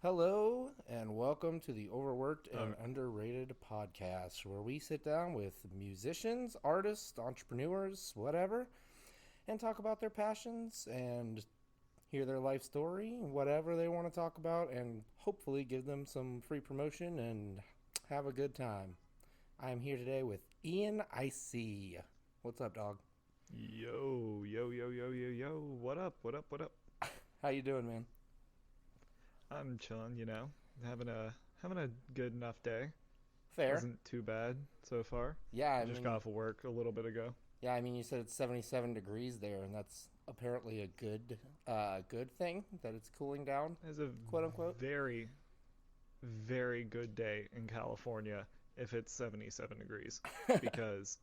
Hello, and welcome to the Overworked and Uh, Underrated podcast, where we sit down with musicians, artists, entrepreneurs, whatever, and talk about their passions and hear their life story, whatever they want to talk about, and hopefully give them some free promotion and have a good time. I am here today with Ian I-Cee. What's up, dog? yo, yo, yo, yo, yo, yo. What up? What up? What up? How you doing, man? I'm chilling, having a good enough day. Fair. Wasn't too bad so far. Yeah, I just got off of work a little bit ago. you said it's 77 degrees there, and that's apparently a good thing that it's cooling down, It's a quote unquote. very, very good day in California if it's 77 degrees because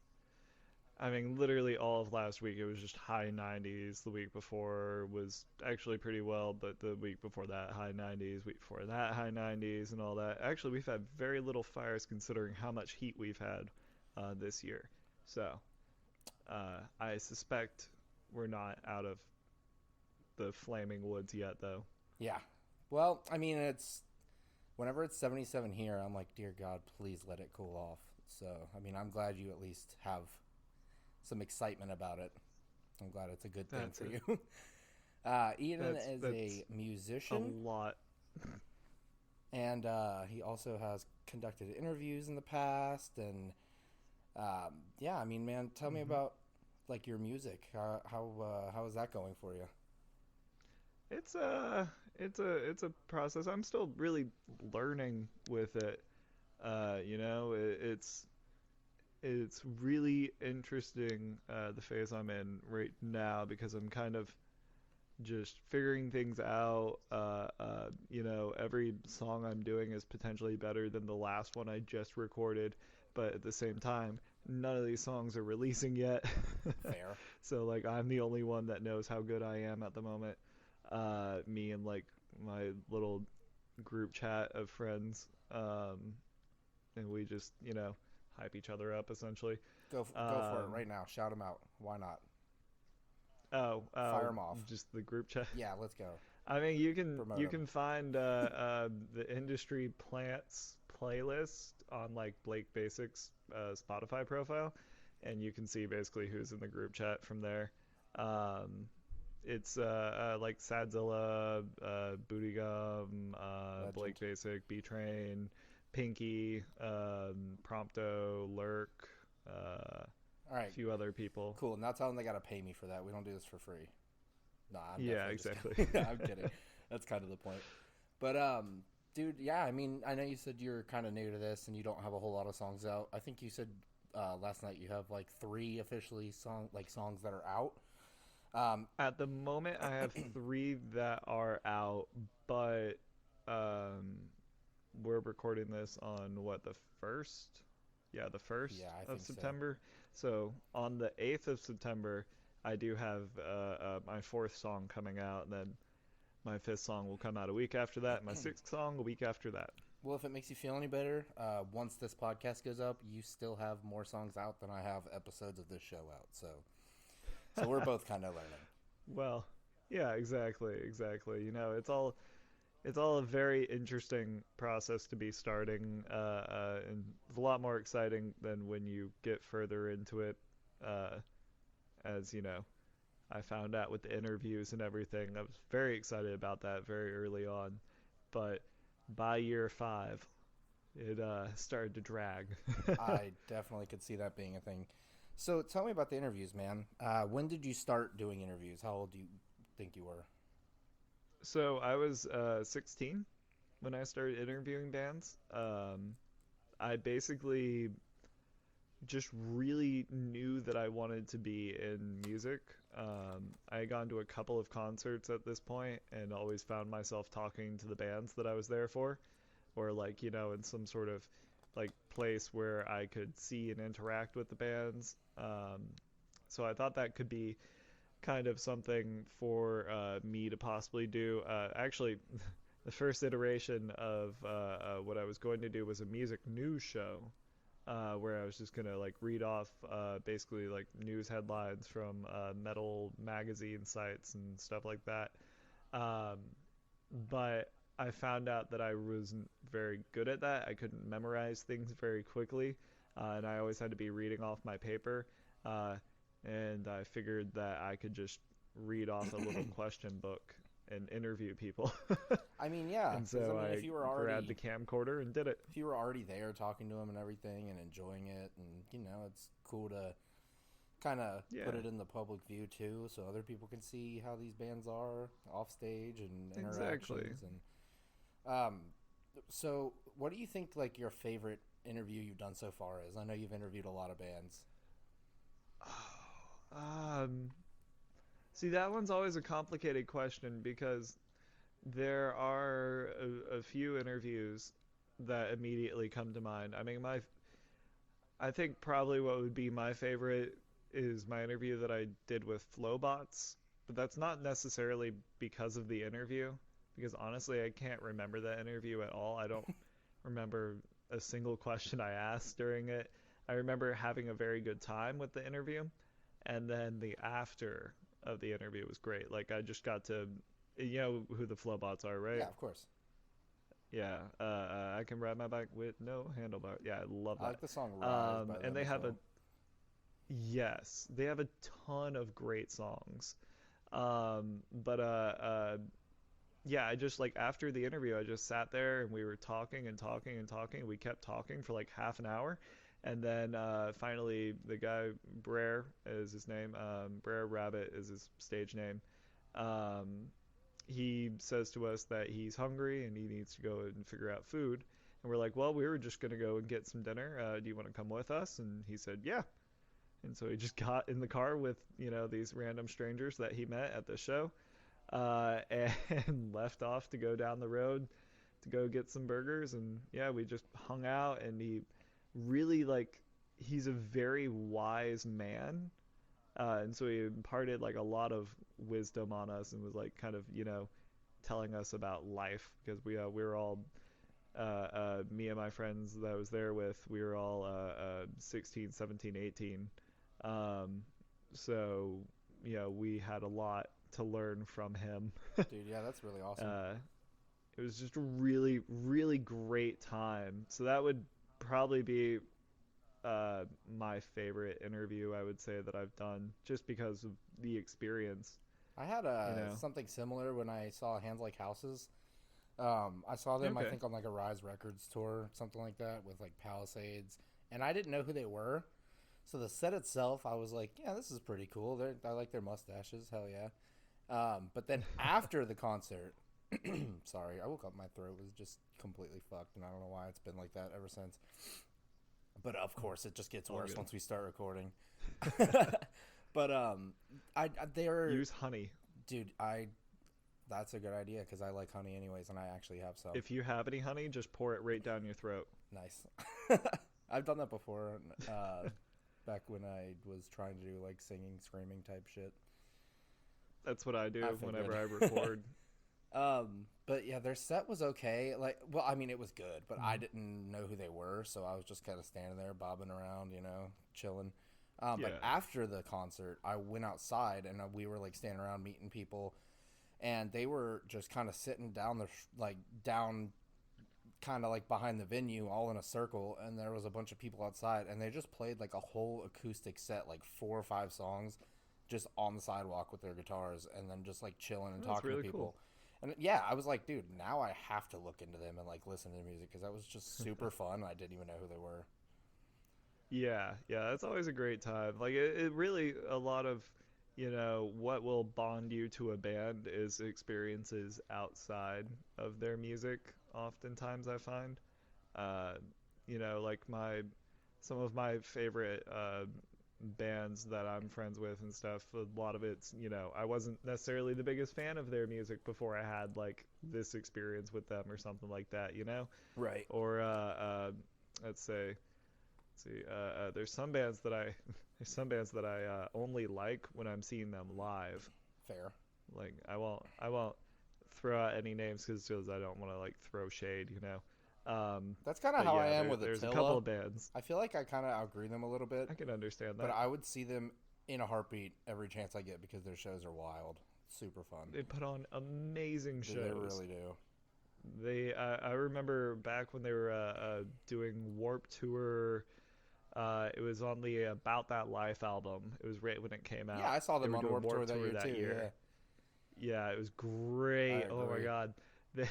literally all of last week it was just high 90s. The week before was actually pretty well, but the week before that, high 90s. Week before that, high 90s, and all that. Actually, we've had very little fires considering how much heat we've had this year. So, I suspect we're not out of the flaming woods yet, though. Yeah. Well, it's whenever it's 77 here, I'm like, dear God, please let it cool off. So, I'm glad you at least have some excitement about it. I'm glad it's a good thing That's for it. you. Ian is That's a a musician, lot. and he also has conducted interviews in the past. And yeah, man, tell me hmm about like your music. How is that going for you? It's a process. I'm still really learning with it. It's really interesting, the phase I'm in right now, because I'm kind of just figuring things out. Every song I'm doing is potentially better than the last one I just recorded, but at the same time, none of these songs are releasing yet. Fair. So like I'm the only one that knows how good I am at the moment. Me and like my little group chat of friends, and we just hype each other up essentially. Go for it Um, right now. Shout them out. Why not? oh, Fire oh, them off. just the group chat. Yeah, let's go. I mean, you can Promote you them. can find the industry plants playlist on like Blake Basics Spotify profile, and you can see basically who's in the group chat from there. Um, it's like Sadzilla, Booty Gum, Blake Legend. Basic, B Train, Pinky, Prompto, Lurk, a All right, few other people. cool. Now tell them they gotta pay me for that. We don't do this for free. No, I'm Yeah, definitely just exactly. kidding. I'm kidding. That's kind of the point. But dude, yeah. I know you said you're kind of new to this and you don't have a whole lot of songs out. I think you said last night you have like three officially songs that are out. Um, At the moment, I have three that are out, but um, we're recording this on what, the first? Yeah, the first yeah, I of think so. September. So on the 8th of September, I do have my fourth song coming out, and then my fifth song will come out a week after that, and my sixth song a week after that. Well, if it makes you feel any better, once this podcast goes up, you still have more songs out than I have episodes of this show out. So we're both kind of learning. Well, yeah, exactly, exactly. It's all a very interesting process to be starting, and it's a lot more exciting than when you get further into it. Uh, as I found out with the interviews and everything, I was very excited about that very early on, but by year five, it started to drag. I definitely could see that being a thing. So tell me about the interviews, man. When did you start doing interviews? How old do you think you were? So I was 16 when I started interviewing bands. I basically just really knew that I wanted to be in music. I had gone to a couple of concerts at this point and always found myself talking to the bands that I was there for, or like, in some sort of like place where I could see and interact with the bands. So I thought that could be kind of something for me to possibly do. Actually, the first iteration of what I was going to do was a music news show, where I was just gonna like read off basically like news headlines from metal magazine sites and stuff like that. Um, but I found out that I wasn't very good at that. I couldn't memorize things very quickly, and I always had to be reading off my paper. Uh, and I figured that I could just read off a little question book and interview people. I mean, yeah, And because I so mean, I grabbed the camcorder and did it. if you were already there talking to them and everything and enjoying it, and it's cool to kind of put Yeah, it in the public view too, so other people can see how these bands are off stage and exactly. interactions. And so what do you think like your favorite interview you've done so far is? I know you've interviewed a lot of bands. Um, See, that one's always a complicated question because there are a few interviews that immediately come to mind. I mean, I think probably what would be my favorite is my interview that I did with Flowbots, but that's not necessarily because of the interview, because honestly, I can't remember that interview at all. I don't remember a single question I asked during it. I remember having a very good time with the interview, and then the after of the interview was great. Like I just got to, you know who the Flowbots are, right? Yeah, of course. Yeah, I can ride my bike with no handlebar. Yeah, I love I like the song that. Rise by And them they as have a well. yes, they have a ton of great songs. But yeah, I just like after the interview, I just sat there and we were talking and talking and talking. We kept talking for like half an hour, and then finally the guy Brer is his name. Brer Rabbit is his stage name. Um, he says to us that he's hungry and he needs to go and figure out food. And we're like, well, we were just going to go and get some dinner. Do you want to come with us? And he said, yeah. And so he just got in the car with, these random strangers that he met at the show and left off to go down the road to go get some burgers. And yeah, we just hung out and he really, like, he's a very wise man. And so he imparted like a lot of wisdom on us and was like kind of telling us about life because we were all me and my friends that I was there with, we were all 16, 17, 18. Um, so we had a lot to learn from him. Dude, yeah, that's really awesome. uh, it was just a really really great time. So that would probably be my favorite interview, I would say, that I've done just because of the experience, I had you know. something similar when I saw Hands Like Houses. I saw them, I Okay. think, on like a Rise Records tour, something like that, with like Palisades, and I didn't know who they were. So the set itself, I was like, yeah, this is pretty cool. I like their mustaches, hell yeah. But then after the concert, sorry, I woke up, my throat was just completely fucked, and I don't know why it's been like that ever since. But of course, it just gets All worse good. once we start recording. But they're Use honey. dude. That's a good idea because I like honey anyways, and I actually have some. If you have any honey, just pour it right down your throat. Nice. I've done that before. Back when I was trying to do like singing, screaming type shit. That's what I I do whenever I figured. record. But yeah, their set was okay. Like, well, I mean, it was good, but I Mhm. didn't know who they were, so I was just kind of standing there, bobbing around, chilling. But Yeah. after the concert, I went outside and we were like standing around meeting people, and they were just kind of sitting down down, kind of like behind the venue, all in a circle, and there was a bunch of people outside, and they just played like a whole acoustic set, like 4 or 5 songs, just on the sidewalk with their guitars, and then just like chilling and That's talking to really cool. people. And yeah, I was like, dude, now I have to look into them and like listen to the music because that was just super fun. I didn't even know who they were. Yeah, yeah, that's always a great time. Like it really a lot of, what will bond you to a band is experiences outside of their music. Oftentimes, I find, uh, like my some of my favorite bands that I'm friends with and stuff. A lot of it's, I wasn't necessarily the biggest fan of their music before I had like this experience with them or something like that. Right. Or let's say see, there's some bands that I there's some bands that I only like when I'm seeing them live. Fair. Like I won't throw out any names because I don't want to like throw shade. That's kind of But how I yeah, am with there's a couple Attila. of bands. I feel like I kind of outgrew them a little bit, I can understand but that. I would see them in a heartbeat every chance I get because their shows are wild, super fun. They put on amazing Dude, they shows. really do. I remember back when they were doing Warp Tour. It was on the About That Life album. It was right when it came Yeah, out. I saw They them were on doing Warped Tour Warp that Tour year that too. Yeah, year. Yeah, it was I great. Oh my agree. God. They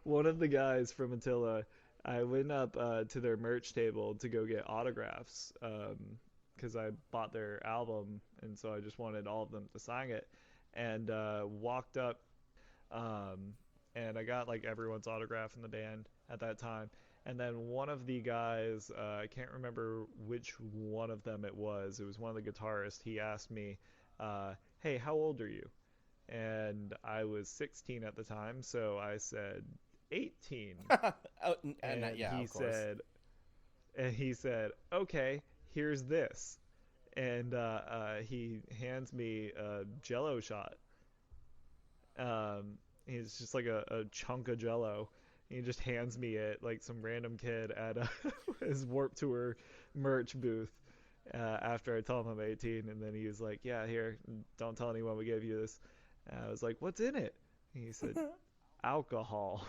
One of the guys from Attila, I went up to their merch table to go get autographs because I bought their album, and so I just wanted all of them to sign it. And walked up, um, and I got like everyone's autograph in the band at that time. And then one of the guys, I can't remember which one of them it was. It was one of the guitarists. He asked me, "Hey, how old are you?" And I was 16 at the time, so I said 18. Oh, and And yeah, he of course. said, "Okay, here's this." And he hands me a Jello shot. Um, he's just like a chunk of Jello. He just hands me it like some random kid at his Warp Tour merch booth. After I told him I'm 18, and then he was like, "Yeah, here, don't tell anyone we gave you this." And I was like, "What's in it?" And he said, "Alcohol."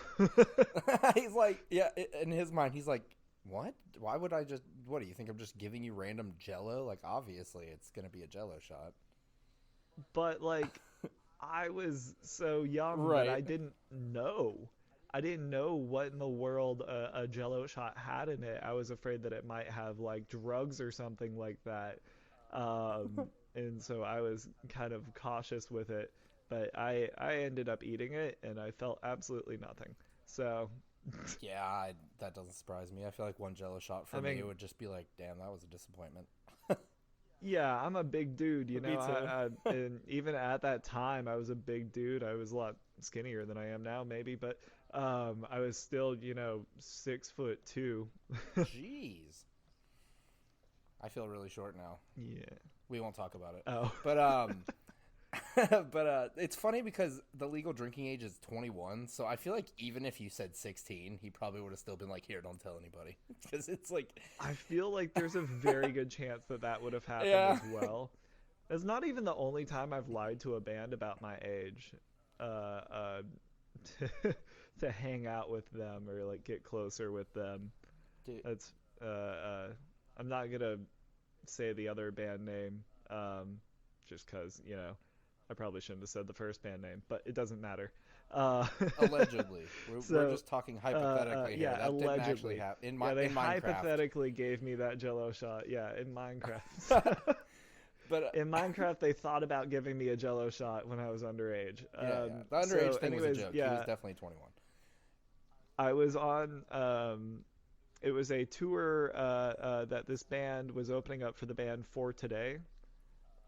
He's like, yeah, in his mind, he's like, what? Why would I just? What do you think? I'm just giving you random Jello? Like, obviously, it's gonna be a Jello shot. But like, I was so young that Right. I didn't know. I didn't know what in the world a Jello shot had in it. I was afraid that it might have like drugs or something like that. And so I was kind of cautious with it. But I ended up eating it, and I felt absolutely nothing. So, Yeah, that doesn't surprise me. I feel like one Jello shot I for me mean, would just be like, damn, that was a disappointment. yeah, I'm a big dude, you Me know. too. And even at that time, I was a big dude. I was a lot skinnier than I am now, maybe, but I was still, 6'2". Jeez, I feel really short now. Yeah. We won't talk about it. Oh. But it's funny because the legal drinking age is 21, so I feel like even if you said 16, he probably would have still been like, "Here, don't tell anybody," because it's like, I feel like there's a very good chance that that would have happened yeah, as well. It's not even the only time I've lied to a band about my age, uh, to hang out with them or like get closer with them. dude. That's uh, uh, I'm not gonna say the other band name, just because I probably shouldn't have said the first band name, but it doesn't matter. Uh, Allegedly, we're so just talking hypothetically here. yeah, That didn't actually allegedly. happen Yeah, they in Minecraft. hypothetically gave me that Jello shot. Yeah, in Minecraft. But In Minecraft, they thought about giving me a Jello shot when I was underage. yeah, the underage So, thing was a anyways, joke. He was yeah, definitely 21. I was on. It was a tour that this band was opening up for the band For Today.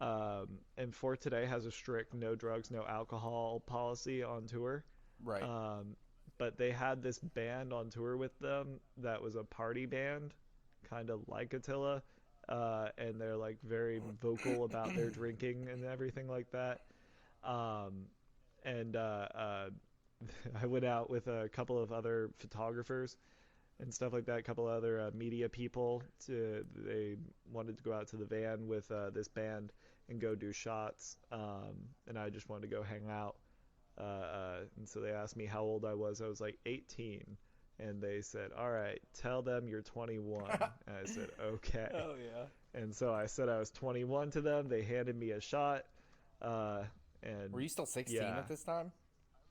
And For Today has a strict no drugs, no alcohol policy on tour. Right. Um, but they had this band on tour with them that was a party band, kind of like Attila, and they're like very vocal about their drinking and everything like that. Um, and I went out with a couple of other photographers and stuff like that, a couple of other media people. They wanted to go out to the van with this band and go do shots, and I just wanted to go hang out. And so they asked me how old I was. I was like 18. And they said, "All right, tell them you're 21." And I said, "Okay." Oh yeah. And so I said I was 21 to them. They handed me a shot. Uh, Were and you still 16 yeah, at this time?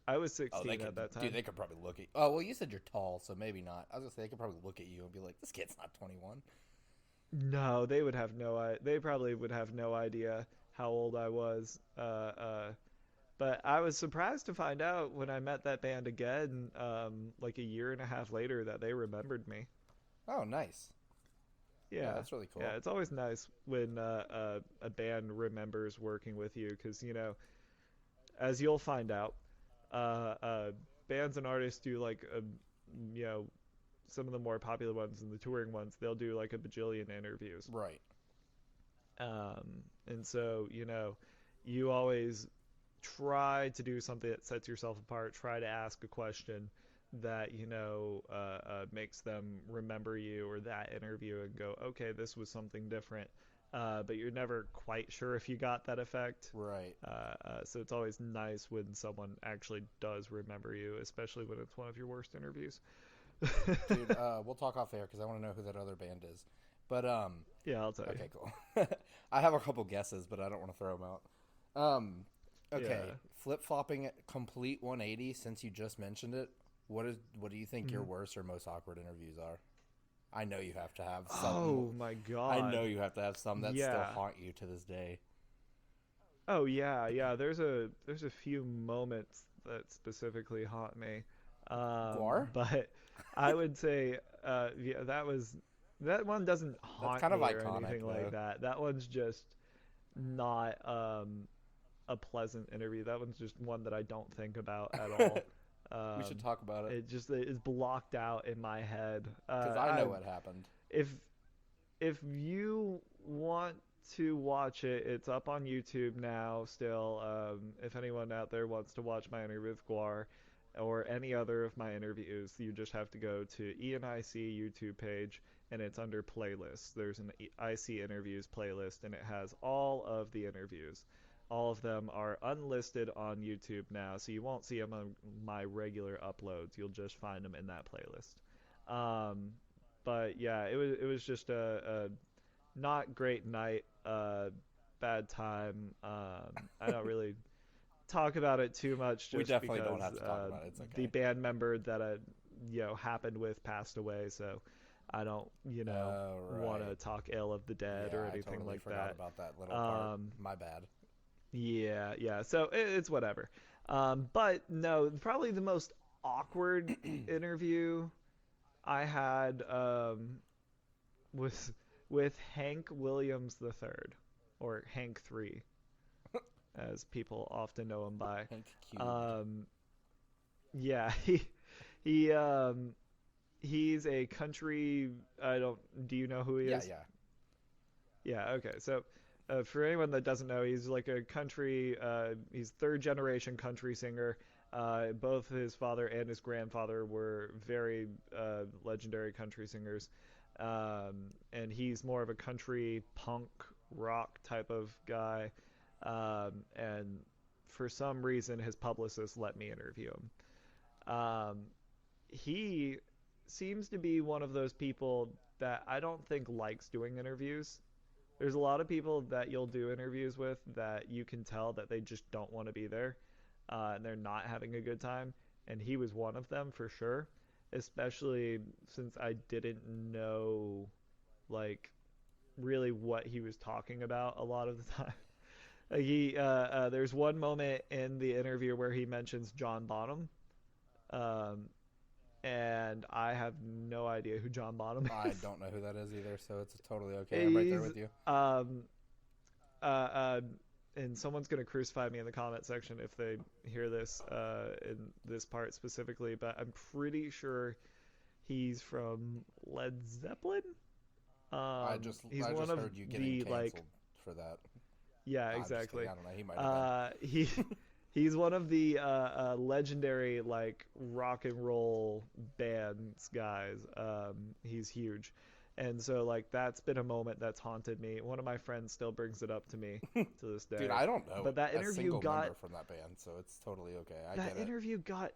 I was Oh, they 16 could, at that dude. time. They could probably look at. Oh, well, you said you're tall, so maybe not. I was gonna say they could probably look at you and be like, "This kid's not 21." No, they would have no. They probably would have no idea how old I was. But I was surprised to find out when I met that band again, like a year and a half later, that they remembered me. Oh, nice. Yeah, Yeah, that's really yeah, cool. it's always nice when a band remembers working with you because as you'll find out, uh, uh, bands and artists do like you know, some of the more popular ones and the touring ones, they'll do like a bajillion interviews. Right. And so you always try to do something that sets yourself apart. Try to ask a question that makes them remember you or that interview and go, okay, this was something different. but you're never quite sure if you got that effect. Right. So it's always nice when someone actually does remember you, especially when it's one of your worst interviews. Dude, we'll talk off air because I want to know who that other band is. But Yeah, I'll tell you. okay, cool. I have a couple guesses, but I don't want to throw them out. Okay, Yeah. flip flopping at complete 180. Since you just mentioned it, what do you think your worst or most awkward interviews are? I know you have to have some. Oh my I god. know you have to have some that still Yeah. haunt you to this day. Oh yeah, yeah. There's a few moments that specifically haunt me, Guar? but I would say yeah, that one doesn't That's haunt kind of me or iconic, anything like though. that. That one's just not a pleasant interview. That one's just one that I don't think about at all. We should talk about it It just is blocked out in my head. because I know what happened. If if you want to watch it, it's up on YouTube now still. If anyone out there wants to watch my interview with Guar or any other of my interviews, you just have to go to I-Cee YouTube page and it's under playlists. There's an I-Cee interviews playlist and it has all of the interviews. All of them are unlisted on YouTube now, so you won't see them on my regular uploads. You'll just find them in that playlist. Um, but yeah, it was just a not great night, bad time. I don't really talk about it too much We just definitely because don't have to talk about it. It's the okay. band member that I happened with passed away, so I don't Oh, want to right. talk ill of the dead Yeah, or I anything totally like forgot that. about that little part. Um, My bad. yeah, yeah. So it's whatever. But no, probably the most awkward interview I had was with Hank Williams III, or Hank 3, as people often know him by. Hank cubed. Um, yeah, he he's a country. I don't. Do you know who he Yeah, is? yeah. Yeah. Okay. So. For anyone that doesn't know, he's like a country. He's third generation country singer. Both his father and his grandfather were very legendary country singers, and he's more of a country punk rock type of guy. And for some reason, his publicist let me interview him. He seems to be one of those people that I don't think likes doing interviews. There's a lot of people that you'll do interviews with that you can tell that they just don't want to be there, and they're not having a good time. And he was one of them for sure, especially since I didn't know, like, really what he was talking about a lot of the time. There's one moment in the interview where he mentions John Bonham, um, and I have no idea who John Bonham I is. don't know who that is either, so it's totally okay. I'm right there He's with you. um uh, uh and someone's gonna crucify me in the comment section if they hear this in this part specifically, but I'm pretty sure he's from Led Zeppelin. He's I one just of heard you getting the like canceled for that. yeah, I'm just exactly. kidding. I don't know. He might have He he's one of the legendary like rock and roll bands guys. He's huge, and so like that's been a moment that's haunted me. One of my friends still brings it up to me been. to this Dude, day. I don't know But that a interview single got member from that band, so it's totally okay. I that get it. interview got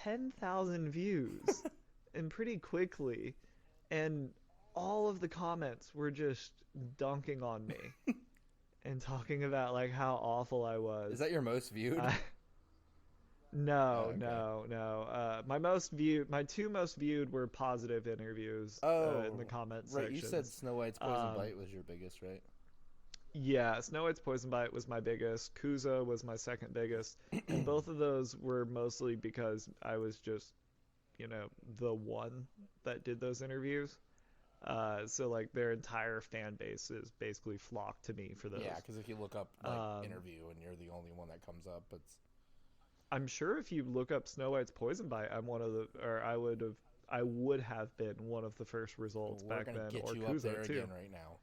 10,000 views, and pretty quickly, and all of the comments were just dunking on me and talking about like how awful I Is was. that your most viewed? I, Oh, No, okay. no, no. My two most viewed were positive interviews in the Oh, comment right. You said sections. Snow White's Poison Um, Bite was your biggest, right? yeah, Snow White's Poison Bite was my biggest. Kuza was my second biggest, and both of those were mostly because I was just, the one that did those interviews. So like their entire fan base is basically flocked to me for Yeah, those. because if you look up like Um, interview and you're the only one that comes up, it's I'm sure if you look up Snow White's Poison Bite, I would have been one of the first results we're back gonna then, get or you up there Kuzo too. again right now.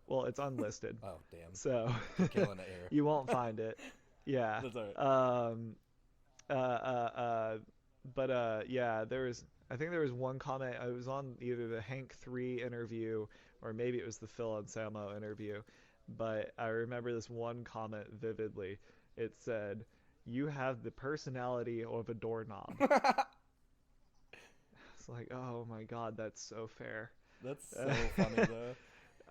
Well, it's unlisted, Oh, damn. so You're killing it here. you won't find it. Yeah. That's all right. Um. Uh. Uh. uh but yeah, I think there was one comment. I was on either the Hank 3 interview or maybe it was the Phil Anselmo interview, but I remember this one comment vividly. It said, "You have the personality of a doorknob." It's like, oh my God, that's so fair. That's so funny though.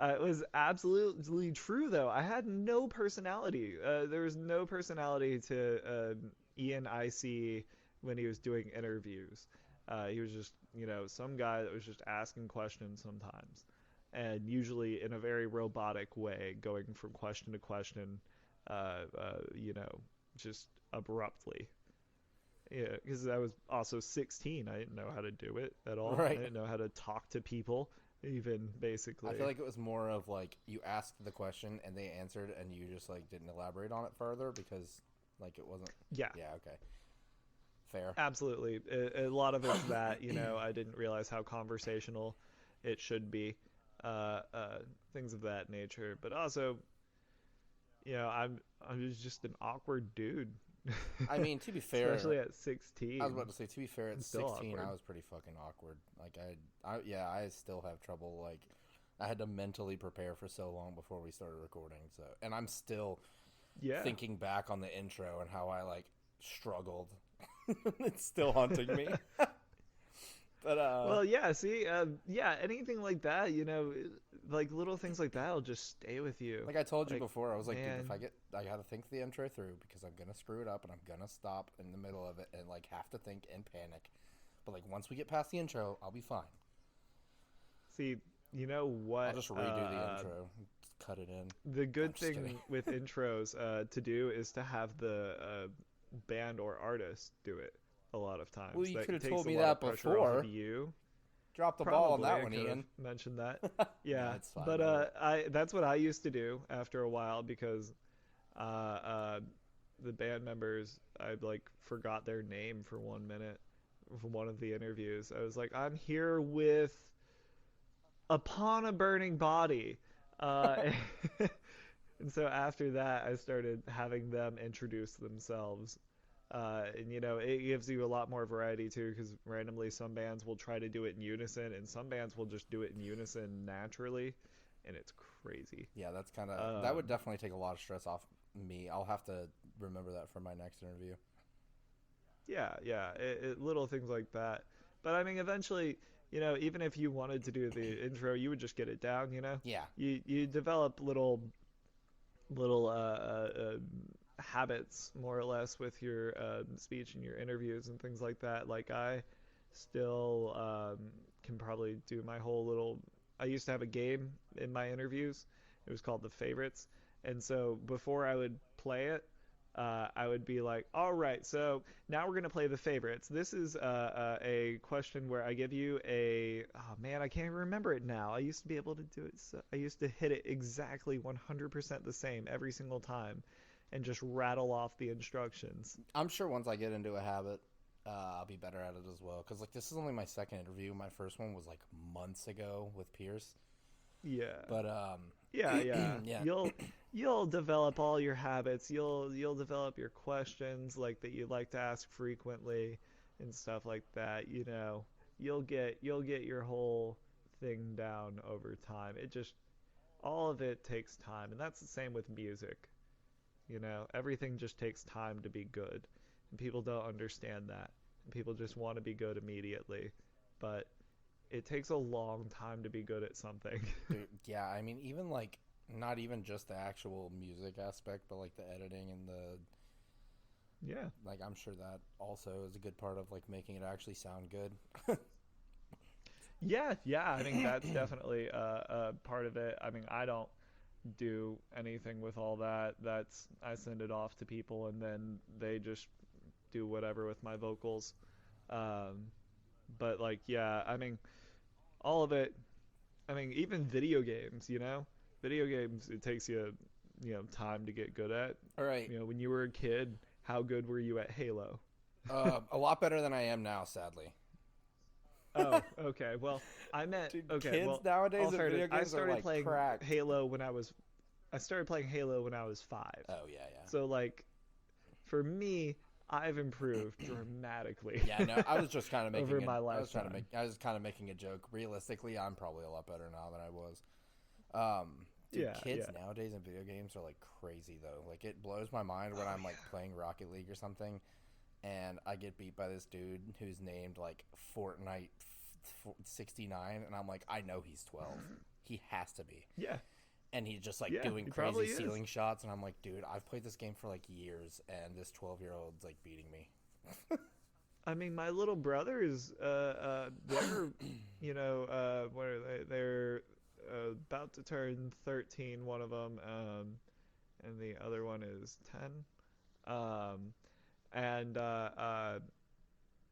It was absolutely true, though. I had no personality. There was no personality to Ian I-Cee when he was doing interviews. He was just, some guy that was just asking questions sometimes, and usually in a very robotic way, going from question to question, just abruptly. Yeah, because I was also 16. I didn't know how to do it at all. I Right. didn't know how to talk to people, even I basically. feel like it was more of like you asked the question and they answered and you just like didn't elaborate on it further because like it wasn't. Yeah, Yeah, okay. Fair. absolutely. A lot of it's that, I didn't realize how conversational it should be, things of that nature. But also, I'm just an awkward dude, I mean, to be fair, especially at I was 16. about to say to be fair, at I'm still 16 awkward. I was pretty fucking awkward. Like yeah, I still have trouble like I had to mentally prepare for so long before we started recording. So, and I'm still Yeah. thinking back on the intro and how I like struggled. It's still haunting me. But Well, yeah. See, yeah. Anything like that, like little things like that will just stay with you. like I told you Like, before, I was like, dude, man, I gotta think the intro through because I'm gonna screw it up and I'm gonna stop in the middle of it and like have to think and panic. But like once we get past the intro, I'll be fine. see, you know I'll what? just redo the intro, cut it in. The No, I'm good just kidding. thing with intros to do is to have the band or artist do it a lot of Well, times. you could That have takes told a me lot of that pressure off before. of you. Drop the ball on Probably that I one, could have Ian. mentioned that. No, Yeah, it's fine. but Don't worry. I that's what I used to do after a while because uh, uh, the band members I like forgot their name for 1 minute from one of the interviews. I was like, I'm here with Upon a Burning Body. Uh, and so after that, I started having them introduce themselves. And it gives you a lot more variety too, because randomly some bands will try to do it in unison, and some bands will just do it in unison naturally, and it's crazy. Yeah, that's kind of that would Um, definitely take a lot of stress off me. I'll have to remember that for my next interview. yeah, yeah, little things like that. But I mean, eventually, even if you wanted to do the intro, you would just get it down. Yeah, You develop little habits more or less with your speech and your interviews and things like that. Like I still can probably do my whole little. I used to have a game in my interviews. It was called the favorites, and so before I would play it, I would be like, all right, so now we're going to play the favorites. This is a question where I give you oh man, I can't even remember it now. I used to be able to do it. So I used to hit it exactly 100% the same every single time and just rattle off the instructions. I'm sure once I get into a habit, I'll be better at it as well. Because like this is only my second interview. My first one was like months ago with Pierce. Yeah. But Yeah, yeah. yeah, You'll develop all your habits. You'll develop your questions like that you like to ask frequently and stuff like that. You'll get your whole thing down over time. All of it takes time, and that's the same with music. Everything just takes time to be good, and people don't understand that. And people just want to be good immediately, but it takes a long time to be good at something. dude, yeah. I mean, even like not even just the actual music aspect, but like the editing and the Yeah. like. I'm sure that also is a good part of like making it actually sound good. Yeah, yeah, I think that's definitely a part of it. I mean, I don't do anything with all that. I send it off to people and then they just do whatever with my vocals. Um, but like, yeah, I mean, all of it. I mean, even video games, video games, it takes you, time to get good at. All right, When you were a kid, how good were you at Halo? a lot better than I am now, sadly. Oh, okay. Well, Dude, okay. kids Well, nowadays all at video I games are started like playing crack. Halo when I started playing Halo when I was 5. Oh yeah, yeah. So like, for me, I've improved dramatically. Yeah, no, I was just kind of over making my I lifetime. was kind of making a joke. Realistically, I'm probably a lot better now than I was. Dude, Yeah, kids yeah. nowadays in video games are like crazy though. Like it blows my mind when Oh I'm like playing Rocket League or something, and I get beat by this dude who's named like Fortnite 69, and I'm like, I know he's 12. He has to be. yeah, And he's just like yeah. doing He crazy probably is. ceiling shots, and I'm like, dude, I've played this game for like years, and this 12-year-old's like beating me. I mean, my little brother is they're what are they? They're about to turn 13. One of them, and the other one is 10. And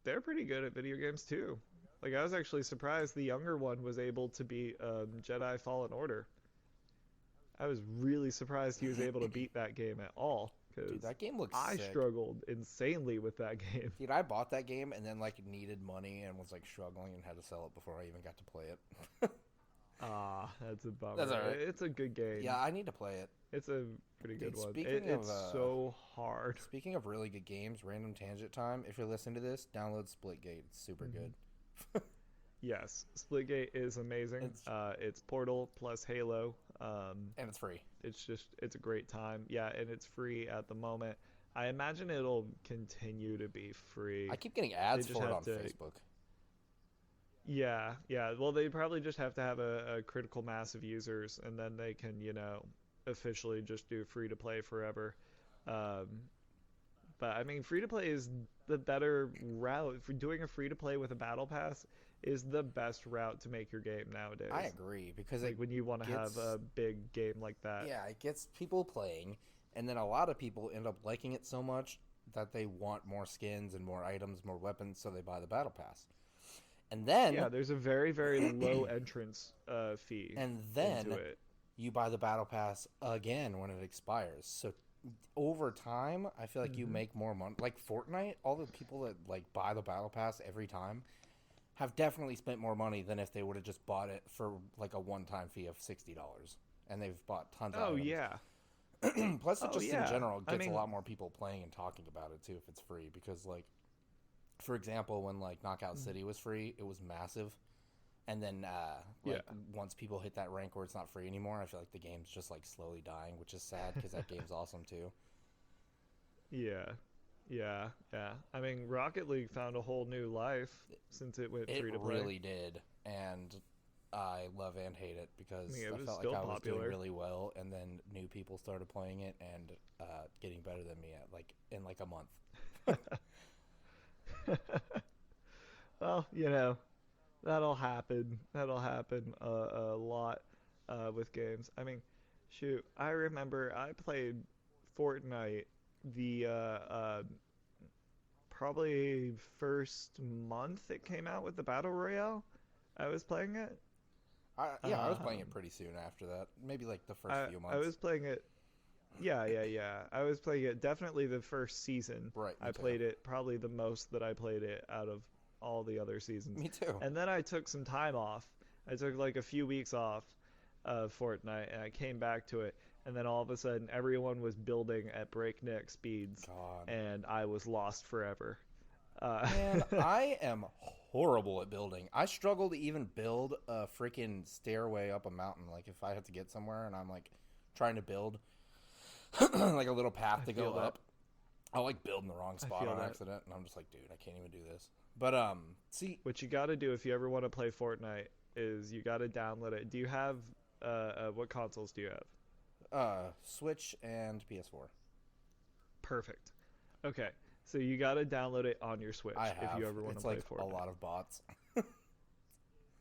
they're pretty good at video games too. Like I was actually surprised the younger one was able to beat Jedi Fallen Order. I was really surprised he was able to beat that game at all Dude, because that game looks I sick. struggled insanely with that game. Dude, I bought that game and then like needed money and was like struggling and had to sell it before I even got to play it. Ah, that's a That's bummer. all right. It's a good game. Yeah, I need to play it. It's a pretty good Dude, one. speaking of It's so hard. speaking of really good games, random tangent time. If you're listening to this, download Splitgate. It's super good. Yes, Splitgate is amazing. It's It's Portal plus Halo. and it's free. It's a great time. Yeah, and it's free at the moment. I imagine it'll continue to be free. I keep getting They ads just for it have on to. Facebook. Yeah, yeah. Well, they probably just have to have a critical mass of users, and then they can, officially just do free to play forever. Um, but I mean, free to play is the better route. For doing a free to play with a battle pass is the best route to make your game nowadays. I agree because Like it when you want to have gets a big game like that. yeah, it gets people playing, and then a lot of people end up liking it so much that they want more skins and more items, more weapons, so they buy the battle pass. And then Yeah, there's a very, very low entrance fee and into then it. you buy the battle pass again when it expires. So over time, I feel like you Hmm. make more money. Like Fortnite, all the people that like buy the battle pass every time have definitely spent more money than if they would have just bought it for like a one-time fee of $60, and they've bought tons of Oh items. yeah. Plus, it Oh just in yeah. general I gets a mean, lot more people playing and talking about it too if it's free. Because like, for example, when like Knockout mm, City was free, it was massive. And then yeah. like once people hit that rank where it's not free anymore, I feel like the game's just like slowly dying, which is sad because that game's awesome too. Yeah. Yeah, yeah. I mean, Rocket League found a whole new life since it went It free to play. really did, and I love and hate it I because mean, it I was felt like still I was doing popular. really well, and then new people started playing it and getting better than me at like in like a month. Well, that'll happen. That'll happen a lot with games. I mean, shoot, I remember I played Fortnite the probably first month it came out with the Battle Royale. I was playing it. I was playing it Um, pretty soon after that, maybe like the first I few I months. was playing it. Yeah, yeah, yeah. I was playing it definitely the first season. Right, me I too. played it probably the most that I played it out of all the other seasons. Me too. And then I took some time off. I took like a few weeks off of Fortnite and I came back to it. And then all of a sudden everyone was building at breakneck speeds God, and I was lost forever. Uh, man, I am horrible at building. I struggle to even build a freaking stairway up a mountain. Like if I have to get somewhere and I'm like trying to build like a little path I to go feel that. up, I'll like build in the wrong I spot feel on that. accident, and I'm just like, dude, I can't even do this. But see, What you got to do if you ever want to play Fortnite is you got to download it. Do you have what consoles do you have? Switch and PS4. Perfect. Okay. So you got to download it on your Switch I if have. you ever want to It's play like a Fortnite. lot of bots.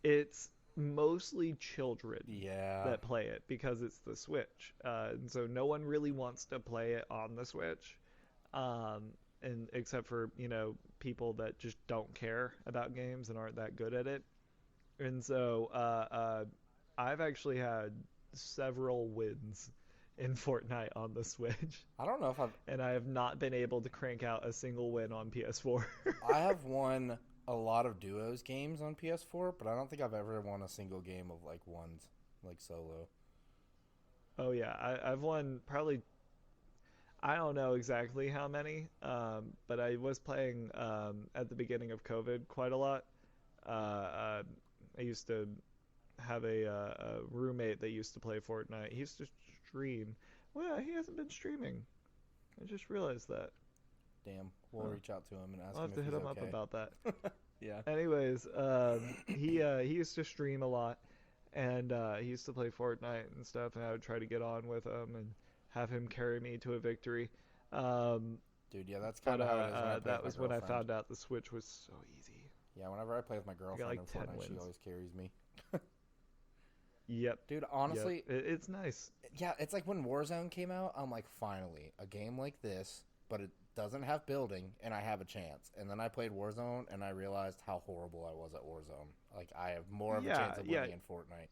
It's mostly children Yeah. that play it because it's the Switch. And so no one really wants to play it on the Switch. And except for, people that just don't care about games and aren't that good at it. And so I've actually had several wins in Fortnite on the Switch, I don't know if I've and I have not been able to crank out a single win on PS4. I have won a lot of duos games on PS4, but I don't think I've ever won a single game of like ones like solo. Oh yeah, I've won probably. I don't know exactly how many, but I was playing at the beginning of COVID quite a lot. Uh, I used to have a roommate that used to play Fortnite. He used to stream. Well, he hasn't been streaming. I just realized that. Damn, we'll Huh. reach out to him and ask I'll him have if to hit he's him up okay. about that. Yeah. Anyways, he used to stream a lot, and he used to play Fortnite and stuff, and I would try to get on with him and have him carry me to a victory. Um, Dude, yeah, that's but kind of how it is when I play with that my was when I girlfriend. found out the Switch was so easy. Yeah, whenever I play with my I got girlfriend like in 10 Fortnite, she wins. always carries me. Yep, Dude, yep. honestly, It's nice. yeah, it's like when Warzone came out, I'm like, finally, a game like this, but it doesn't have building, and I have a chance. And then I played Warzone, and I realized how horrible I was at Warzone. Like, I have more of a Yeah, chance of yeah. winning in Fortnite.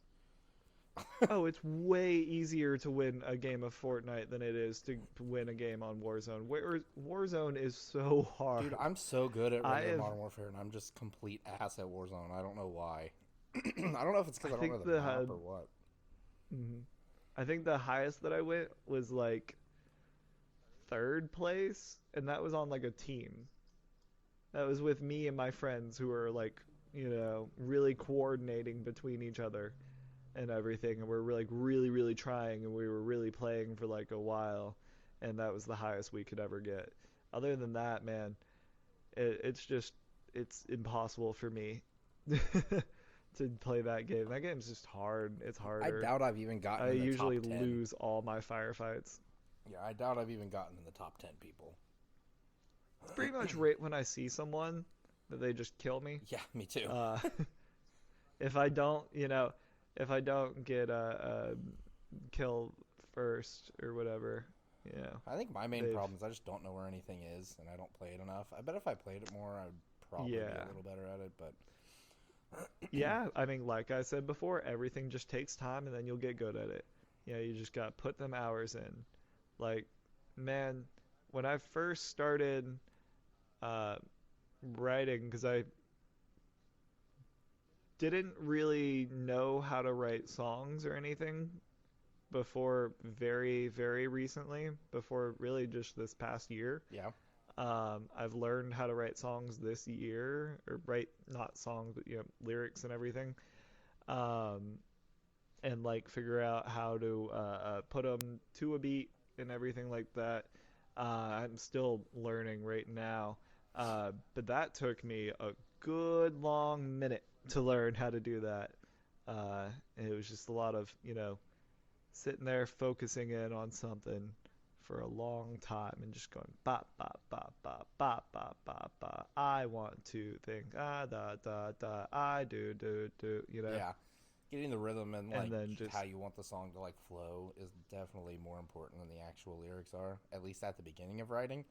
Oh, it's way easier to win a game of Fortnite than it is to win a game on Warzone. Warzone is so Dude, hard. I'm so good at I regular have, Modern Warfare, and I'm just complete ass at Warzone. I don't know why. I don't know if it's I because I don't know think the map or what. mhm. I think the highest that I went was like third place, and that was on like a team. That was with me and my friends who were like, really coordinating between each other and everything, and we're like really, really trying, and we were really playing for like a while, and that was the highest we could ever get. Other than that, man, it's impossible for me to play that game. That game's just hard. It's I harder. doubt I've even gotten I in the top usually 10. lose all my firefights. Yeah, I doubt I've even gotten in the top 10 people. It's pretty much right when I see someone that they just kill me. Yeah, me too. Uh, if I don't, if I don't get a kill first or whatever, you know, I think my main they've problem is I just don't know where anything is, and I don't play it enough. I bet if I played it more, I'd probably be yeah. a little better at it, but Yeah, I mean, like I said before, everything just takes time and then you'll get good at it. You just got to put them hours in. Like, man, when I first started uh, writing, because I didn't really know how to write songs or anything before very, very recently, before really just this past year. yeah. I've learned how to write songs this year, or write not songs, but lyrics and everything. Um, and like figure out how to put them to a beat and everything like that. I'm still learning right now, but that took me a good long minute to learn how to do that. And it was just a lot of sitting there focusing in on something for a long time and just going ba ba ba ba ba ba ba ba. I want to think da da da. I do. Yeah. Getting the rhythm and And like then how just you want the song to like flow is definitely more important than the actual lyrics are, at least at the beginning of writing.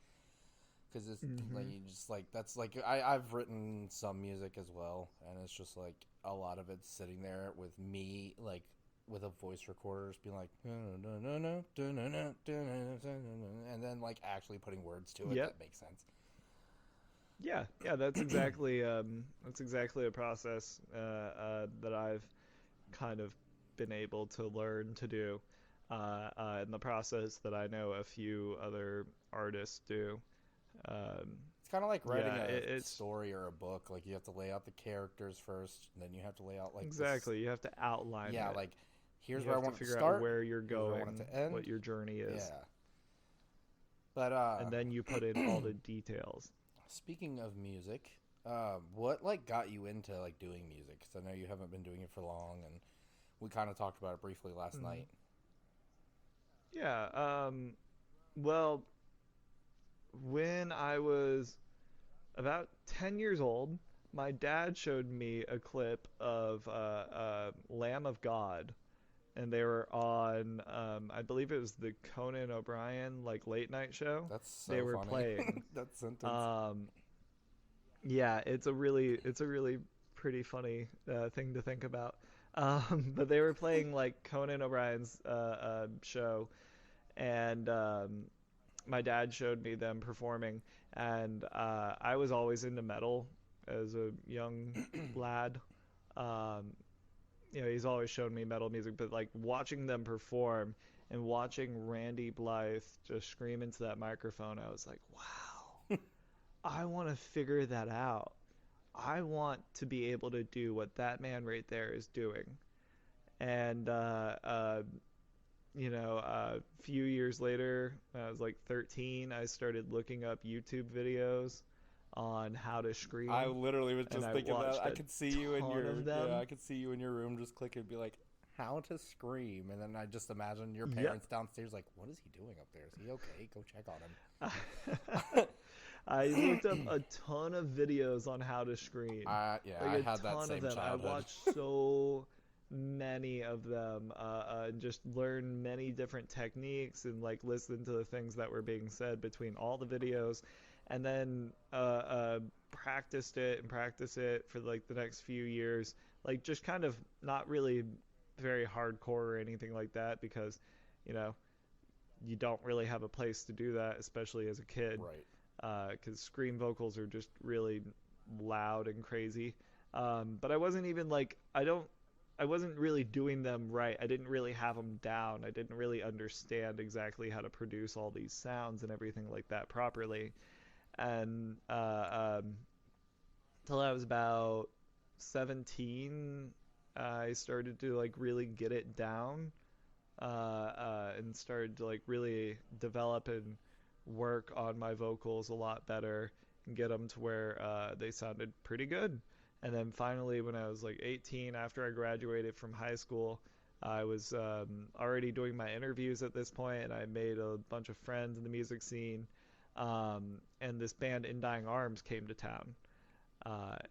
Because it's like hmm you just like that's like I've written some music as well, and it's just like a lot of it's sitting there with me like with a voice recorder just being like and then like actually putting words to it yep. that makes sense. Yeah, that's exactly a process that I've kind of been able to learn to do, in the process that I know a few other artists do. Um, It's kind of like writing yeah, a it's story or a book. Like you have to lay out the characters first, and then you have to lay out like this. exactly. You have to outline Yeah, it. like here's You where I have to want it to figure out start. where you're Here's where I want going, it to end. what your journey is, Yeah, but and then you put in all the details. speaking of music, what like got you into like doing music? Because I know you haven't been doing it for long, and we kind of talked about it briefly last Mm. night. Yeah. Well, when I was about 10 years old, my dad showed me a clip of Lamb of God, and they were on, I believe it was the Conan O'Brien like late night show. That's They so were funny. playing. That sentence. Um, yeah, it's a really pretty funny thing to think about. But they were playing like Conan O'Brien's show, and my dad showed me them performing, and I was always into metal as a young lad. Um, he's always shown me metal music, but like watching them perform and watching Randy Blythe just scream into that microphone, I was like, wow, I want to figure that out. I want to be able to do what that man right there is doing. And a few years later, when I was like 13, I started looking up YouTube videos on how to I scream, literally was and just I thinking that. watched I a could see you in ton your of them. I could see you in your room just clicking and be like, how to scream, and then I just imagine your Yep. parents downstairs like, what is he doing up there? Is he okay? Go check on him. I looked up a ton of videos on how to scream. Yeah, Like I a had that ton of same them. I childhood. watched so many of them, and just learned many different techniques and like listened to the things that were being said between all the videos, and then practiced it and practiced it for like the next few years. Like just kind of not really very hardcore or anything like that because, you know, you don't really have a place to do that, especially as a kid, Right. because scream vocals are just really loud and crazy. But I wasn't even like I wasn't really doing them right. I didn't really have them down. I didn't really understand exactly how to produce all these sounds and everything like that properly. And till I was about 17, I started to like really get it down, and started to like really develop and work on my vocals a lot better and get them to where they sounded pretty good. And then finally, when I was like 18, after I graduated from high school, I was already doing my interviews at this point, and I made a bunch of friends in the music scene. And this band, In Dying Arms, came to town.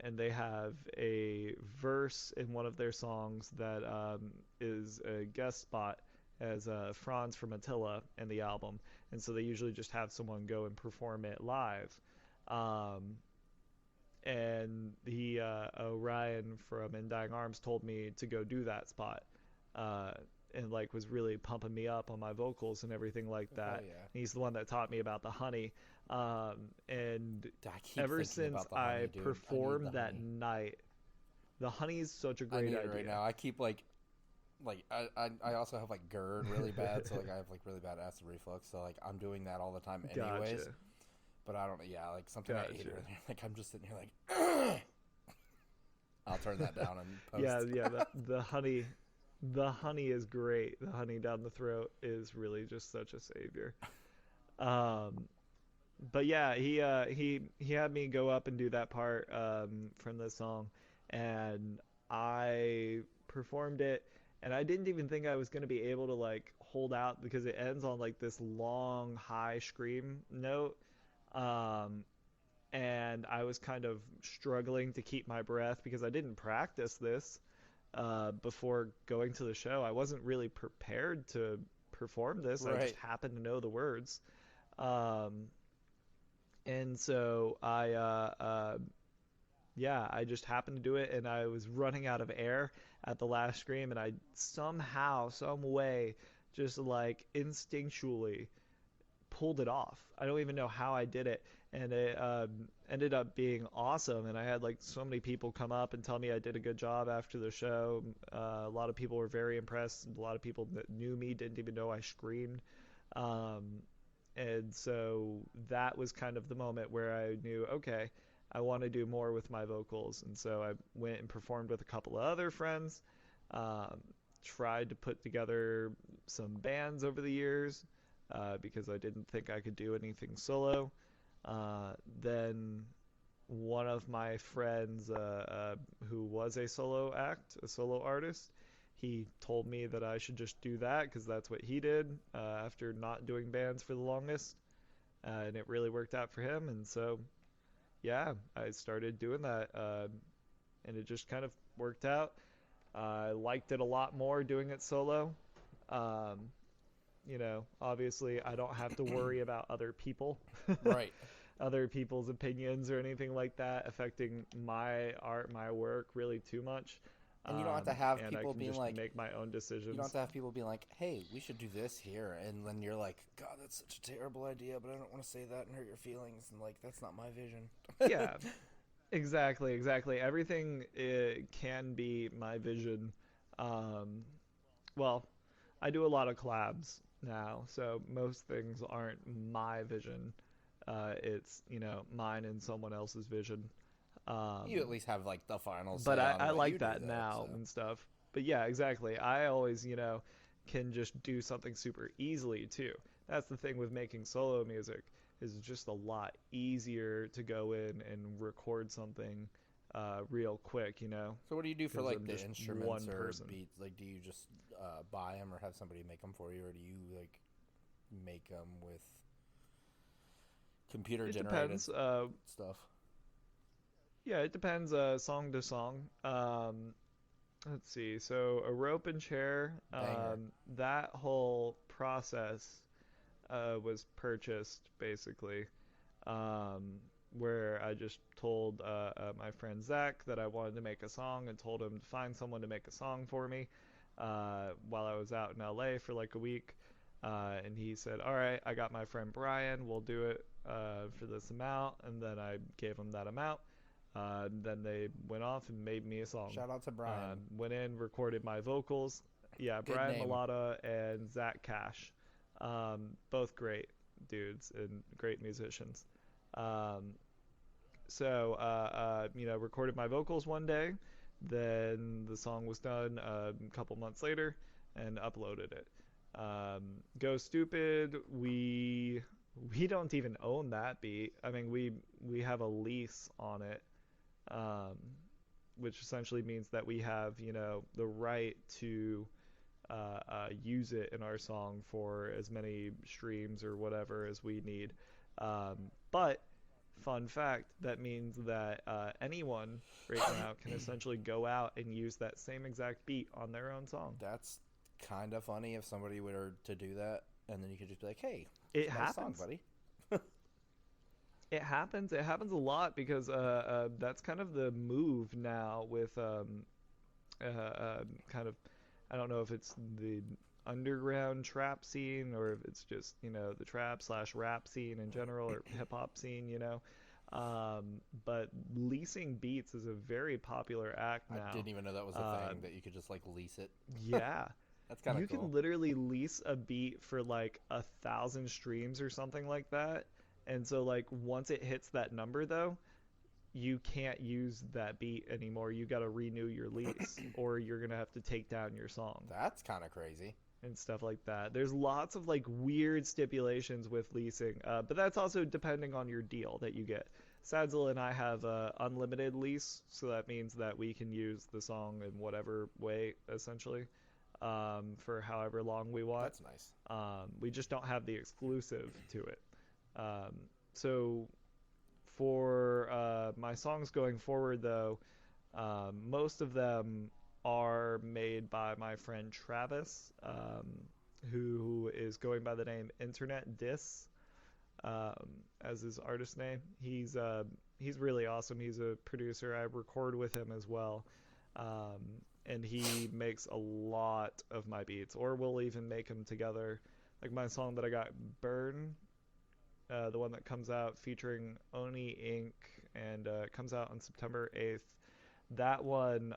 And they have a verse in one of their songs that is a guest spot as Franz from Attila in the album, and so they usually just have someone go and perform it live. Um, and Ryan from In Dying Arms told me to go do that spot, uh, and like was really pumping me up on my vocals and everything like Hell that. yeah. And he's the one that taught me about the honey. And I keep ever thinking since about the I honey, dude. I need the performed that honey. night, the honey is such a I great need it right idea. now. I keep I also have like GERD really bad, so like I have like really bad acid reflux. So like I'm doing that all the time anyways. Gotcha. But I don't. Yeah, like something I ate Gotcha. earlier. Like I'm just sitting here like. I'll turn that down and Yeah, post. yeah, the honey is great. The honey down the throat is really just such a savior. Um, but yeah, he had me go up and do that part from the song, and I performed it, and I didn't even think I was gonna be able to like hold out because it ends on like this long high scream note, um, and I was kind of struggling to keep my breath because I didn't practice this before going to the show. I wasn't really prepared to perform this. I just Right. happened to know the words. Um, and so yeah, I just happened to do it, and I was running out of air at the last scream, and I somehow, some way, just like instinctually pulled it off. I don't even know how I did it, and it ended up being awesome. And I had like so many people come up and tell me I did a good job after the show. A lot of people were very impressed. A lot of people that knew me didn't even know I screamed. Um, and so that was kind of the moment where I knew, okay, I want to do more with my vocals. And so I went and performed with a couple of other friends. Um, Tried to put together some bands over the years, because I didn't think I could do anything solo. Then one of my friends, who was a solo act, a solo artist, he told me that I should just do that because that's what he did after not doing bands for the longest. And it really worked out for him. And so, yeah, I started doing that. And it just kind of worked out. I liked it a lot more doing it solo. Um, Obviously I don't have to worry about other people, Right. other people's opinions or anything like that affecting my art, my work really too much. And you don't have to have And I people can being just like, make my own you don't have decisions. to have people being like, hey, we should do this here. And then you're like, God, that's such a terrible idea, but I don't want to say that and hurt your feelings. And like, that's not my vision. Yeah, exactly, exactly. Everything can be my vision. Um, well, I do a lot of collabs, now, so most things aren't my vision. It's, mine and someone else's vision. You at least have like the final But say on I what you like do, that though. now So and stuff. But yeah, exactly. I always, can just do something super easily too. That's the thing with making solo music, is it's just a lot easier to go in and record something real quick, So what do you do for because like I'm the just instruments one or person. beats? Like, do you just buy them or have somebody make them for you, or do you like make them with computer It generated depends. stuff? Yeah, it depends song to song. Let's see. So a rope and chair, Banger. that whole process was purchased basically, um, where I just told my friend Zach that I wanted to make a song and told him to find someone to make a song for me while I was out in LA for like a week. And he said, "All right, I got my friend Brian. We'll do it for this amount." And then I gave him that amount. Then they went off and made me a song. Shout out to Brian. Went in, recorded my vocals. Yeah, Good Brian name. Mulata and Zach Cash. Both great dudes and great musicians. Um, recorded my vocals one day. Then the song was done a couple months later and uploaded it. Go Stupid, we don't even own that beat. I mean, we have a lease on it, um, which essentially means that we have, the right to use it in our song for as many streams or whatever as we need. But fun fact, that means that anyone right now can essentially go out and use that same exact beat on their own song. That's kind of funny if somebody were to do that, and then you could just be like, "Hey, It nice song, happens. buddy." It happens. It happens a lot because that's kind of the move now with kind of, I don't know if it's the underground trap scene or if it's just, the trap slash rap scene in general or hip hop scene, but leasing beats is a very popular act I now. didn't even know that was a Uh, thing, that you could just like lease it. yeah, That's kind you of can cool. literally lease a beat for like 1,000 streams or something like that. And so like once it hits that number though, you can't use that beat anymore. You got to renew your lease or you're going to have to take down your song That's kind of crazy. and stuff like that. There's lots of like weird stipulations with leasing, but that's also depending on your deal that you get. Sadzel and I have a unlimited lease, so that means that we can use the song in whatever way, essentially, for however long we want. That's nice. We just don't have the exclusive to it. Um, so for my songs going forward, though, most of them are made by my friend Travis, who is going by the name Internet Diss as his artist name. He's really awesome. He's a producer. I record with him as well, um, and he makes a lot of my beats, or we'll even make them together. Like my song that I got, Burn, the one that comes out featuring Oni Inc. and comes out on September 8th. That one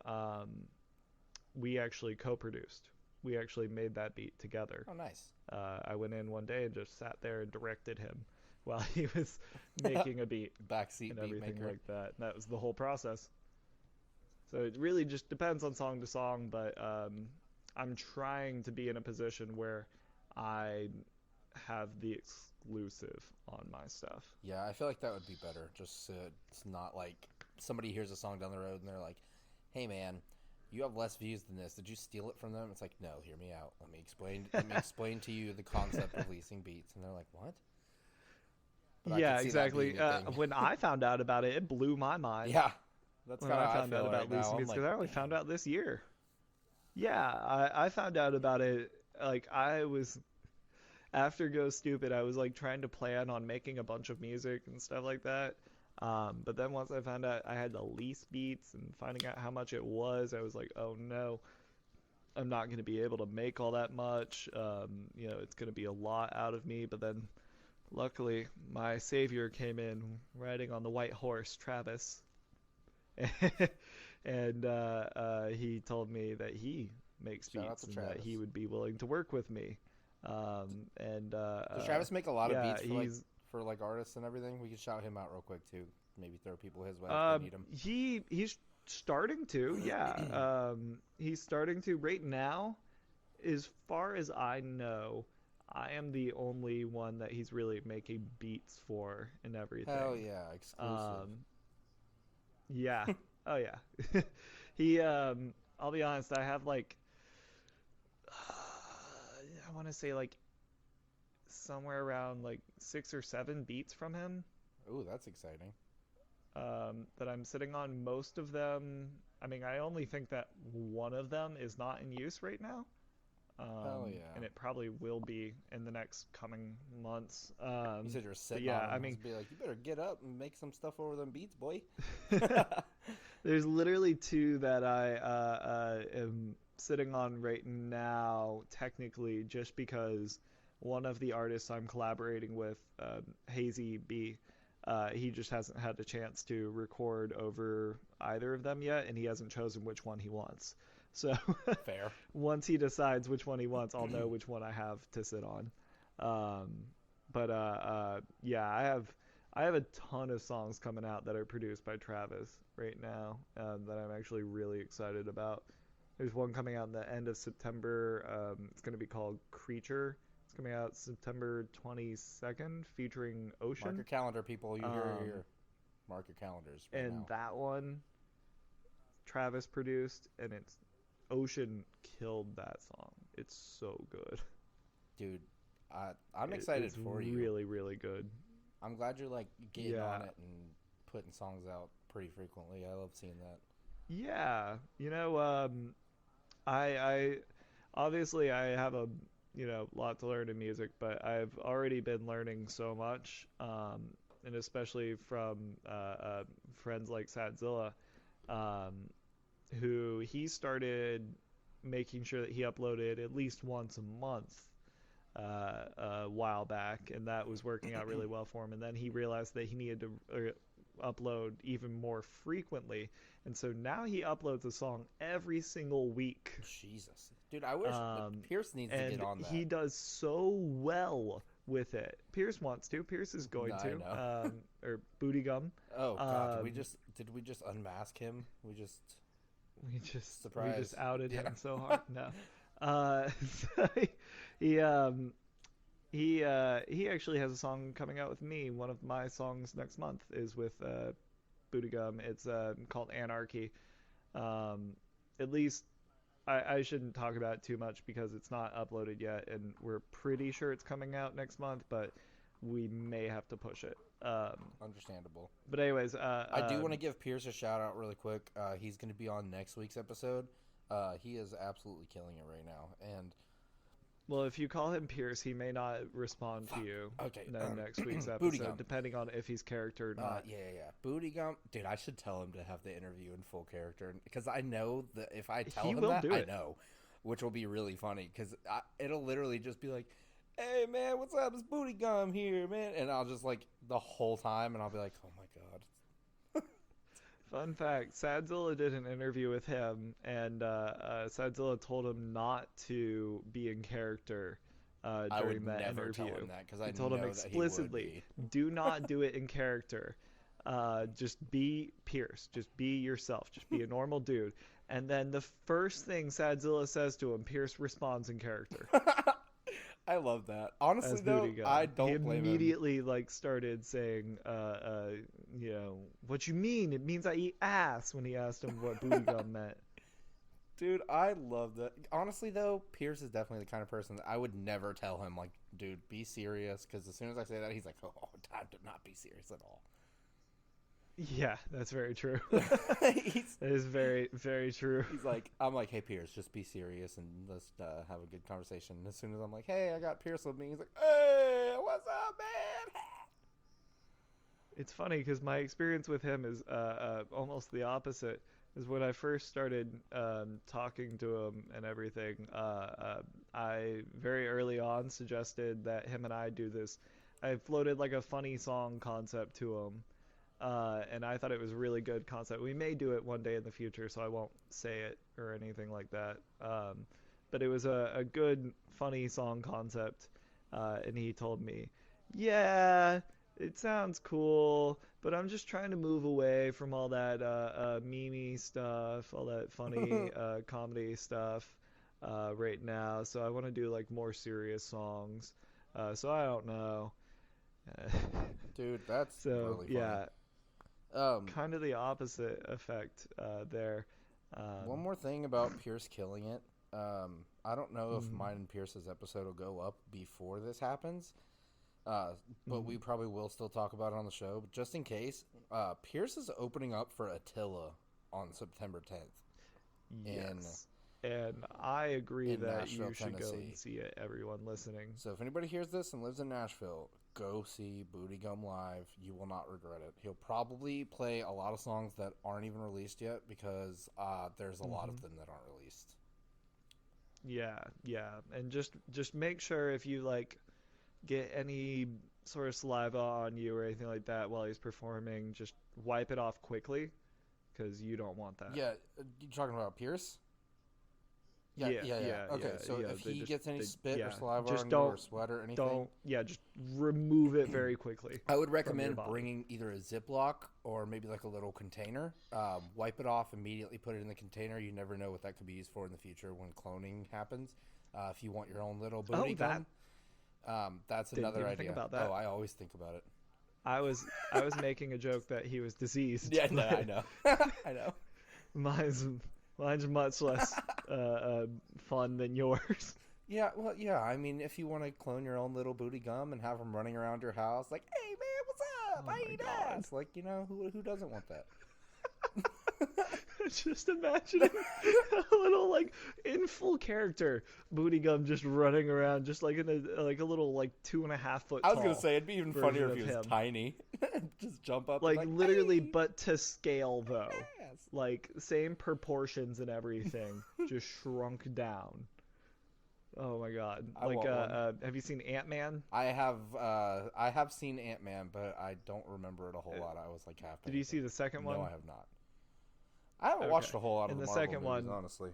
we actually co-produced. We actually made that beat together. Oh, nice. I went in one day and just sat there and directed him while he was making a beat Backseat and beat everything maker. like that. And that was the whole process. So it really just depends on song to song, but I'm trying to be in a position where I have the exclusive on my stuff. Yeah, I feel like that would be better. Just so it's not like somebody hears a song down the road and they're like, "Hey, man, you have less views than this. Did you steal it from them?" It's like, no. Hear me out. Let me explain. Let me explain to you the concept of leasing beats, and they're like, "What?" But I Yeah, could see that being exactly. a thing. When I found out about it, it blew my mind. Yeah, that's When kind of I how I found out feel right about now. leasing I'm music, like, because I only found damn. out this year. Yeah, I found out about it. Like I was after Go Stupid, I was like trying to plan on making a bunch of music and stuff like that. But then once I found out I had to lease beats and finding out how much it was, I was like, oh no, I'm not going to be able to make all that much. It's going to be a lot out of me. But then luckily, my savior came in riding on the white horse, Travis, and he told me that he makes Shout out beats to and that Travis. he would be willing to work with me. And Does Travis make a lot of yeah, beats he's for like artists and everything? We can shout him out real quick too. Maybe throw people his way if they need him. he's starting to, yeah. He's starting to right now. As far as I know, I am the only one that he's really making beats for and Hell everything. yeah, exclusive. Um, yeah. Oh yeah. I'll be honest, I have like I want to say like somewhere around like 6 or 7 beats from him Ooh, that's exciting. that I'm sitting on. Most of them, I mean, I only think that one of them is not in use right now. Hell yeah. And it probably will be in the next coming months. You said you're But sitting on yeah, him. I I was mean, be like, you better get up and make some stuff over them beats, boy. there's literally two that I am sitting on right now, technically, just because one of the artists I'm collaborating with, Hazy B, he just hasn't had the chance to record over either of them yet, and he hasn't chosen which one he wants. So Fair. once he decides which one he wants, I'll know which one I have to sit on. Um, but yeah, I have a ton of songs coming out that are produced by Travis right now that I'm actually really excited about. There's one coming out in the end of September. It's going to be called Creature. It's coming out September 22nd, featuring Mark Ocean. your calendar, people. You hear it Um, here. Mark your calendars right and now. that one Travis produced, and it's Ocean killed that song. It's so good. Dude, I'm excited It's for you. really, really good. I'm glad you're like getting on Yeah. it and putting songs out pretty frequently. I love seeing that. Yeah. I obviously I have a lot to learn in music, but I've already been learning so much, and especially from friends like Sadzilla, um, who he started making sure that he uploaded at least once a month a while back, and that was working out really well for him. And then he realized that he needed to upload even more frequently, and so now he uploads a song every single week. Jesus. Dude, I wish Pierce needs to get And on that. he does so well with it. Pierce wants to. Pierce is going I to. know. Or Booty Gum. Oh god, Um, did we just unmask him? We just we just surprise. outed Yeah. him so hard. No. Uh, so he um he actually has a song coming out with me. One of my songs next month is with Booty Gum. It's called Anarchy. Um, at least I shouldn't talk about it too much because it's not uploaded yet, and we're pretty sure it's coming out next month, but we may have to push it. Understandable. But anyways, I do want to give Pierce a shout out really quick. He's going to be on next week's episode. He is absolutely killing it right now. And well, if you call him Pierce, he may not respond to you okay, in next week's Booty episode, Gum. depending on if he's character or not. Yeah. Booty Gum. Dude, I should tell him to have the interview in full character. Because I know that if I tell He him will that, do I it. know. Which will be really funny. Because it'll literally just be like, hey, man, what's up? It's Booty Gum here, man. And I'll just like, the whole time, and I'll be like, oh my god. Fun fact, Sadzilla did an interview with him, and Sadzilla told him not to be in character I would during that never tell interview. him that because I He told him know that he would explicitly, be. do not do it in character. Just be Pierce. Just be yourself. Just be a normal dude. And then the first thing Sadzilla says to him, Pierce responds in character. I love that. Honestly, As though, Booty Gum. I He don't blame him. immediately like started saying, what you mean? It means I eat ass when he asked him what Booty Gum meant. Dude, I love that. Honestly, though, Pierce is definitely the kind of person that I would never tell him, like, dude, be serious. Because as soon as I say that, he's like, oh, time to not be serious at all. Yeah, that's very true. he's, That is very, very true. I'm like, hey, Pierce, just be serious and let's have a good conversation. And as soon as I'm like, hey, I got Pierce with me, he's like, hey, what's up, man? It's funny because my experience with him is almost the opposite. Is when I first started talking to him and everything, I very early on suggested that him and I do this. I floated like a funny song concept to him, and I thought it was a really good concept. We may do it one day in the future, so I won't say it or anything like that. but it was a good, funny song concept. And he told me, yeah, it sounds cool, but I'm just trying to move away from all that meme stuff, all that funny comedy stuff right now. So I want to do like more serious songs. So I don't know. Dude, that's So really funny. yeah, Um, kind of the opposite effect there. One Um, more thing about Pierce killing it. I don't know if mm, mine and Pierce's episode will go up before this happens, uh, but mm, we probably will still talk about it on the show. But just in case, Pierce is opening up for Attila on September 10th in yes, and I agree in that Nashville, you should go and Tennessee. see it. Everyone listening. So if anybody hears this and lives in Nashville, go see Booty Gum live. You will not regret it. He'll probably play a lot of songs that aren't even released yet because there's a lot of Hmm. them that aren't released. Yeah, yeah, and just make sure if you like get any sort of saliva on you or anything like that while he's performing, just wipe it off quickly because you don't want that. Yeah, you talking about Pierce? Yeah, Yeah, yeah, yeah. yeah, Okay, yeah, so yeah. if he gets any spit or Yeah. saliva Just on you or sweat or anything, yeah, just remove it very quickly I would from your recommend body. bringing either a Ziploc or maybe like a little container. Wipe it off immediately, put it in the container. You never know what that could be used for in the future when cloning happens. If you want your own little booty Oh, that gum, that's didn't another even think idea. about Oh, that. I always think about it. I was making a joke that he was diseased, Yeah, no, I but know. I know. mine's mine's much less fun than yours. Yeah, well, yeah. I mean, if you want to clone your own little booty gum and have them running around your house, like, "Hey, man, what's up? Oh I my eat god. ass." Like, who doesn't want that? Just imagining a little like in full character booty gum just running around just like in a little like 2.5 foot I was gonna tall say it'd be even funnier version if of he was him. tiny. Just jump up and Like like, literally, "Hey, but to scale though. ass." Like same proportions and everything, just shrunk down. Oh my god. I Like want one. have you seen Ant-Man? I have seen Ant-Man, but I don't remember it a whole Uh, lot. I was like half Did paying you see attention. the second No, I one? have not. I haven't watched Okay. a whole lot of In the the Marvel second movies, one, honestly.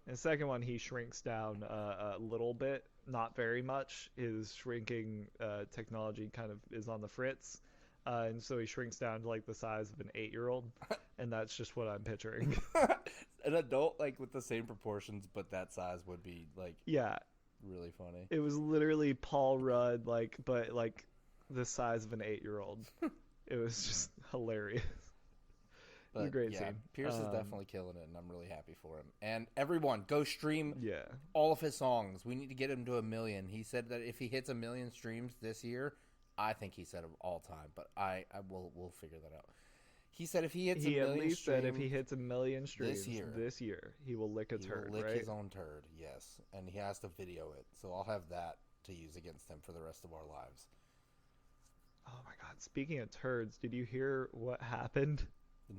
In the second one, he shrinks down a little bit, not very much. His shrinking technology kind of is on the fritz, and so he shrinks down to like the size of an 8-year-old, and that's just what I'm picturing. An adult like with the same proportions, but that size would be like Yeah, really funny. it was literally Paul Rudd, like, but like the size of an 8-year-old. It was just hilarious. It was a But great yeah, scene. Pierce is definitely killing it, and I'm really happy for him. And everyone, go stream Yeah. all of his songs. We need to get him to 1 million. He said that if he hits 1 million streams this year, I think he said of all time, but I will we'll figure that out. He said if he hits a He at million least said if he streams hits 1 million streams this year, he will lick a he will turd, lick right? his own turd. Yes, and he has to video it. So I'll have that to use against him for the rest of our lives. Oh my God. Speaking of turds, did you hear what happened?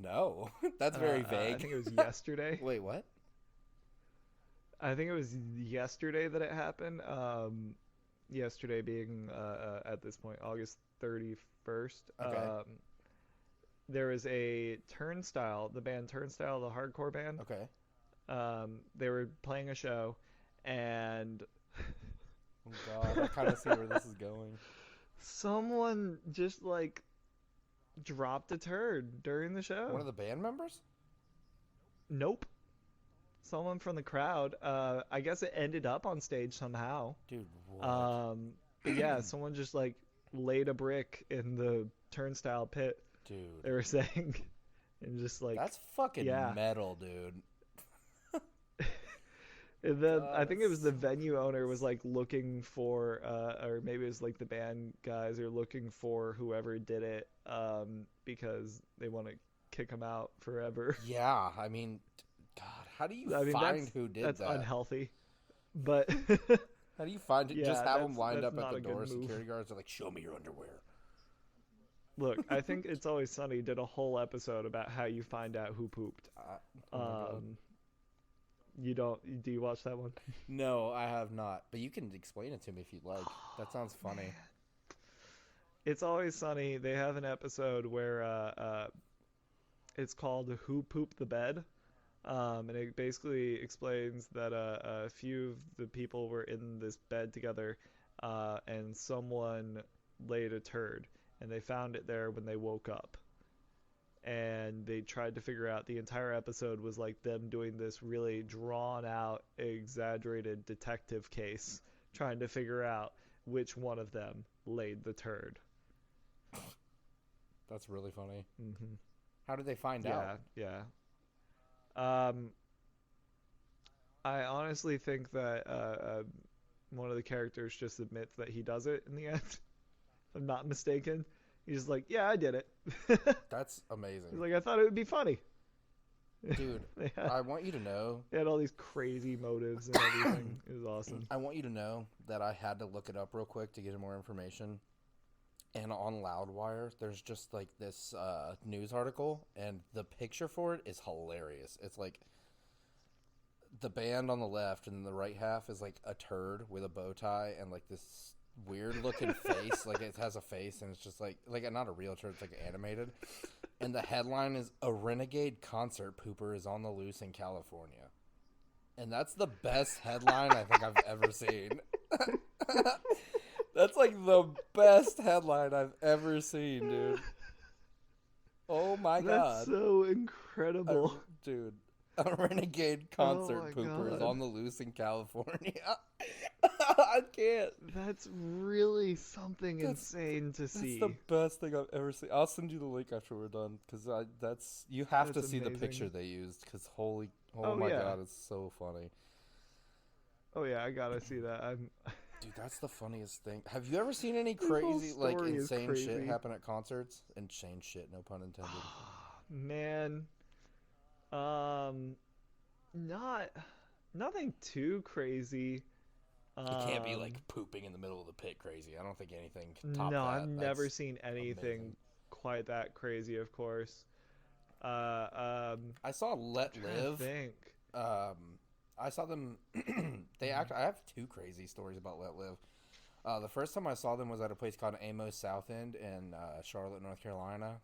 No, that's very I vague. think it was yesterday. Wait, what? I think it was yesterday that it happened. Yesterday being at this point August 31st. Okay. There was a Turnstile, the band Turnstile, the hardcore band. Okay. They were playing a show, and Oh God, I kind of see where this is going. someone just like dropped a turd during the One show. of the band members? Nope. Someone from the crowd. I guess it ended up on stage somehow. Dude, what? Um, but yeah, someone just like laid a brick in the turnstile pit. They Dude, were saying, and just like that's fucking yeah. metal, dude. And then I God, think it was that's the venue owner was like looking for, or maybe it was like the band guys are looking for whoever did it, because they want to kick him out forever. yeah. I mean, God, how do you I mean find who did that's that? unhealthy, but How do you find it? Just yeah, have them lined that's up at not the a door. good move. Security guards are like, "Show me your underwear." Look, I think It's Always Sunny did a whole episode about how you find out who pooped. Oh my God. You don't? Do you watch that one? No, I have not. But you can explain it to me if you'd like. That sounds funny. It's Always Sunny. They have an episode where it's called "Who Pooped the Bed," And it basically explains that a few of the people were in this bed together, and someone laid a turd, and they found it there when they woke up. And they tried to figure out, the entire episode was like them doing this really drawn out, exaggerated detective case, trying to figure out which one of them laid the turd. That's really funny. Mm-hmm. How did they find out? Yeah, yeah. Um, I honestly think that one of the characters just admits that he does it in the end. If I'm not mistaken. He's like, yeah, I did it. That's He's amazing. like, I thought it would be funny. Dude, They had, I want you to know. they had all these crazy motives and everything. It was awesome. I want you to know that I had to look it up real quick to get more information. And on Loudwire, there's just like this news article, and the picture for it is hilarious. It's like the band on the left, and the right half is like a turd with a bow tie and like this weird looking face. Like it has a face, and it's just like not a real turd. It's like animated. And the headline is "A Renegade Concert Pooper is on the Loose in California," and that's the best headline I think I've ever seen. That's like the best headline I've ever seen, dude. Oh my That's god. so incredible. Dude, a renegade Oh concert my pooper is God. on the loose in California. I can't. That's really something That's insane to that's see. the best thing I've ever seen. I'll send you the link after we're done because that's you have to That's see the amazing. picture they used because oh Oh my yeah. god, it's so funny. Oh yeah, I gotta see that. I'm Dude, that's the funniest thing. Have you ever seen any This whole crazy, like, story is insane shit crazy. happen at concerts? Insane shit, no pun intended. Man, um, not nothing too crazy. It can't be Um, like pooping in the middle of the pit crazy. I don't think anything can top no, I've that. never That's seen amazing. anything quite that crazy. Of course. I saw I'm Let trying to Live. think. Um, I saw them. They Mhm. act. I have two crazy stories about Let Live. The first time I saw them was at a place called Amos South End in Charlotte, North Carolina.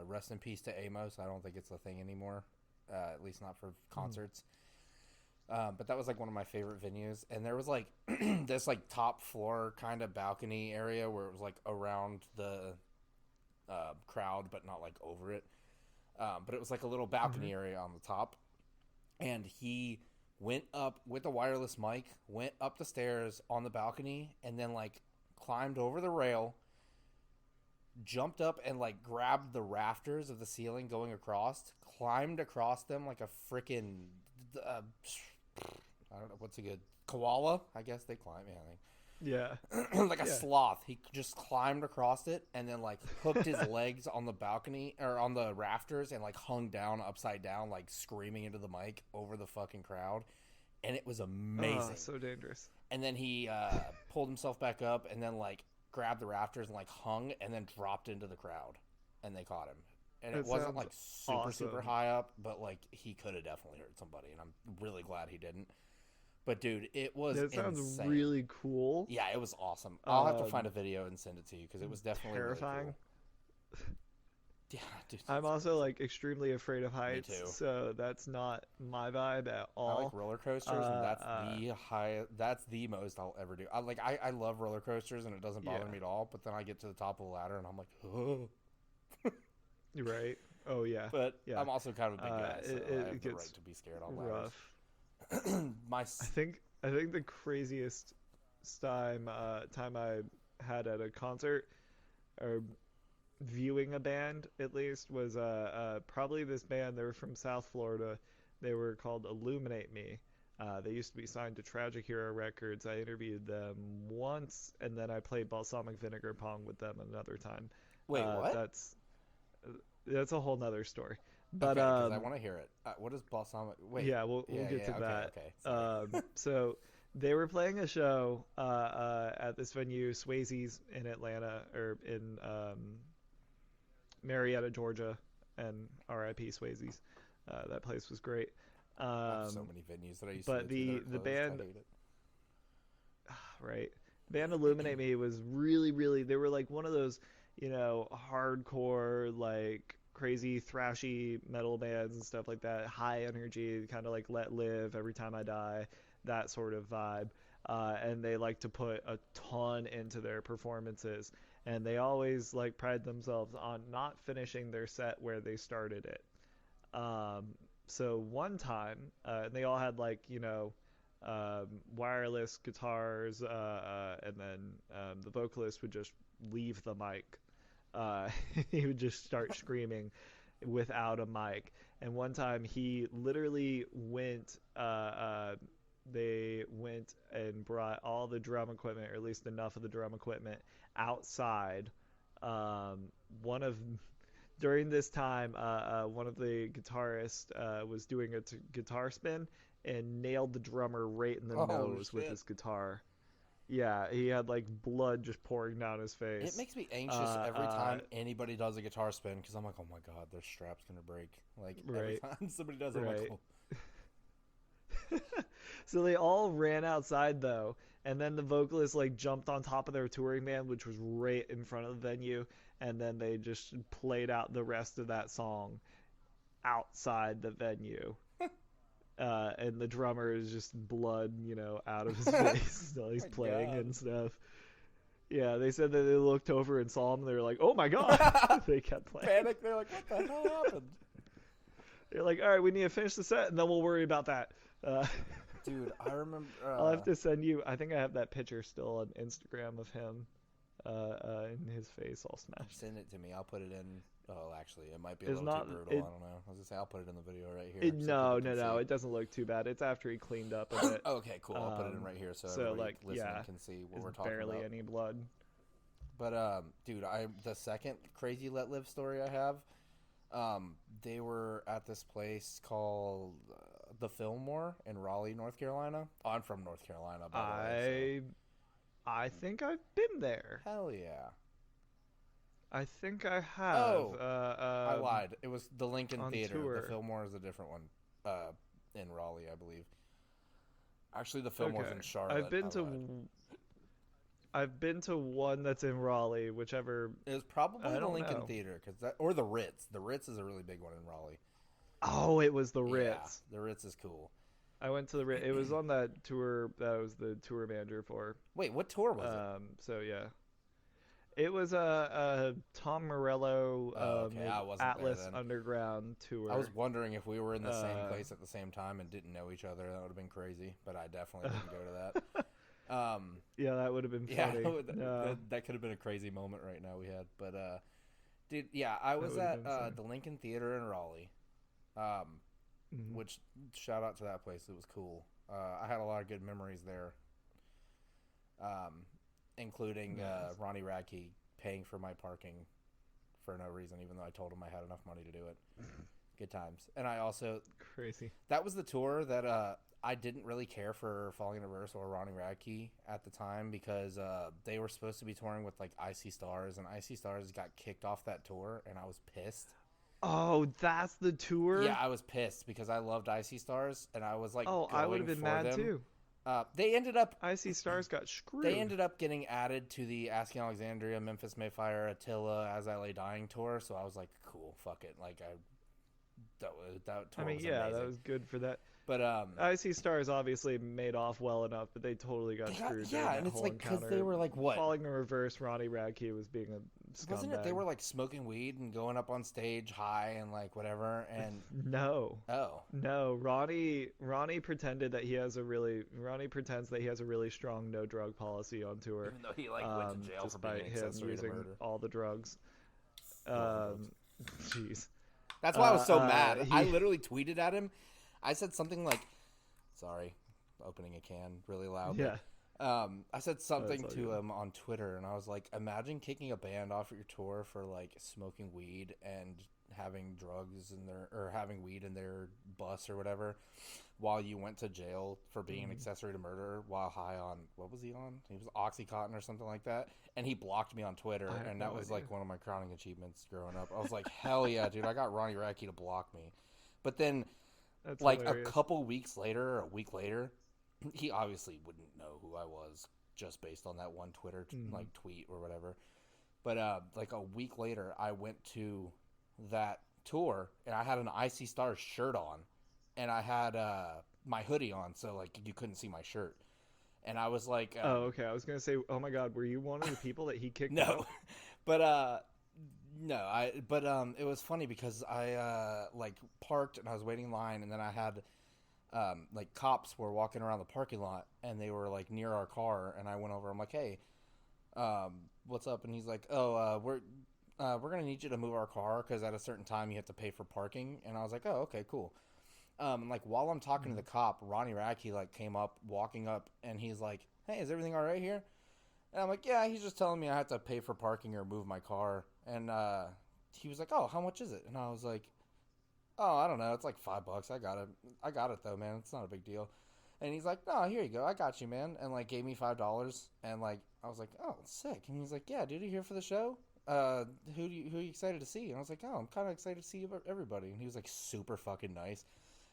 Rest in peace to Amos. I don't think it's a thing anymore, at least not for Mhm. concerts. But that was like one of my favorite venues, and there was like this like top floor kind of balcony area where it was like around the crowd, but not like over it. But it was like a little balcony Mhm. area on the top, and he went up with a wireless mic, went up the stairs on the balcony, and then like climbed over the rail, jumped up and like grabbed the rafters of the ceiling going across, climbed across them like a freaking uh, I don't know what's a good koala. I guess they climb. Yeah. Yeah, like a Yeah. sloth. He just climbed across it and then like hooked his legs on the balcony or on the rafters and like hung down upside down, like screaming into the mic over the fucking crowd. And it was Oh, amazing. so dangerous. And then he pulled himself back up and then like grabbed the rafters and like hung and then dropped into the crowd, and they caught him. And it That wasn't sounds like super awesome. high up, but like he could have definitely hurt somebody, and I'm really glad he didn't. But dude, it was That sounds insane. really cool. Yeah, it was awesome. I'll have to find a Um, video and send it to you because it was definitely really Terrifying. cool. Yeah, dude, I'm it's also crazy. like extremely afraid of Me heights, too. so that's not my vibe at I like all. roller coasters, and Uh, that's uh, the high. That's the most I'll ever do. I love roller coasters, and it doesn't bother yeah, me at all. But then I get to the top of the ladder, and I'm like, oh. you're right. Oh yeah, But yeah. I'm also kind of a big guy, so I It have the gets right to be scared on ladders. rough. My I think the craziest time I had at a concert or viewing a band at least was probably this band. They were from South Florida. They were called Illuminate Me. They used to be signed to Tragic Hero Records. I interviewed them once, and then I played Balsamic Vinegar Pong with them another time. wait, Uh, what? that's that's a whole nother story. But Okay, because I want to hear it. What is balsamic? Wait, yeah, we'll yeah, get to yeah, okay, that. okay. Sorry. So they were playing a show at this venue, Swayze's in Atlanta or in Marietta, Georgia, and R.I.P. Swayze's. That place was great. I have so Um, many venues that I used to go but to that are the closed. I band, hate it. right? The band Illuminate Me was really, really. They were like one of those, hardcore like crazy thrashy metal bands and stuff like that. High energy, kind of like Let Live, Every Time I Die, that sort of vibe. And they like to put a ton into their performances. And they always like pride themselves on not finishing their set where they started it. Um, so one time, they all had like wireless guitars, and then the vocalist would just leave the mic. He would just start screaming without a mic. And one time he literally went. They went and brought all the drum equipment, or at least enough of the drum equipment, outside. One of During this time, one of the guitarists was doing a guitar spin and nailed the drummer right in the nose with his guitar. Yeah, he had like blood just pouring down his face. It makes me anxious every time anybody does a guitar spin because I'm like, oh my god, their strap's gonna break. Like every time somebody does it, I'm like, oh. So they all ran outside though, and then the vocalist like jumped on top of their touring band, which was right in front of the venue, and then they just played out the rest of that song outside the venue. And the drummer is just blood, out of his face while he's playing and stuff. Yeah, they said that they looked over and saw him, and they were like, "Oh my god!" They kept playing. Panic. They're like, "What the hell happened?" They're like, "All right, we need to finish the set, and then we'll worry about that." Dude, I remember. I'll have to send you. I think I have that picture still on Instagram of him, in his face all smashed. Send it to me. I'll put it in. Oh, actually, it might be a little too brutal. I don't know. I was gonna say I'll put it in the video right here. No. It doesn't look too bad. It's after he cleaned up a bit. Okay, cool. I'll put it in right here so everybody listening can see what we're talking about. Barely any blood. But dude, the second crazy Let Live story I have, they were at this place called the Fillmore in Raleigh, North Carolina. Oh, I'm from North Carolina, by the way. I think I've been there. Hell yeah. I think I have. I lied. It was the Lincoln Theater. Tour. The Fillmore is a different one. In Raleigh, I believe. Actually, the Fillmore's in Charlotte. I've been to one that's in Raleigh, whichever. It was probably the Lincoln Theater, or the Ritz. The Ritz is a really big one in Raleigh. Oh, it was the Ritz. Yeah, the Ritz is cool. I went to the Ritz. It was on that tour that I was the tour manager for. Wait, what tour was it? So yeah. It was a Tom Morello Atlas Underground tour. I was wondering if we were in the same place at the same time and didn't know each other. That would have been crazy, but I definitely didn't go to that. Yeah, that would have been funny. Yeah, that could have been a crazy moment right now we had. But, dude, yeah, I was at the Lincoln Theater in Raleigh, which, shout out to that place. It was cool. I had a lot of good memories there. Including Ronnie Radke paying for my parking for no reason, even though I told him I had enough money to do it. Good times. And I also... Crazy. That was the tour that I didn't really care for Falling in Reverse or Ronnie Radke at the time because they were supposed to be touring with like I-Cee Stars, and I-Cee Stars got kicked off that tour, and I was pissed. Oh, that's the tour? Yeah, I was pissed because I loved I-Cee Stars, and I was like, I would have been mad too. They ended up... I-Cee Stars got screwed. They ended up getting added to the Asking Alexandria, Memphis Mayfire, Attila, As I Lay Dying tour. So I was like, cool, fuck it. Like, that tour was amazing. That was good for that. But I-Cee Stars obviously made off well enough, but they totally got screwed. Yeah, and it's like because they were like what? Falling in Reverse, Ronnie Radke was being a scumbag. Wasn't it? They were like smoking weed and going up on stage high and like whatever. And no, no, Ronnie pretended that he has a really pretends that he has a really strong no drug policy on tour. Even though he like went to jail for being accessory using to murder. All the drugs. Jeez. That's why I was so mad. I literally tweeted at him. I said something like, sorry, opening a can really loud. Yeah. I said something to him on Twitter, and I was like, imagine kicking a band off your tour for like smoking weed and having drugs in or having weed in their bus or whatever while you went to jail for being an accessory to murder while high on, what was he on? He was Oxycontin or something like that. And he blocked me on Twitter, and that was like one of my crowning achievements growing up. I was like, hell yeah, dude, I got Ronnie Radke to block me. But then... That's like hilarious. A couple weeks later, or a week later, he obviously wouldn't know who I was just based on that one Twitter like tweet or whatever. But like a week later, I went to that tour, and I had an I-Cee Stars shirt on, and I had my hoodie on, so like you couldn't see my shirt. And I was like, Oh, okay. I was gonna say, oh my God, were you one of the people that he kicked no, out? but no, it was funny because I like parked and I was waiting in line, and then I had like cops were walking around the parking lot, and they were like near our car, and I went over. I'm like, hey, what's up? And he's like, oh, we're gonna need you to move our car because at a certain time you have to pay for parking. And I was like, oh, okay, cool. And like while I'm talking to the cop, Ronnie Radke like came up, walking up, and he's like, hey, is everything all right here? And I'm like, yeah. He's just telling me I have to pay for parking or move my car. And he was like, oh, how much is it? And I was like, oh, I don't know. It's like $5. I got it. I got it though, man. It's not a big deal. And he's like, no, here you go. I got you, man. And like gave me $5. And like I was like, oh, sick. And he's like, yeah, dude, you here for the show? Who are you excited to see? And I was like, oh, I'm kind of excited to see everybody. And he was like super fucking nice.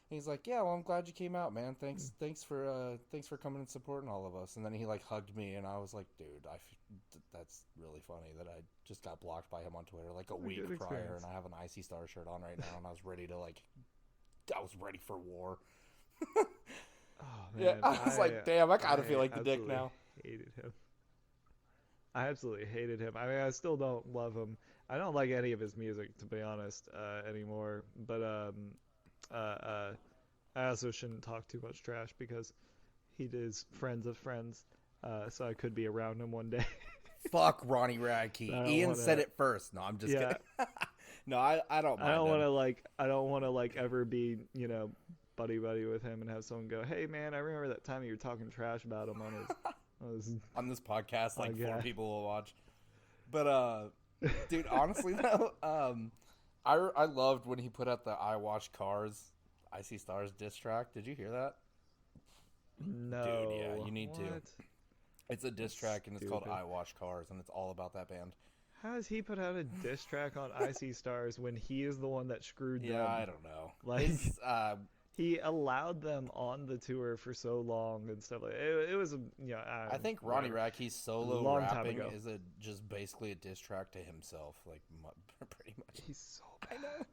He's like, yeah, well, I'm glad you came out, man. Thanks for coming and supporting all of us. And then he like hugged me, and I was like, dude, that's really funny that I just got blocked by him on Twitter like a week prior, and I have an I-Cee Star shirt on right now, and I was ready for war. Oh man, Yeah, I was like, damn, I kind of feel like the dick now. Hated him. I absolutely hated him. I mean, I still don't love him. I don't like any of his music, to be honest, anymore. But I also shouldn't talk too much trash because he is friends of friends, so I could be around him one day. Fuck Ronnie Radke. Ian said it first. No, I'm just kidding. No, I don't mind. I don't want to like ever be, buddy with him and have someone go, hey man, I remember that time you were talking trash about him on this podcast, like 4 people will watch. But dude, honestly though, I loved when he put out the I Wash Cars I-Cee Stars diss track. Did you hear that? No. Dude, yeah, you need to. It's a diss track, and it's called I Wash Cars, and it's all about that band. How does he put out a diss track on I-Cee Stars when he is the one that screwed them? Yeah, I don't know. Like, he allowed them on the tour for so long and stuff like it. It was, I think Ronnie Radke's solo rapping is just basically a diss track to himself, like pretty much. He's so bad. I know.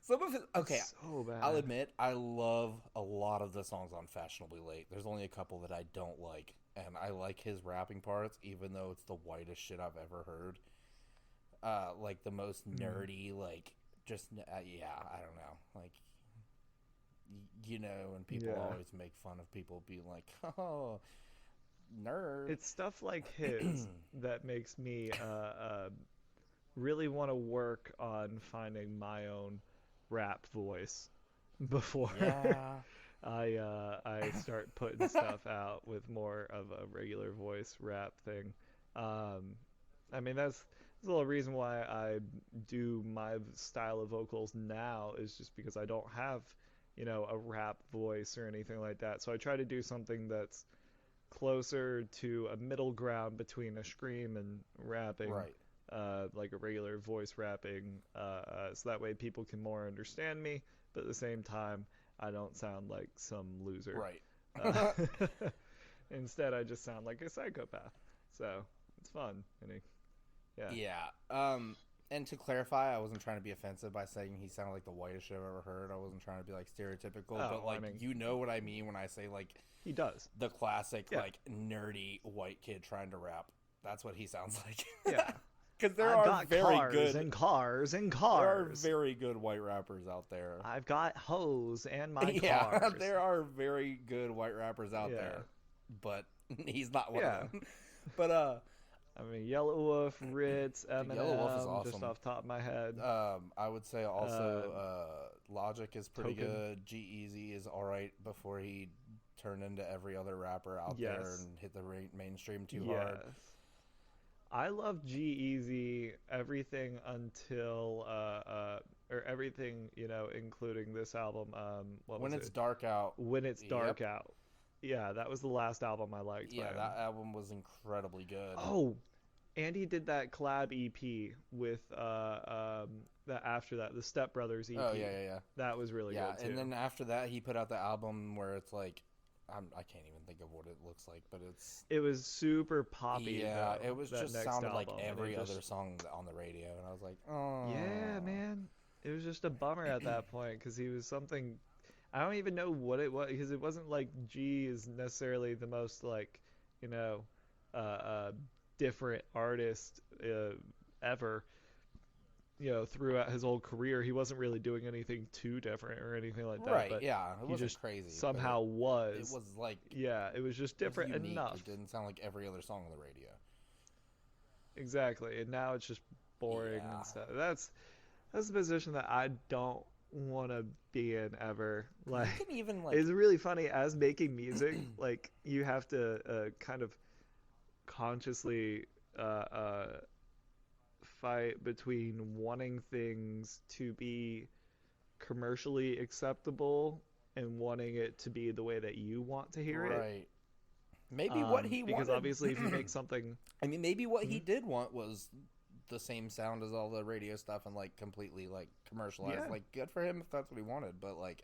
Some of it, okay, so bad. I'll admit, I love a lot of the songs on Fashionably Late. There's only a couple that I don't like, and I like his rapping parts, even though it's the whitest shit I've ever heard. Like the most nerdy, like just yeah, I don't know, like and people always make fun of people being like, oh, nerd. It's stuff like his that makes me really want to work on finding my own rap voice before I start putting stuff out with more of a regular voice rap thing. I mean, that's the whole reason why I do my style of vocals now is just because I don't have, a rap voice or anything like that. So I try to do something that's closer to a middle ground between a scream and rapping. Right. Like a regular voice rapping, so that way people can more understand me, but at the same time, I don't sound like some loser. Right. Instead, I just sound like a psychopath. So it's fun. Yeah. And to clarify, I wasn't trying to be offensive by saying he sounded like the whitest shit I've ever heard. I wasn't trying to be like stereotypical, but like you know what I mean when I say like he does the classic like nerdy white kid trying to rap. That's what he sounds like. Yeah. Because there are very good cars. There are very good white rappers out there. I've got hoes and my yeah, cars. There are very good white rappers out there, but he's not one of them. But I mean, Yellow Wolf, Ritz, Eminem. Yellow Wolf is awesome. Just off the top of my head. I would say also Logic is pretty good. G-Eazy is all right before he turned into every other rapper out there and hit the mainstream too hard. I love G-Eazy everything until or everything, including this album. When It's Dark Out. When It's Dark Out. Yeah, that was the last album I liked. Yeah, that album was incredibly good. Oh, and he did that collab EP with after that, the Step Brothers EP. Oh yeah. That was really good too. And then after that, he put out the album where it's like, I can't even think of what it looks like, but it was super poppy. Yeah, though, it was just sounded like every other song on the radio, and I was like, oh yeah, man. it was just a bummer at that point because he was something. I don't even know what it was because it wasn't like G is necessarily the most like, you know, uh, uh, different artist ever. Throughout his whole career, he wasn't really doing anything too different or anything like that. Right, But yeah, it he wasn't just crazy, but somehow it was. was like Yeah, it was just it was different unique. enough. It didn't sound like every other song on the radio. Exactly, and now it's just boring Yeah. and stuff. That's a position that I don't want to be in ever. You Like, can even like it's really funny as making music. Like, you have to kind of consciously fight between wanting things to be commercially acceptable and wanting it to be the way that you want to hear it. right. Maybe what he Because wanted. obviously, if you make something, I mean, maybe what he hmm? did want was the same sound as all the radio stuff and like completely like commercialized. Yeah, Like, good for him if that's what he wanted. But like,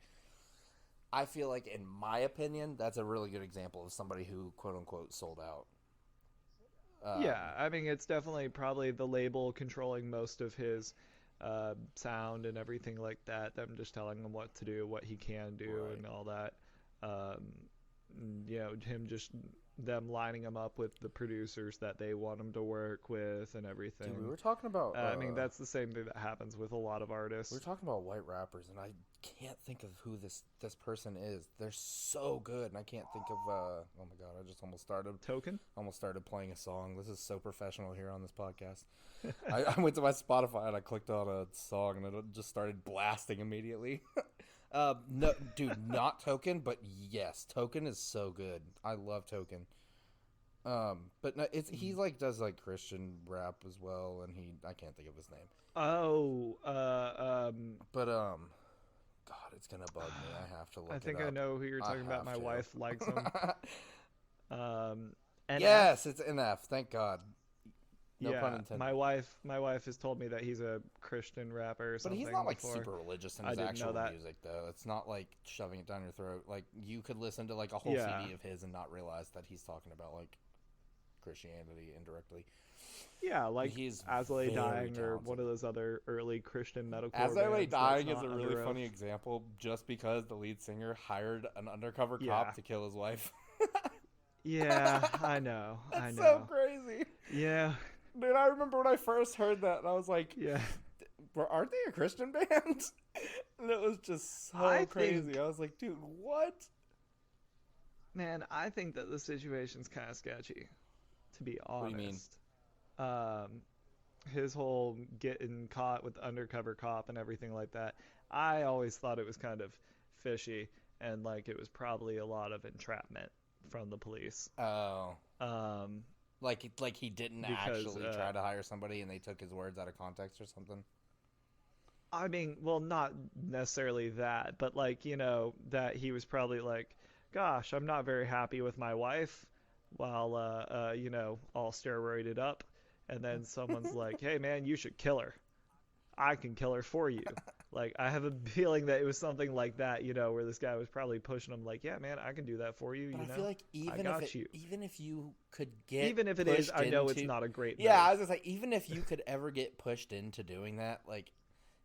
I feel like, in my opinion, that's a really good example of somebody who quote unquote sold out. yeah. I mean, it's definitely probably the label controlling most of his sound and everything like that. Them just telling him what to do, what he can do, Right. and all that. Um, him just them lining him up with the producers that they want him to work with and Dude, we everything. were talking about I mean, that's the same thing that happens with a lot of we were artists. talking about white rappers, and I can't think of who this person is. They're so good, and I can't think of. Oh my god! I just Token? almost started playing a song. This is so professional here on this podcast. I went to my Spotify and I clicked on a song, and it just started blasting immediately. No, dude, not Token, but yes, Token is so good. I love Token. But no, he like does like Christian rap as well, and I can't think of his name. Oh, But God, it's gonna bug me. I have to look I it think I up. know who you're I talking about. have My to. wife likes him. NF. Yes, it's NF. Thank God. No pun Yeah, intended. my wife has told me that he's a Christian rapper or But he's something not like before. super religious in I his didn't know actual that. music, though. It's not like shoving it down your throat. Like, you could listen to like a whole Yeah. CD of his and not realize that he's talking about like Christianity indirectly. Yeah, But like he's As I Lay very Dying or one talented. of those other early Christian metalcore As I Lay bands that's Dying is not a really under funny oath. example, just because the lead singer hired an undercover Yeah. cop to kill his wife. Yeah, I know. I That's so know. crazy. Yeah. Dude, I remember when I first heard that, and I was like, Yeah. aren't they a Christian band? And it was just I so crazy. think I was like, dude, what? Man, I think that the situation's kind of sketchy, to be What do you mean? honest. Um, his whole getting caught with the undercover cop and everything like that. I always thought it was kind of fishy and like it was probably a lot of entrapment from the police. Oh. Um, Like he didn't because actually try to hire somebody and they took his words out of context or something? I mean, well, not necessarily that, but like, that he was probably like, gosh, I'm not very happy with my wife while, all steroided up. And then someone's like, hey, man, you should kill her. I can kill her for you. Like, I have a feeling that it was something like that, where this guy was probably pushing him like, yeah, man, I can do that for you, But I feel like even if you could get Even if it is, pushed I know it's into- not a great move. Yeah, I was just like, even if you could ever get pushed into doing that, like,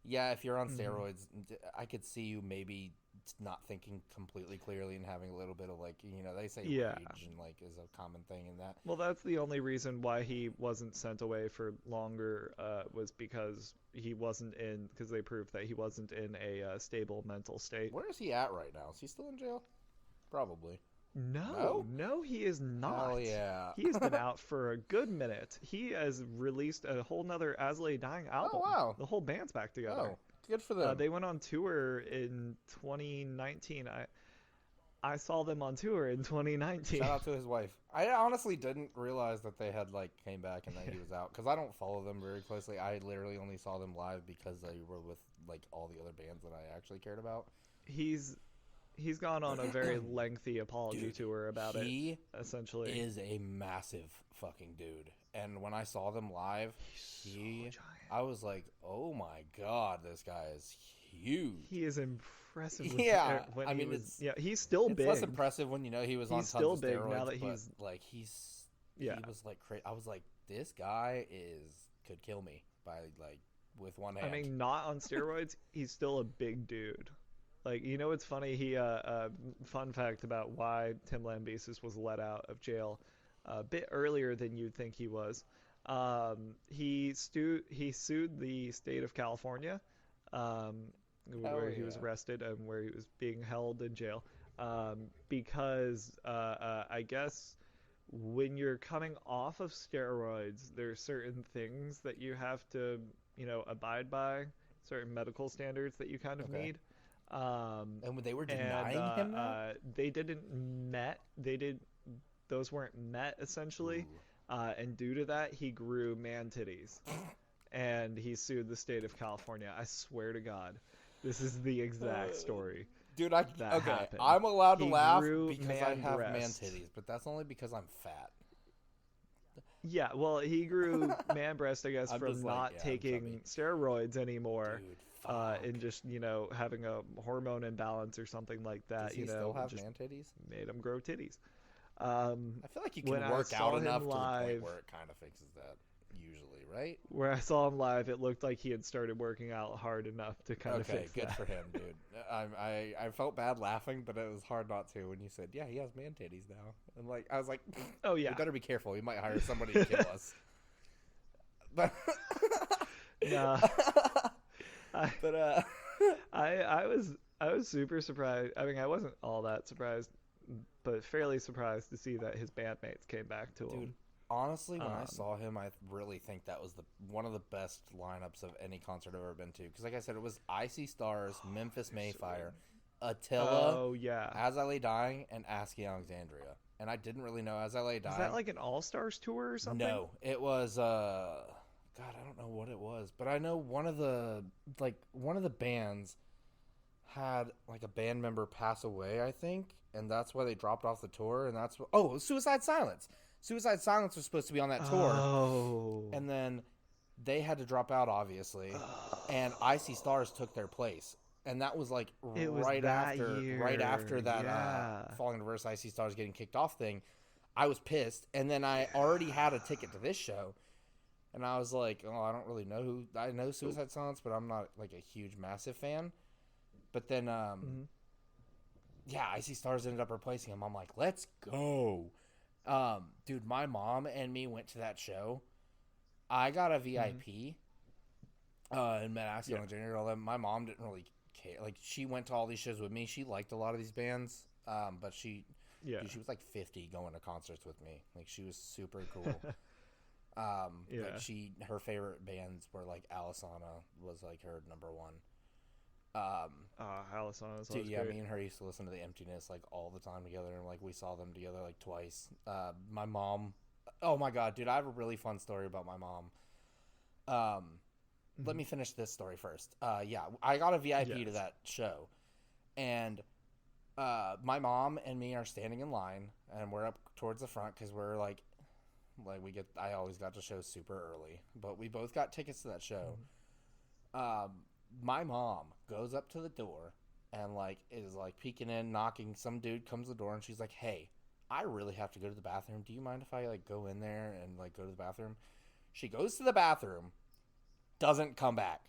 yeah, if you're on Mhm. steroids, I could see you maybe not thinking completely clearly and having a little bit of like, they say Yeah. rage and like is a common thing in that. Well, that's the only reason why he wasn't sent away for longer was because because they proved that he wasn't in a stable mental state. Where is he at right now? Is he still in jail? Probably. No, he is not. Hell yeah. He has been out for a good minute. He has released a whole nother As I Lay Dying album. Oh, wow. The whole band's back together. Oh, good for them. They went on tour in 2019. I saw them on tour in 2019. Shout out to his wife. I honestly didn't realize that they had like came back and that he was out because I don't follow them very closely. I literally only saw them live because they were with like all the other bands that I actually cared about. He's gone on a very lengthy apology tour about it. He essentially is a massive fucking dude, and when I saw them live, I was like, "Oh my god, this guy is huge." He is impressive. Yeah, when I he mean, was, he's still it's big. less impressive when he was on He's tons still of big steroids, now that but, he's like he was like crazy. I was like, this guy could kill me by like with one I hand. mean, not on steroids. He's still a big dude. Like, what's funny? Fun fact about why Tim Lambesis was let out of jail a bit earlier than you'd think he was. He sued the state of California, um, Hell where he was yeah. arrested and where he was being held in jail, because I guess when you're coming off of steroids, there are certain things that you have to, abide by, certain medical standards that you kind of Okay. need. Um, And they were and denying him that? they didn't met. They did. Those weren't met essentially. Ooh. And due to that, he grew man titties, and he sued the state of California. I swear to God, this is the exact story Dude, that okay, happened. I'm allowed to He laugh grew because I man have man breasts. titties, but that's only because I'm fat. Yeah, well, he grew man breast, I guess, I'm just from like, not yeah, I'm chubby. taking steroids anymore, Dude, fuck. and just, having a hormone imbalance or something like Does that, he still have just man titties? made him grow titties. Um, I feel like you when can I work out saw him enough to the point live, where it kind of fixes that, usually, right? where I saw him live, it looked like he had started working out hard enough to kind of Okay, fix good that. for him, dude. I felt bad laughing, but it was hard not to when you said, "Yeah, he has man titties now." And like, I was like, Oh "We yeah, better be careful. We might hire somebody to kill us." But, no, I, but I was super surprised. I mean, I wasn't all that surprised, but fairly surprised to see that his bandmates came back to dude, him. honestly, when I Um, saw him, I really think that was the one of the best lineups of any concert I've ever been to. Because, like I said, it was I-Cee Stars, Memphis so good. Mayfire, Attila, Oh yeah. As I Lay Dying, and Asking Alexandria. And I didn't really know As I Lay Was that Dying. like an All Stars tour or something? No, it was God, I don't know what it was, but I know one of the bands had like a band member pass away, I think, and that's why they dropped off the tour. And that's it was Suicide Silence. Suicide Silence was supposed to be on that tour, Oh. and then they had to drop out, obviously, and Oh. I-Cee Stars took their place. And that was like It was that right after year. that Yeah. Falling to Verse I-Cee Stars getting kicked off thing. I was pissed, and then I already had a ticket to this show, and I was like, oh, I don't really know who. I know Suicide Silence, but I'm not like a huge, massive fan. But then, Mm-hmm. yeah, I-Cee Stars ended up replacing him. I'm like, let's go. Dude, my mom and me went to that show. I got a Mm-hmm. VIP, and met Asking Yeah. Alexandria and all that. My mom didn't really care. Like, she went to all these shows with me. She liked a lot of these bands, but Yeah. dude, she was like 50 going to concerts with me. Like, she was super cool. Like, Yeah. her favorite bands were like Alisana was like her number one. Allison is Dude, always yeah, great. me and her used to listen to the Emptiness like all the time together, and like we saw them together like twice. My mom, oh my god, dude, I have a really fun story about my mom. Um, Let Mm-hmm. me finish this story first. Yeah, I got a VIP to Yes. that show, and my mom and me are standing in line, and we're up towards the front because we're like we get. I always got to shows super early, but we both got tickets to that show. Mm-hmm. Um, my mom goes up to the door and like is like peeking in, knocking. Some dude comes to the door, and she's like, "Hey, I really have to go to the bathroom. Do you mind if I like go in there and like go to the bathroom?" She goes to the bathroom, doesn't come back,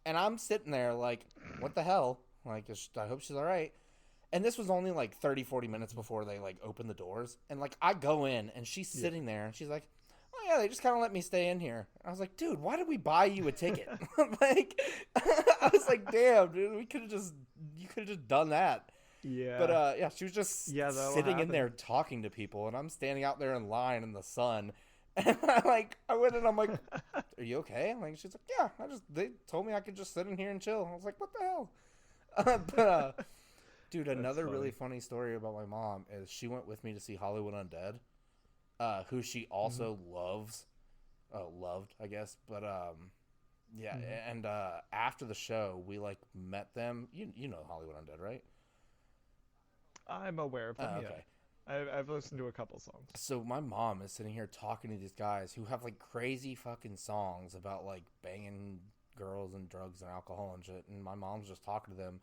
and I'm sitting there like, "What the hell?" Like, I hope she's all right. And this was only like 30, 40 minutes before they like opened the doors. And like I go in and she's Yeah. sitting there and she's like, "Oh yeah, they just kind of let me stay in here." I was like, "Dude, why did we buy you a ticket?" Like, I was like, "Damn, dude, you could have just done that." But Yeah. yeah, she was just Yeah, that'll sitting in there happen. talking to people, and I'm standing out there in line in the sun. And I went and I'm like, "Are you okay?" Like, she's like, "Yeah, they told me I could just sit in here and chill." I was like, "What the hell?" But dude, That's another really funny. funny story about my mom is she went with me to see Hollywood Undead, who she Mm-hmm. also loved, I guess. But yeah, Mm-hmm. and after the show, we like met them. You know Hollywood Undead, right? I'm aware of them. Yeah. Okay. I've listened to a couple songs. So my mom is sitting here talking to these guys who have like crazy fucking songs about like banging girls and drugs and alcohol and shit, and my mom's just talking to them,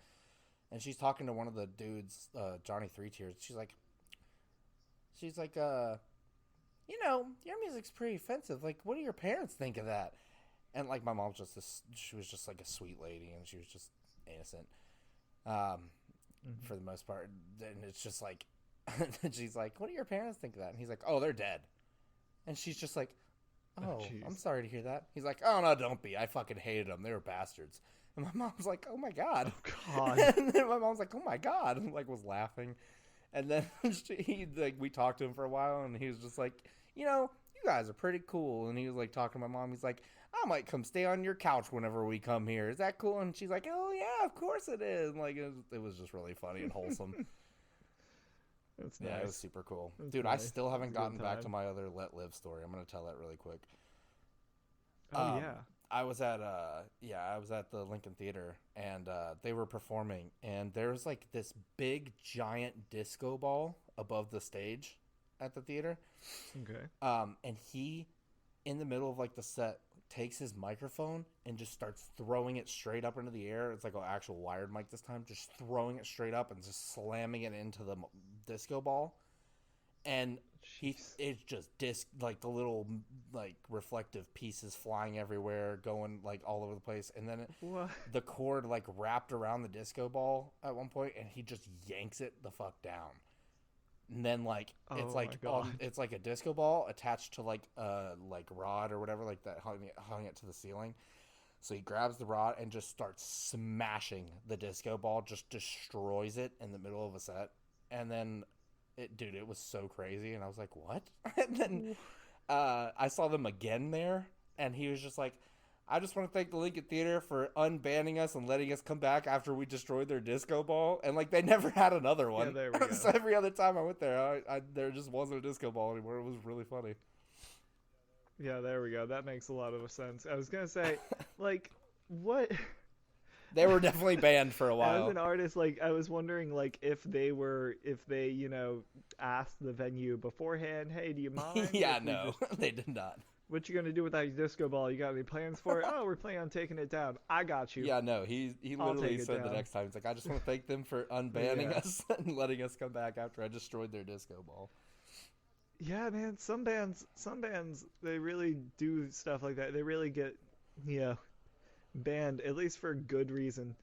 and she's talking to one of the dudes, Johnny Three Tears. She's like, your music's pretty offensive. Like, what do your parents think of that? And like my mom's just she was just like a sweet lady, and she was just innocent, um, for the most part. And it's just like, she's like, "What do your parents think of that?" And he's like, "Oh, they're dead." And she's just like, Oh, "Oh, I'm jeez. sorry to hear that." He's like, "Oh no, don't be. I fucking hated them. They were bastards." And my mom's like, "Oh my god." Oh God. And then my mom's like, "Oh my god," and like was laughing. And then we talked to him for a while, and he was just like, "You guys are pretty cool." And he was like talking to my mom. He's like, "I might come stay on your couch whenever we come here. Is that cool?" And she's like, "Oh yeah, of course it is." And like it was just really funny and wholesome. That's Yeah, it was nice. super cool. That's Dude, I nice. still That's haven't a good gotten back to time. my other Let Live story. I'm gonna tell that really quick. Oh Um, yeah. I was at I was at the Lincoln Theater, and they were performing, and there was like this big giant disco ball above the stage at the theater. Okay. And he, in the middle of like the set, takes his microphone and just starts throwing it straight up into the air. It's like an actual wired mic this time, just throwing it straight up and just slamming it into the disco ball. And Jeez. it's just disc like the little like reflective pieces flying everywhere, going like all over the place. And then What? the cord like wrapped around the disco ball at one point, and he just yanks it the fuck down. And then like it's Oh my like God. it's like a disco ball attached to like a like rod or whatever, like that, hung it to the ceiling. So he grabs the rod and just starts smashing the disco ball, just destroys it in the middle of a set. And then dude, it was so crazy, and I was like, "What?" And then I saw them again there, and he was just like, "I just want to thank the Lincoln Theater for unbanning us and letting us come back after we destroyed their disco ball." And like they never had another Yeah, one, there we go. so every other time I went there, there just wasn't a disco ball anymore. It was really funny. Yeah, there we go. That makes a lot of sense. I was gonna say, like, what? They were definitely banned for a As while. an artist, like, I was wondering, like, if they, asked the venue beforehand, hey, do you mind Yeah, if we no, just, they did not. what you gonna do with that disco ball? You got any plans for it? Oh, we're planning on taking it down. I got you. Yeah, no, he I'll literally take it said the down. next time, he's like, "I just want to thank them for unbanning Yeah. us and letting us come back after I destroyed their disco ball." Yeah, man. Some bands, they really do stuff like that. They really get, you know, banned, at least for good reason,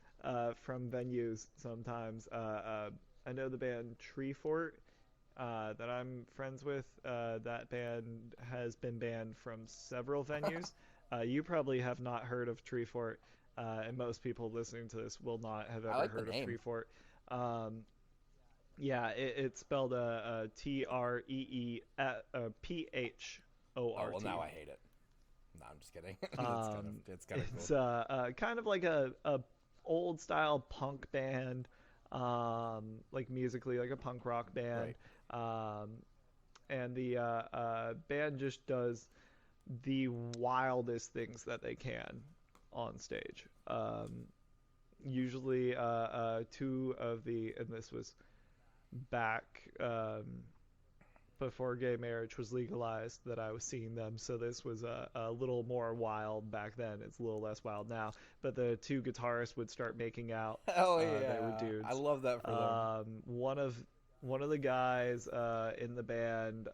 from venues sometimes. I know the band Tree Fort, that I'm friends with. That band has been banned from several venues. You probably have not heard of Tree Fort, and most people listening to this will not have I ever like the heard of name. Tree Fort. Um, yeah, it's spelled Oh well, now Phort. I hate it. No, I'm just kidding. Um, It's kind of cool. it's kind of like a old style punk band, like musically like a punk rock band, Right. um, and the band just does the wildest things that they can on stage. Usually, two of the, and this was back, before gay marriage was legalized, that I was seeing them. So this was a little more wild back then. It's a little less wild now. But the two guitarists would start making out. Hell They were yeah, I dudes. love that for them. One of the guys in the band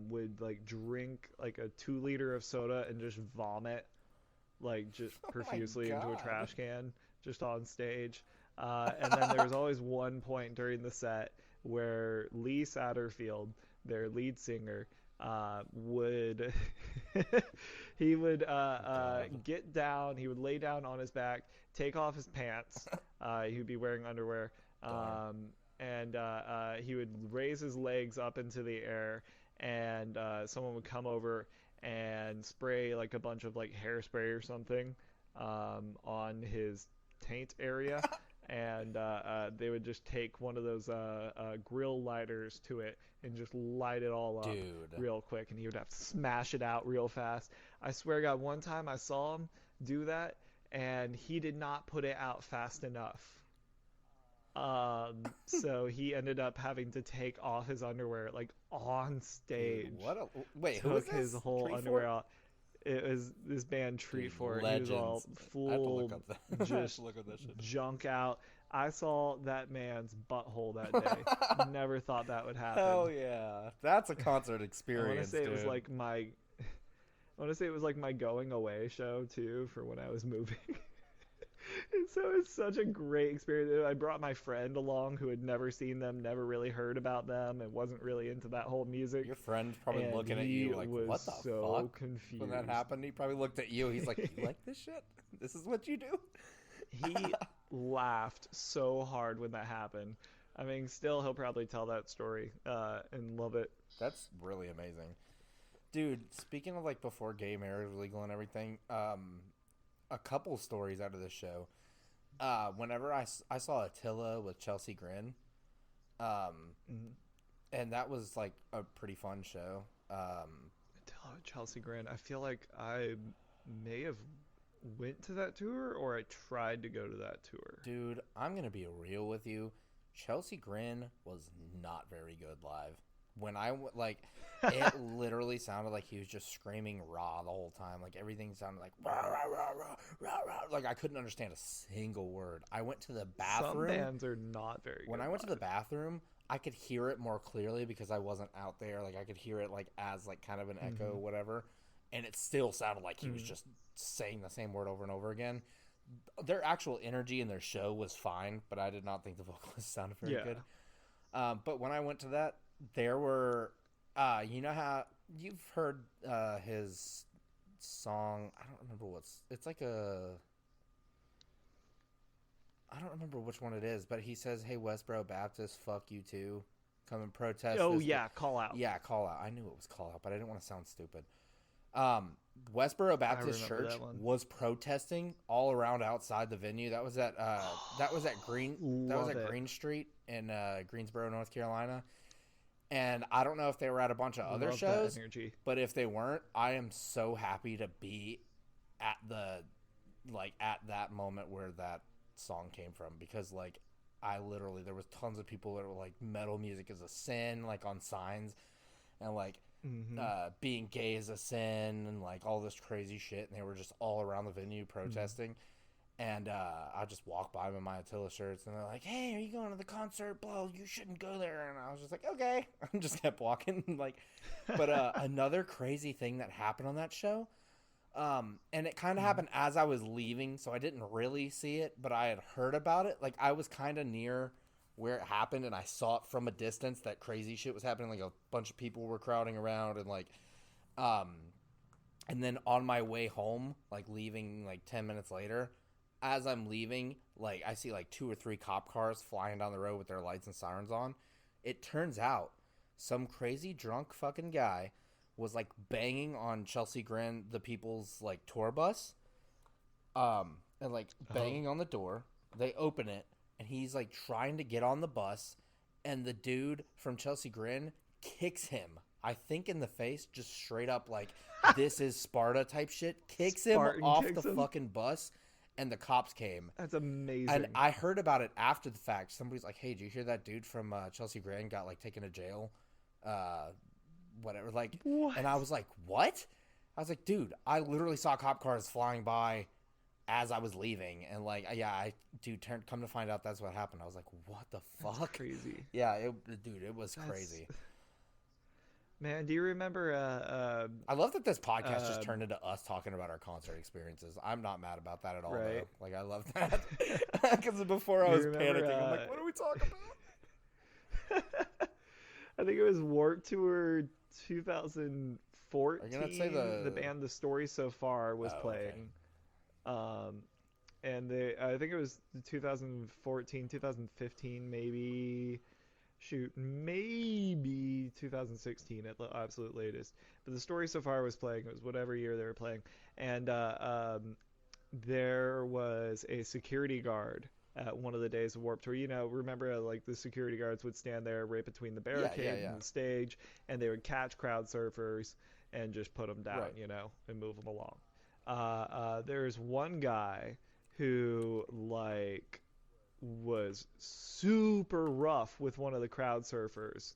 would like drink like a 2 liter of soda and just vomit like just Oh my profusely into a god. trash can just on stage. And then there was always one point during the set where Lee Satterfield, their lead singer, would he would Oh god. get down, he would lay down on his back, take off his pants, he would be wearing underwear, Darn. and he would raise his legs up into the air, and someone would come over and spray like a bunch of like hairspray or something on his taint area, and they would just take one of those grill lighters to it and just light it all up Dude. real quick, and he would have to smash it out real fast. I swear to God, one time I saw him do that, and he did not put it out fast enough. So he ended up having to take off his underwear like on Dude, stage. what a wait, who is Took his this? whole Tree underwear Fort? off. It was this band Tree Dude, Fort. He was all legends. I have to look full up that. I have to just look up that shit. junk out. I saw that man's butthole that day. Never thought that would happen. Hell yeah. That's a concert I want to experience, say it was dude. like my I want to say it was like my going away show too for when I was moving. And so it's such a great experience. I brought my friend along who had never seen them, never really heard about them, and wasn't really into that whole music. Your friend's probably And looking at you he like, was what the so fuck? When that confused. happened, he probably looked at you. He's like, you like this shit? This is what you do? He laughed so hard when that happened. I mean, still, he'll probably tell that story and love it. That's really amazing. Dude, speaking of like before gay marriage was legal and everything, a couple stories out of this show. Whenever I saw Attila with Chelsea Grin, um, Mm-hmm. and that was like a pretty fun show. Chelsea Grant. I feel like I may have went to that tour or I tried to go to that tour. Dude, I'm gonna be real with you. Chelsea Grin was not very good live. When like, it literally sounded like he was just screaming "rah" the whole time. Like everything sounded like rah rah rah rah rah rah. Like I couldn't understand a single word. I went to the Some bathroom. bands are not very good. When I went to the live. bathroom, I could hear it more clearly because I wasn't out there. Like I could hear it like as like kind of an echo, Mm-hmm. whatever, and it still sounded like he was Mm-hmm. just saying the same word over and over again. Their actual energy in their show was fine, but I did not think the vocalists sounded very Yeah. good. But when I went to that, there were, you know how you've heard his song? I don't remember it's like I don't remember which one it is, but he says, "Hey, Westboro Baptist, fuck you too. Come and protest." Oh this." yeah, call out. Yeah, call out. I knew it was call out, but I didn't want to sound stupid. Um, Westboro I Baptist remember Church that one. was protesting all around outside the venue. That was at Love it. Green Street in Greensboro, North Carolina. And I don't know if they were at a bunch of other Love shows, that energy. but if they weren't, I am so happy to be at at that moment where that song came from, because like I literally, there was tons of people that were like metal music is a sin, like on signs, and like Mm-hmm. being gay is a sin, and like all this crazy shit, and they were just all around the venue protesting. And I just walked by them in my Attila shirts, and they're like, "Hey, are you going to the concert? Blah, you shouldn't go there." And I was just like, "Okay," I just kept walking. Like, but another crazy thing that happened on that show, and it kind of happened as I was leaving, so I didn't really see it, but I had heard about it. Like, I was kind of near where it happened, and I saw it from a distance. That crazy shit was happening. Like a bunch of people were crowding around, and like, um, and then on my way home, like leaving like 10 minutes later, as I'm leaving, like I see like 2 or 3 cop cars flying down the road with their lights and sirens on. It turns out some crazy drunk fucking guy was like banging on Chelsea Grin, the People's like tour bus, and like banging on the door. They open it, and he's like trying to get on the bus, and the dude from Chelsea Grin kicks him, I think in the face, just straight up like this is Sparta type shit. Kicks Spartan him off kicks the him. fucking bus, and the cops came. That's amazing. And I heard about it after the fact. Somebody's like, "Hey, did you hear that dude from Chelsea Grin got like taken to jail?" Whatever. Like, What? and I was like, "What?" I was like, "Dude, I literally saw cop cars flying by as I was leaving, and like, yeah, come to find out that's what happened." I was like, "What the fuck?" That's crazy. Yeah, dude, it was That's crazy. Man, do you remember I love that this podcast just um, turned into us talking about our concert experiences. I'm not mad about that at all, Right. though. Like, I love that. Because before I You was remember, panicking. I'm like, what are we talking about? I think it was Warped Tour 2014. Are you gonna say the band The Story So Far was Oh, okay. playing. And I think it was 2014, 2015, maybe. Shoot, maybe 2016 at the absolute latest. But The Story So Far was playing. It was whatever year they were playing. And there was a security guard at one of the days of Warped Tour. You know, remember like the security guards would stand there right between the barricade yeah. and the stage, and they would catch crowd surfers and just put them down, Right. you know, and move them along. There's one guy who like was super rough with one of the crowd surfers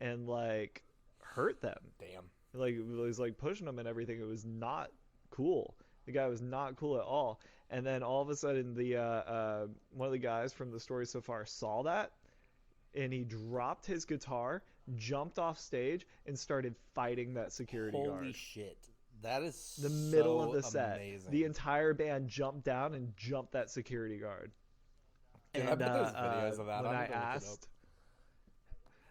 and like hurt them. Damn. Like it was like pushing them and everything. It was not cool. The guy was not cool at all. And then all of a sudden, the one of the guys from The Story So Far saw that, and he dropped his guitar, jumped off stage, and started fighting that security Holy guard. shit. That is The middle of so the set, the amazing. entire band jumped down and jumped that security guard. Dude, I And bet there's videos of that. when I I need to look it up. asked,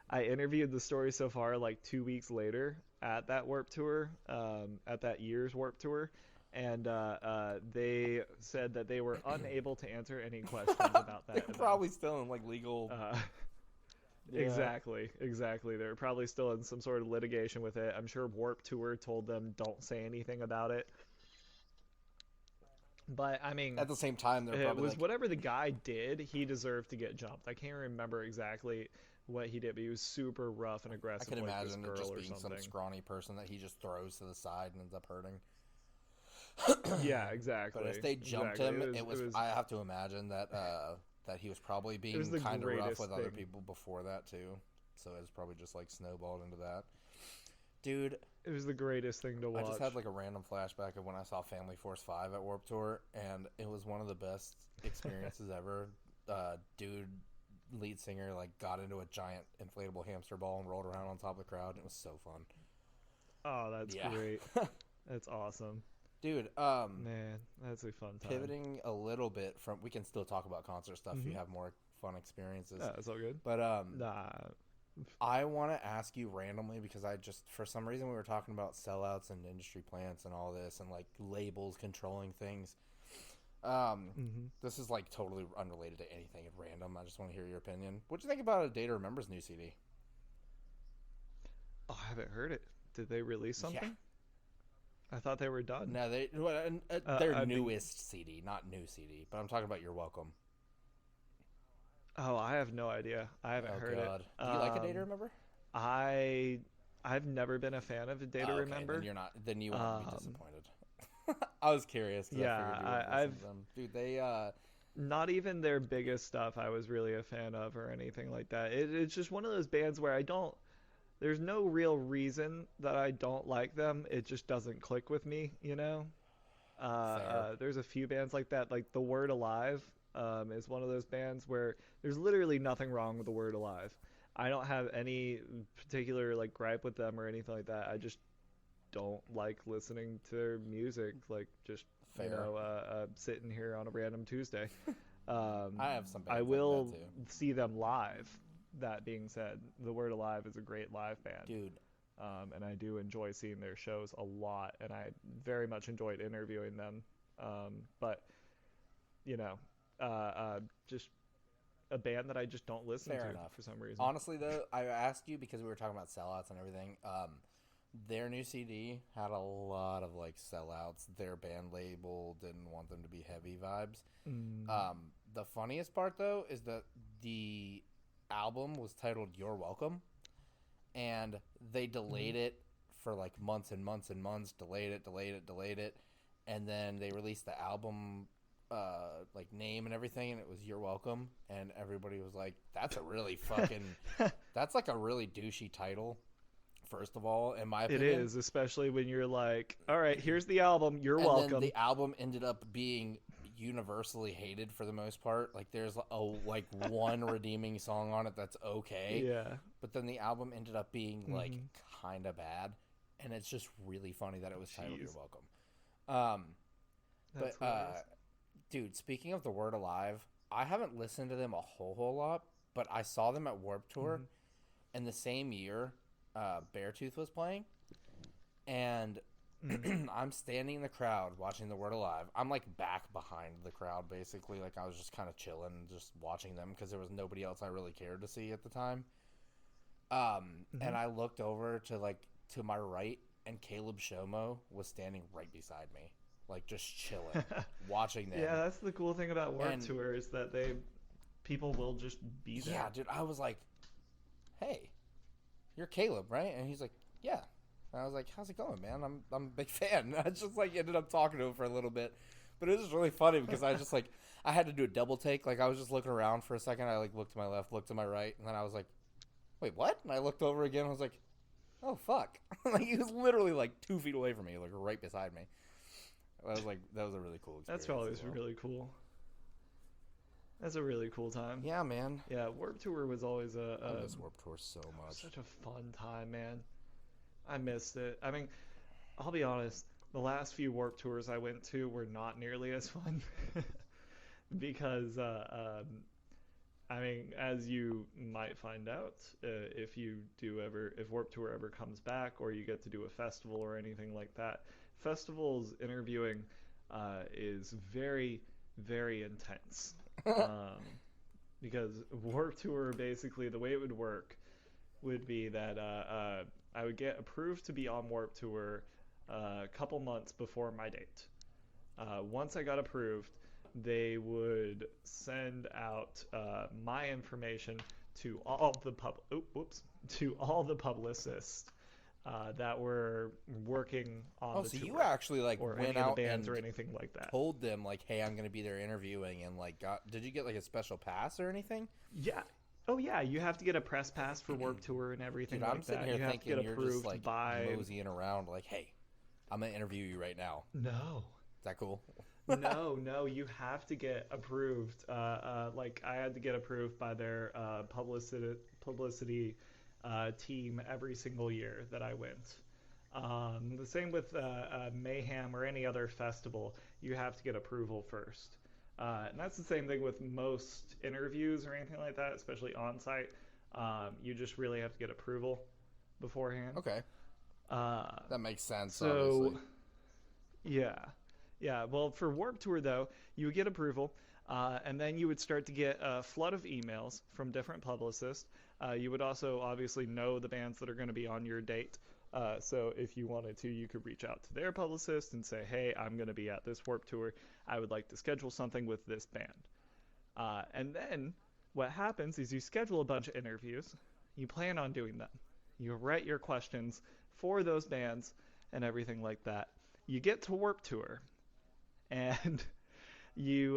I interviewed the story so far like 2 weeks later at that Warp Tour, at that year's Warp Tour, and they said that they were unable to answer any questions about They're that event. probably still in like legal. Uh, Yeah. exactly. They're probably still in some sort of litigation with it. I'm sure Warp Tour told them don't say anything about it. But I mean, At the same time, they're it probably was like, whatever the guy did, he deserved to get jumped. I can't remember exactly what he did, but he was super rough and I aggressive can like this imagine it girl just or being some something. scrawny person that he just throws to the side and ends up hurting. Yeah, But exactly. if they jumped Exactly. him, it was. I have to imagine that that he was probably it was being the kind of rough greatest with other thing. people before that too. So it's probably just like snowballed into that. Dude, It was the greatest thing to I just had watch. like a random flashback of when I saw Family Force 5 at Warped Tour, and it was one of the best experiences ever. Dude, lead singer, like got into a giant inflatable hamster ball and rolled around on top of the crowd, and it was so fun. Oh, that's Yeah. great. That's awesome. Dude, Man, that's a fun time. pivoting a little bit from, we can still talk about concert stuff if you Mhm. have more fun experiences. Yeah, it's all good. But Nah. I want to ask you randomly because I just, for some reason, we were talking about sellouts and industry plants and all this and like labels controlling things. Mhm. This is like totally unrelated to anything and random. I just want to hear your opinion. What do you think about A Day to Remember's new CD? Oh, I haven't heard it. Did they release Yeah. something? I thought they were done. No, their I'd be. newest CD, not new CD, but I'm talking about You're Welcome. Oh, I have no idea. I haven't Oh heard God, it. do you like A Day to Remember? I I've never been a fan of A Day to Oh, okay, Remember. then you're not. Then you won't be Um, disappointed. I was curious because I yeah, figured you wouldn't I, listen I've to them, dude. They not even their biggest stuff I was really a fan of or anything like that. It's just one of those bands where I don't. There's no real reason that I don't like them. It just doesn't click with me, you know. fair. There's a few bands like that, like The Word Alive is one of those bands where there's literally nothing wrong with The Word Alive. I don't have any particular like gripe with them or anything like that. I just don't like listening to their music, like just Fair. sitting here on a random Tuesday. I have some I bands like will that too, see them live. That being said, The Word Alive is a great live band. dude. And I do enjoy seeing their shows a lot, and I very much enjoyed interviewing them. But you know, just a band that I just don't listen Fair to enough. for some reason. Honestly, though, I asked you because we were talking about sellouts and everything. Their new CD had a lot of like sellouts. Their band label didn't want them to be heavy vibes. Mm. The funniest part though is that the album was titled "You're Welcome," and they delayed it for like months and months and months. Delayed it, and then they released the album like name and everything, and it was "You're Welcome," and everybody was like, "That's a really fucking, that's like a really douchey title." First of all, in my It opinion, is, especially when you're like, all right, here's the album. You're and welcome. then the album ended up being universally hated for the most part. Like there's like one redeeming song on it that's okay, Yeah. but then the album ended up being like Mhm. kind of bad, and it's just really funny that it was titled "You're Jeez. Welcome." That's But hilarious. dude, speaking of The Word Alive, I haven't listened to them a whole lot, but I saw them at Warped Tour, Mhm. and the same year, Beartooth was playing, and Mhm. I'm standing in the crowd watching The Word Alive. I'm like back behind the crowd, basically. Like I was just kind of chilling, just watching them because there was nobody else I really cared to see at the time. And Mhm. I looked over to like to my right, and Caleb Shomo was standing right beside me, like just chilling, watching them. Yeah, that's the cool thing about Warped And- Tour is that people will just be there. Yeah, dude, I was like, "Hey, you're Caleb, right?" And he's like, "Yeah." And I was like, "How's it going, man? I'm a big fan." And I just like ended up talking to him for a little bit, but it was just really funny because I just like I had to do a double take. Like I was just looking around for a second. I like looked to my left, looked to my right, and then I was like, "Wait, what?" And I looked over again. And I was like, "Oh fuck!" Like he was literally like 2 feet away from me, like right beside me. I was like, that was a really cool experience. That's always as well. really cool. That's a really cool time. Yeah, man. Yeah, Warped Tour was always I miss Warped Tour so much. such a fun time, man. I missed it. I mean, I'll be honest. the last few Warped Tours I went to were not nearly as fun because I mean, as you might find out, if you do ever, if Warped Tour ever comes back, or you get to do a festival or anything like that, festivals interviewing is very, very intense. Um, because Warped Tour, basically, the way it would work would be that I would get approved to be on Warped Tour a couple months before my date. Once I got approved, they would send out my information to all the to all the publicists that were working on Oh, the so you tour actually like or went any of the out bands or and anything like that. told them like, "Hey, I'm going to be there interviewing," and like, did you get like a special pass or anything? Yeah. Oh yeah, you have to get a press pass for Warped Tour and everything Dude, I'm like sitting that. here You have to thinking get you're just approved like by. moseying around, like, "Hey, I'm going to interview you right now." No. Is that cool? No, no, you have to get approved. Like I had to get approved by their publicity team every single year that I went. The same with Mayhem or any other festival. You have to get approval first. And that's the same thing with most interviews or anything like that, especially on site. You just really have to get approval beforehand. Okay, Uh, that makes sense. so Obviously, yeah, yeah. Well, for Warped Tour though, you would get approval, and then you would start to get a flood of emails from different publicists. You would also obviously know the bands that are going to be on your date. So if you wanted to, you could reach out to their publicist and say, "Hey, I'm going to be at this Warped Tour. I would like to schedule something with this band." And then what happens is you schedule a bunch of interviews. You plan on doing them. You write your questions for those bands and everything like that. You get to Warped Tour, and you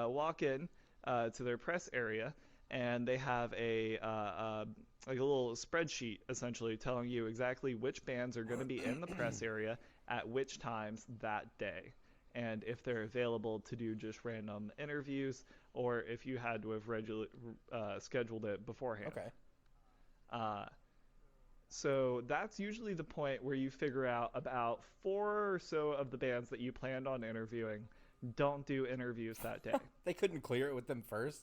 walk in to their press area, and they have like a little spreadsheet essentially telling you exactly which bands are going to be in the press area at which times that day, and if they're available to do just random interviews or if you had to have scheduled it beforehand. okay. Uh, so that's usually the point where you figure out about four or so of the bands that you planned on interviewing don't do interviews that day. They couldn't clear it with them first.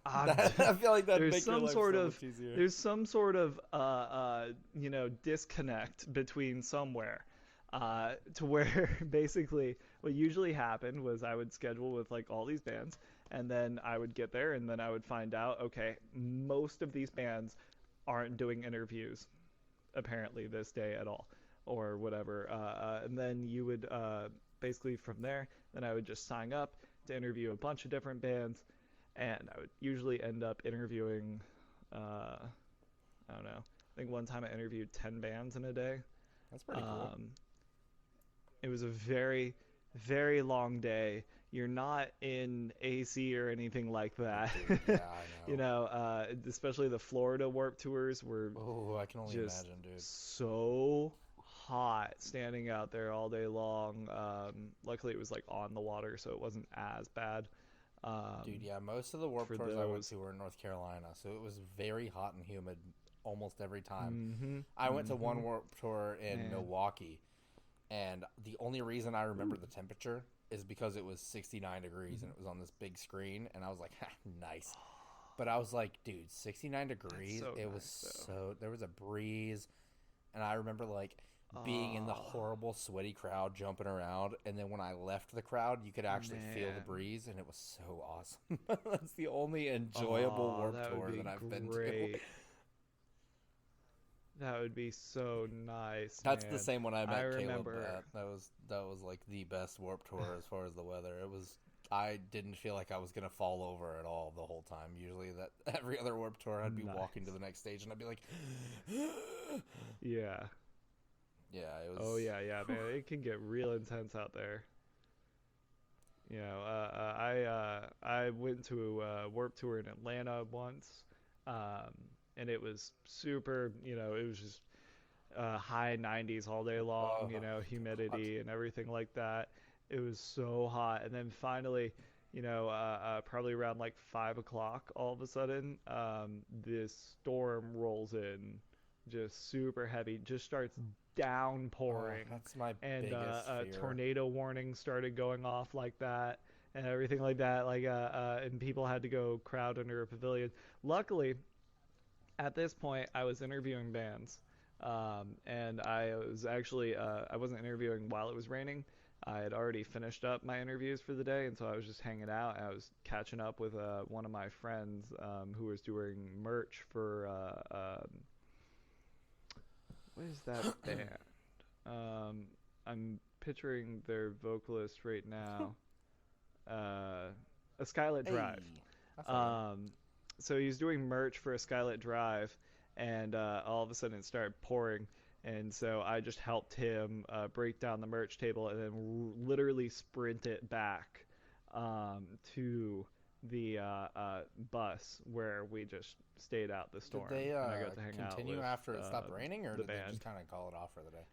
Uh, I feel like that'd there's make your some life sort so of much easier. there's some sort of disconnect between somewhere to where basically what usually happened was I would schedule with like all these bands, and then I would get there and then I would find out, okay, most of these bands aren't doing interviews apparently this day at all or whatever, and then you would basically from there then I would just sign up to interview a bunch of different bands, and I would usually end up interviewing, I don't know. I think one time I interviewed 10 bands in a day. That's pretty cool. It was a very, very long day. You're not in I-Cee or anything like that. Dude, yeah, I know. Especially the Florida Warped Tours were Oh, I can only just imagine, dude. so hot standing out there all day long. Luckily, it was like on the water, so it wasn't as bad. Dude, yeah, most of the Warped For Tours I went those. to were in North Carolina, so it was very hot and humid almost every time. Mm-hmm. I went to Mm-hmm. one Warped Tour in Man. Milwaukee, and the only reason I remember the temperature is because it was 69 degrees and it was on this big screen, and I was like, ha, nice. But I was like, dude, 69 degrees, so it was nice, so, there was a breeze, and I remember like being in the horrible sweaty crowd jumping around, and then when I left the crowd you could actually feel the Man. breeze, and it was so awesome. That's the only enjoyable Warped That would Tour be that I've been to. great. That would be so nice, That's the man. same one I met I Caleb remember. at. That was like the best Warped Tour as far as the weather. It was, I didn't feel like I was gonna fall over at all the whole time. Usually that every other Warped Tour I'd be walking to Nice. the next stage and I'd be like Yeah. yeah, it was. Oh yeah, yeah, man. It can get real intense out there. I went to a Warped Tour in Atlanta once, um, and it was super. It was just high 90s all day long. Hot. Humidity and everything like that. It was so hot, and then finally, probably around like 5 o'clock, all of a sudden, this storm rolls in just super heavy, just starts Oh, downpouring, that's my and biggest a fear. tornado warning started going off like that, and everything like that. And people had to go crowd under a pavilion. Luckily, at this point, I was interviewing bands, and I was actually I wasn't interviewing while it was raining. I had already finished up my interviews for the day, and so I was just hanging out. And I was catching up with one of my friends who was doing merch for what is that band? Um, I'm picturing their vocalist right now. A Skylit Drive. Hey, that's all good. Um, so he's doing merch for a Skylit Drive, and all of a sudden it started pouring. And so I just helped him break down the merch table and then literally sprint it back to the bus where we just stayed out the Did storm. they And I got to hang out continue with after it stopped raining, or the did they just band. kind of call it off for the day?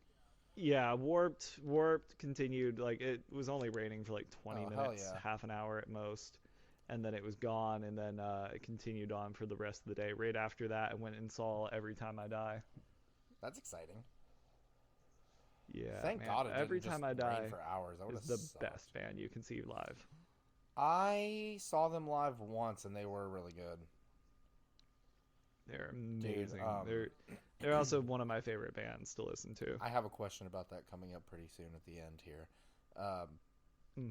Yeah, warped continued. Like, it was only raining for like 20 Oh, hell minutes, yeah. half an hour at most, and then it was gone. And then it continued on for the rest of the day. Right after that, I went and saw Every Time I Die. That's exciting. Yeah, Thank man, God it didn't Every just Time I rain Die for hours. That would is have the sucked. best band you can see live. I saw them live once, and they were really good. They're Dude, amazing. They're also one of my favorite bands to listen to. I have a question about that coming up pretty soon at the end here. Um,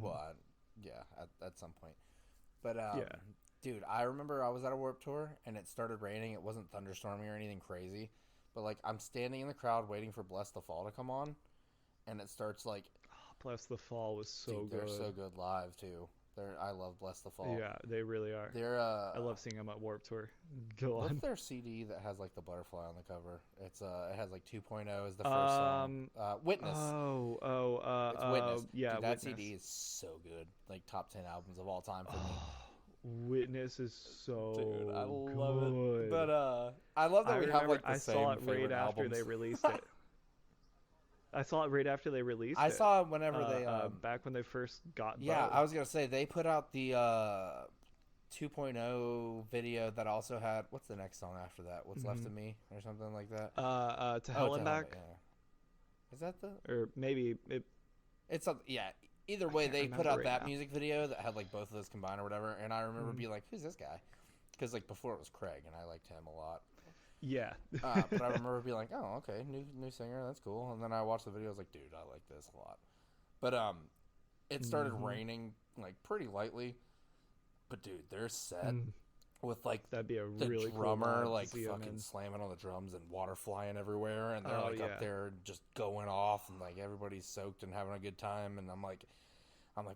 well, Hmm. yeah, at some point. But Yeah. dude, I remember I was at a Warp Tour and it started raining. It wasn't thunderstorming or anything crazy, but like I'm standing in the crowd waiting for Bless the Fall to come on, and it starts like, Oh, Bless the Fall was so dude, they're so good. good live too. I love Bless the Fall. Yeah, they really are. They're I love seeing them at Warped Tour. Go what's on. their CD that has like the butterfly on the cover? It has like 2.0 is the first song. Um. Witness. It's Witness. Yeah, Dude, that CD Witness. is so good. Like top 10 albums of all time for me. Oh, Witness is Dude, I so love it. But good. I love that I we have remember like the I saw same it right favorite after they albums. released it. I saw it right after they released I it. saw it whenever they Back when they first got yeah, Bo. I was going to say they put out the 2.0 video that also had what's the next song after that? What's Left Hmm. of Me or something like that? To Oh, Hell to and Hell, Back, yeah. Is that the or maybe it. It's a, yeah. Either I way, can't they put remember out right that now. music video that had like both of those combined or whatever, and I remember Mhm. being like, "Who's this guy?" Because like before it was Craig, and I liked him a lot. Yeah. But I remember being like, "Oh, okay, new singer, that's cool." And then I watched the video, I was like, "Dude, I like this a lot." But it started Hmm. raining like pretty lightly. But dude, their set with like That'd be a the really cool drummer vibe to like see them fucking in. slamming on the drums and water flying everywhere, and they're Oh like up yeah. there just going off, and like everybody's soaked and having a good time, and I'm like,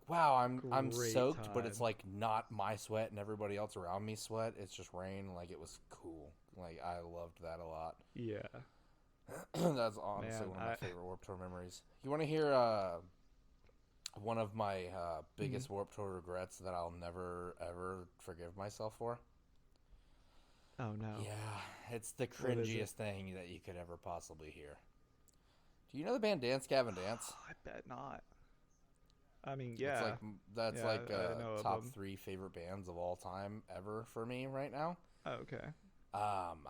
wow, I'm Great soaked, but it's time. like not my sweat and everybody else around me sweat. It's just rain. Like it was cool. Like I loved that a lot. Yeah. That's honestly Man, one of my I. favorite Warped Tour memories. You want to hear one of my Mhm. biggest Warped Tour regrets that I'll never ever forgive myself for? Oh no. Yeah, it's the What is it? cringiest thing that you could ever possibly hear. Do you know the band Dance Gavin Dance? I bet not. I mean, It's like yeah. that's Yeah, like I know of top them. 3 favorite bands of all time ever for me right now. Oh, okay. Um,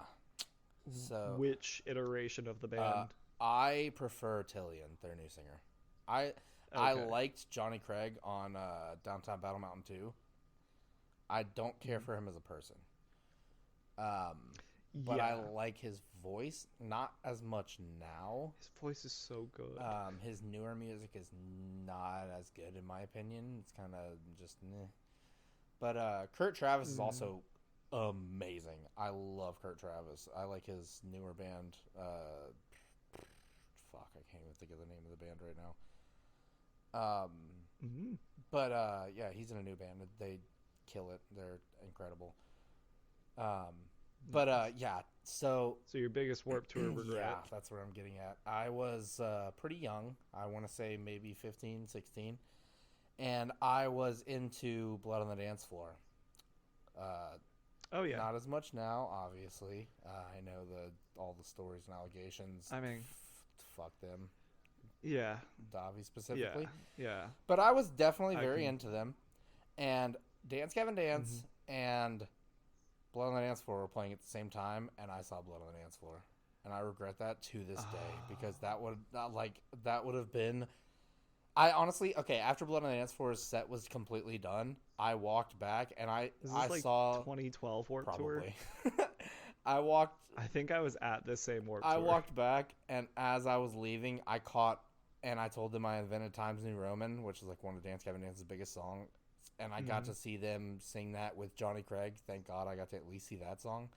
so Which iteration of the uh, band? I prefer Tillian, their new singer. I I Okay. liked Johnny Craig on Downtown Battle Mountain 2. I don't care Mhm. for him as a person. Um, but I Yeah. like his voice, not as much now. His voice is so good. His newer music is not as good in my opinion. It's kind of just meh. But Kurt Travis is Mm. also amazing. I love Kurt Travis. I like his newer band. Fuck, I can't even think of the name of the band right now. Mm. But yeah, he's in a new band. They kill it. They're incredible. Um, but Nice. yeah, so So your biggest Warp Tour regret? yeah, that's what I'm getting at. I was pretty young. I want to say maybe 15, 16. And I was into Blood on the Dance Floor. Uh, Oh yeah. Not as much now, obviously. I know all the stories and allegations. I mean, Fuck them, yeah. Davi Yeah. specifically. Yeah. But I was definitely I very can. into them. And Dance Gavin Hmm. Dance and Blood on the Dance Floor were playing at the same time, and I saw Blood on the Dance Floor. and I regret that to this day because Oh. that would have been. I honestly, okay, after Blood on the Dance Floor's set was completely done, I walked back and Is I this like saw 2012 Warped Tour? probably. I walked I think I was at the same Warped I Tour. walked back, and as I was leaving, I caught, and I told them I invented Times New Roman, which is like one of Dance Gavin Dance's biggest songs, and I got Hmm. to see them sing that with Johnny Craig. Thank God I got to at least see that song.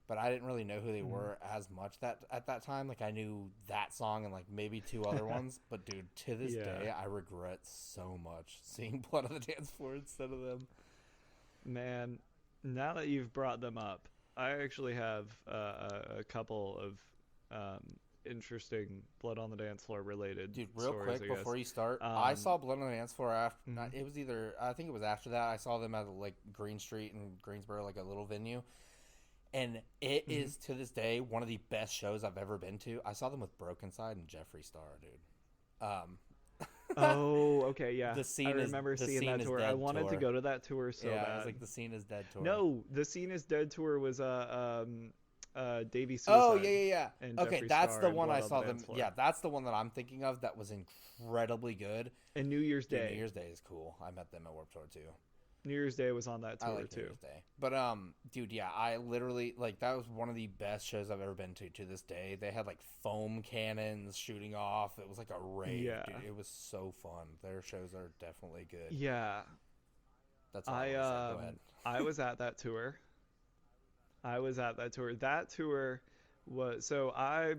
But I didn't really know who they Hmm. were as much that at that time. Like I knew that song and like maybe two other ones. But dude, to this Yeah. day, I regret so much seeing Blood on the Dance Floor instead of them. Man, now that you've brought them up, I actually have a couple of interesting Blood on the Dance Floor related Dude, real stories, quick I guess. before you start, I Um, saw Blood on the Dance Floor after. mhm. It was either I think it was after that. I saw them at like Green Street in Greensboro, like a little venue, and it Mhm. is to this day one of the best shows I've ever been to. I saw them with Broken Side and Jeffree Star, dude. Oh, okay, yeah. the I scene is remember the seeing scene that is tour. I dead wanted to tour. go to that tour so Yeah, it was bad. like the scene is dead tour. No, the Scene is Dead tour was Davey Oh yeah, Suicide yeah, yeah. and Okay, Jeffree that's Star the and one Blood I on the saw them. Dance Floor. Yeah, that's the one that I'm thinking of. That was incredibly good. And New Year's Dude, New Day. Year's Day is cool. I met them at Warped Tour too. New Year's Day was on that I tour like New too. Year's Day. But dude, yeah, I literally like that was one of the best shows I've ever been to this day. They had like foam cannons shooting off. It was like a rave, Yeah. dude. It was so fun. Their shows are definitely good. Yeah. That's all I I want to say. Go ahead. I was at that tour. I was at that tour. That tour was so I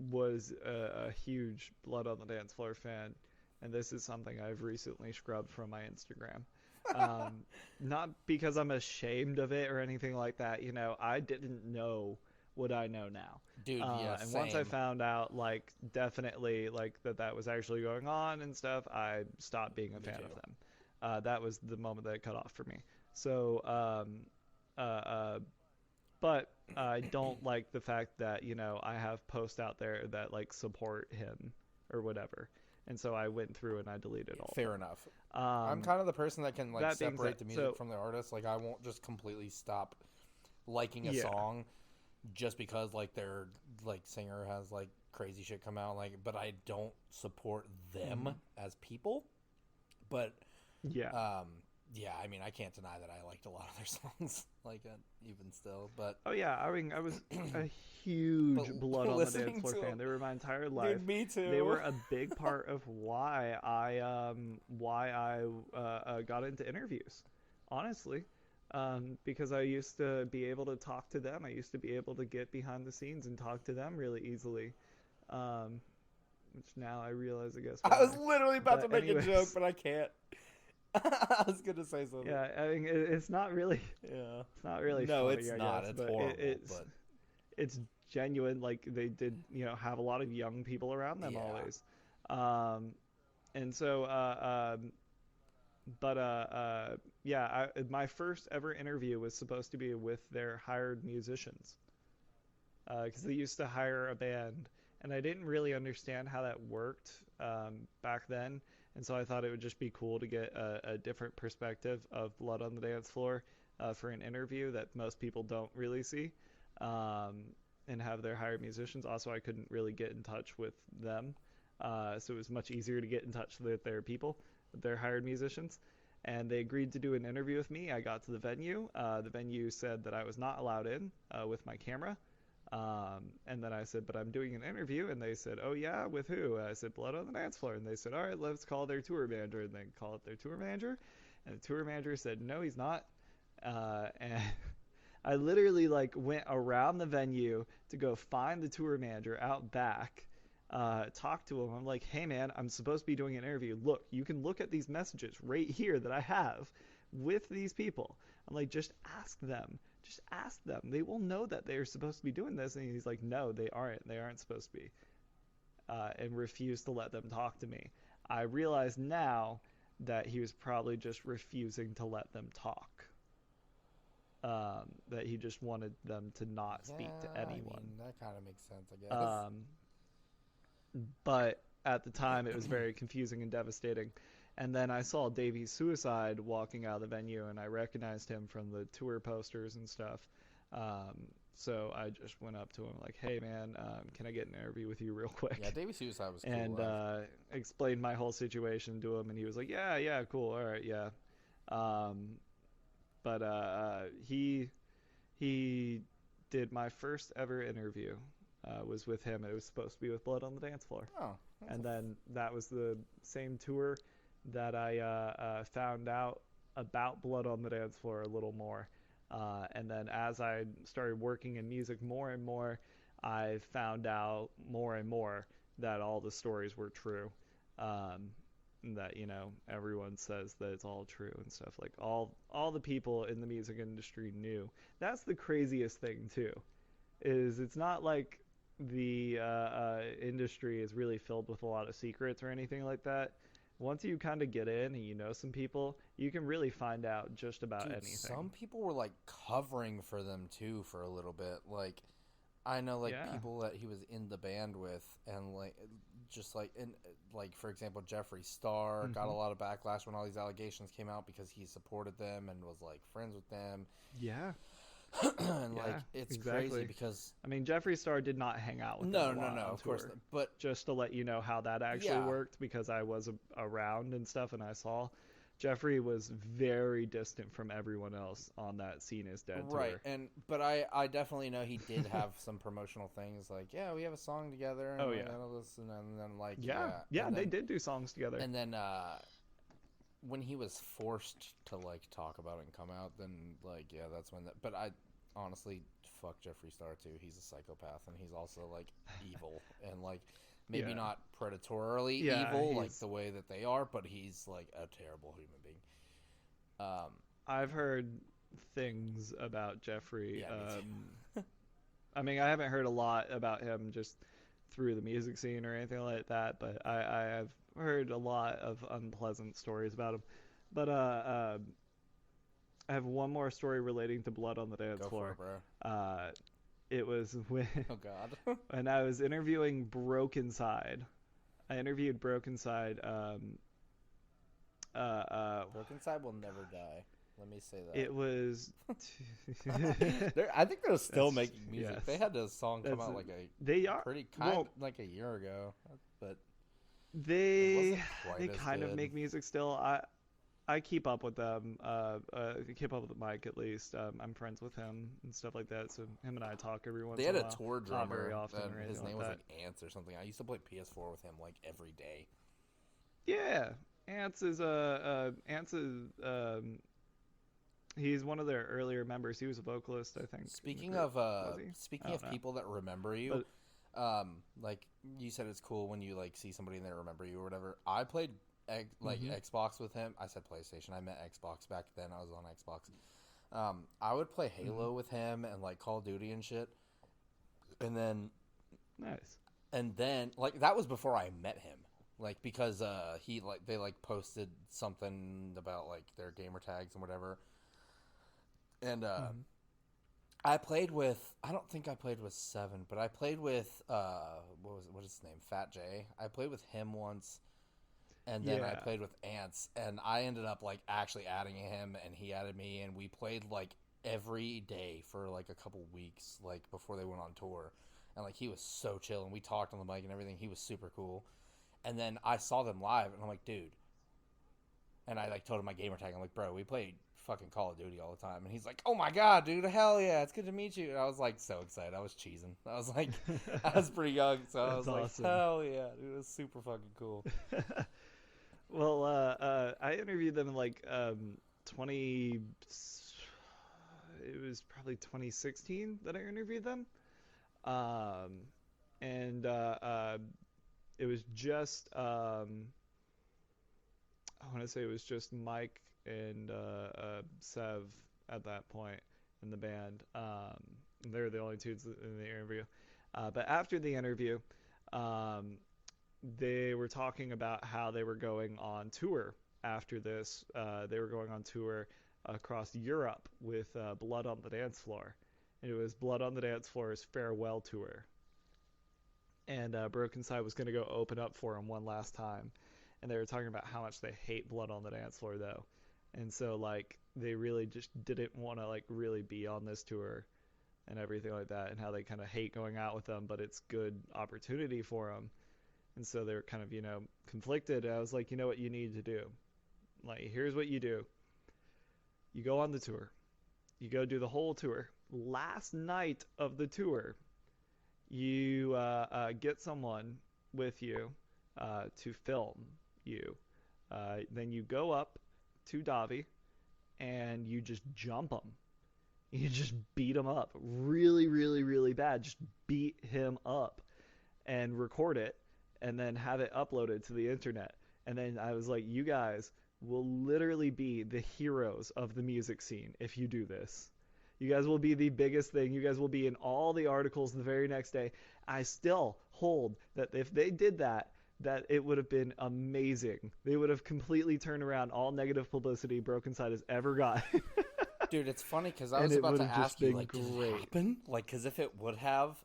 was a huge Blood on the Dance Floor fan, and this is something I've recently scrubbed from my Instagram. Um, Not because I'm ashamed of it or anything like that. You know, I didn't know what I know now. Dude, yeah, And once I same. found out, like, definitely, like, that was actually going on and stuff, I stopped being a Me fan of too. them. That was the moment that it cut off for me. So, uh, uh, but I don't like the fact that, you know, I have posts out there that, like, support him or whatever. And so I went through and I deleted all of Fair them. enough. I'm Um, kind of the person that can like that being said, separate the music so from the artist. Like I won't just completely stop liking a yeah. song just because like their like singer has like crazy shit come out. Like, but I don't support them Mhm. as people. But Yeah. um, yeah, I mean, I can't deny that I liked a lot of their songs, like even still. But Oh yeah, I mean, I was a huge but Blood on the Dance listening Floor to fan. them, They were my entire life. dude, me They too. were a big part of why I got into interviews. Honestly, because I used to be able to talk to them. I used to be able to get behind the scenes and talk to them really easily. Um, which now I realize, I guess, I was why. literally about to But make a joke, anyways, but I can't. I was gonna say something. yeah, I mean, it's not really, Yeah. it's not really No, funny, it's I not. guess, It's but horrible, but it's genuine. Like they did, you know, have a lot of young people around them yeah. always. Um, and so, but yeah, my first ever interview was supposed to be with their hired musicians because they used to hire a band, and I didn't really understand how that worked back then. And so I thought it would just be cool to get a different perspective of Blood on the Dance Floor for an interview that most people don't really see, um, and have their hired musicians. Also, I couldn't really get in touch with them, so it was much easier to get in touch with their people, their hired musicians. And they agreed to do an interview with me. I got to the venue. The venue said that I was not allowed in with my camera. And then I said, but I'm doing an interview. And they said, oh, yeah, with who? And I said, Blood on the Dance Floor. And they said, all right, let's call their tour manager. And they call it their tour manager. And the tour manager said, no, he's not. And I literally like went around the venue to go find the tour manager out back, talk to him. I'm like, hey, man, I'm supposed to be doing an interview. Look, you can look at these messages right here that I have with these people. I'm like, just ask them. Just ask them. They will know that they're supposed to be doing this. And he's like, no, they aren't. They aren't supposed to be. And refused to let them talk to me. I realize now that he was probably just refusing to let them talk. That he just wanted them to not Yeah, speak to I anyone. mean, that kind of makes sense, I guess. Um, but at the time, it was very confusing and devastating. And then I saw Davey Suicide walking out of the venue, and I recognized him from the tour posters and stuff. So I just went up to him like, "Hey man, can I get an interview with you real Yeah, quick?" Davey Suicide was cool. And explained my whole situation to him, and he was like, "Yeah, yeah, cool, all right, yeah." Um, but he did my first ever interview. Was with him. It was supposed to be with Blood on the Dance Floor, Oh, and then that was the same tour that I found out about Blood on the Dance Floor a little more. And then as I started working in music more and more, I found out more and more that all the stories were true. Um, that everyone says that it's all true and stuff. Like all the people in the music industry knew. That's the craziest thing too. Is it's not like the industry is really filled with a lot of secrets or anything like that. Once you kind of get in and you know some people, you can really find out just about dude, anything. some people were like covering for them too for a little bit. Like, I know like Yeah. people that he was in the band with, and like just like in like for example, Jeffree Star got a Hmm. lot of backlash when all these allegations came out because he supported them and was like friends with them. Yeah. And like Yeah. it's crazy Exactly. because I mean, Jeffree Star did not hang out with them a no, lot on of course, tour. but Just to let you know how that actually yeah, worked, because I was around and stuff, and I saw Jeffree was very distant from everyone else on that Scene is Dead right. tour. And but I definitely know he did have some promotional things like yeah, we have a song together and Oh like yeah. all this and then like Yeah. yeah, Yeah, they did do songs together. and then when he was forced to like talk about it and come out, then like yeah, that's when that. But I honestly fuck Jeffree Star too. He's a psychopath and he's also like evil and like maybe Yeah. not predatorily Yeah, evil like he's the way that they are, but he's like a terrible human being. I've heard things about Jeffrey. Yeah, me too. I mean, I haven't heard a lot about him just through the music scene or anything like that, but I have heard a lot of unpleasant stories about him. But I have one more story relating to Blood on the Dance Go for it, Floor. bro. Uh, it was when, Oh God. when I was interviewing Broken Side. I interviewed Broken Side. Uh, Broken Side will never die. Let me say it was. that. I think they're still That's making music. They yes. had a song come That's out like a they are pretty well. like a year ago, but it They wasn't quite they as kind of good. make music still. I keep up with them. Keep up with Mike at least. I'm friends with him and stuff like that. So him and I talk every They once in had a a while. tour Not very drummer, often and or his anything name like was that. like Ants or something. I used to play PS4 with him like every day. Yeah, Ants is he's one of their earlier members. He was a vocalist, I think, in the group. Was he? I Speaking don't of know. people that remember you, But like you said, it's cool when you like see somebody and they remember you or whatever. I played like hmm Xbox with him. I said PlayStation. I meant Xbox back then. I was on Xbox. I would play hmm Halo with him and like Call of Duty and shit. And then nice. like that was before I met him. Like because he like they like posted something about like their gamer tags and whatever. And Hmm. I played with I don't think I played with Seven, but I played with what is his name? Fat J. I played with him once and then I Yeah. played with Ants and I ended up like actually adding him and he added me and we played like every day for like a couple weeks like before they went on tour. And like he was so chill and we talked on the mic and everything. He was super cool. And then I saw them live and I'm like, dude, and I like told him my gamer tag. I'm like, bro, we played fucking Call of Duty all the time. And he's like, oh my god, dude, hell yeah, it's good to meet you. And I was like so excited. I was cheesing. I was like, I was pretty young, so I That's was like, awesome. hell yeah, dude, it was super fucking cool. Well, I interviewed them in like 20. It was probably 2016 that I interviewed them, um, and it was just I want to say it was just Mike and Sev at that point in the band. They're the only two in the interview. But after the interview, um, they were talking about how they were going on tour after this. They were going on tour across Europe with Blood on the Dance Floor. And it was Blood on the Dance Floor's farewell tour. And Broken Side was going to go open up for him one last time. And they were talking about how much they hate Blood on the Dance Floor, though. And so, like, they really just didn't want to, like, really be on this tour and everything like that, and how they kind of hate going out with them, but it's good opportunity for them. And so they're kind of, conflicted. And I was like, you know what you need to do? Like, here's what you do. You go on the tour. You go do the whole tour. Last night of the tour, you get someone with you to film you. Then you go up to Davi and you just jump him. You just beat him up really, really, really bad. Just beat him up and record it and then have it uploaded to the internet. And then I was like, you guys will literally be the heroes of the music scene if you do this. You guys will be the biggest thing. You guys will be in all the articles the very next day. I still hold that if they did that, that it would have been amazing. They would have completely turned around all negative publicity Broken Side has ever got. Dude, it's funny because I was about to ask you, like, did it happen? Like, because if it would have,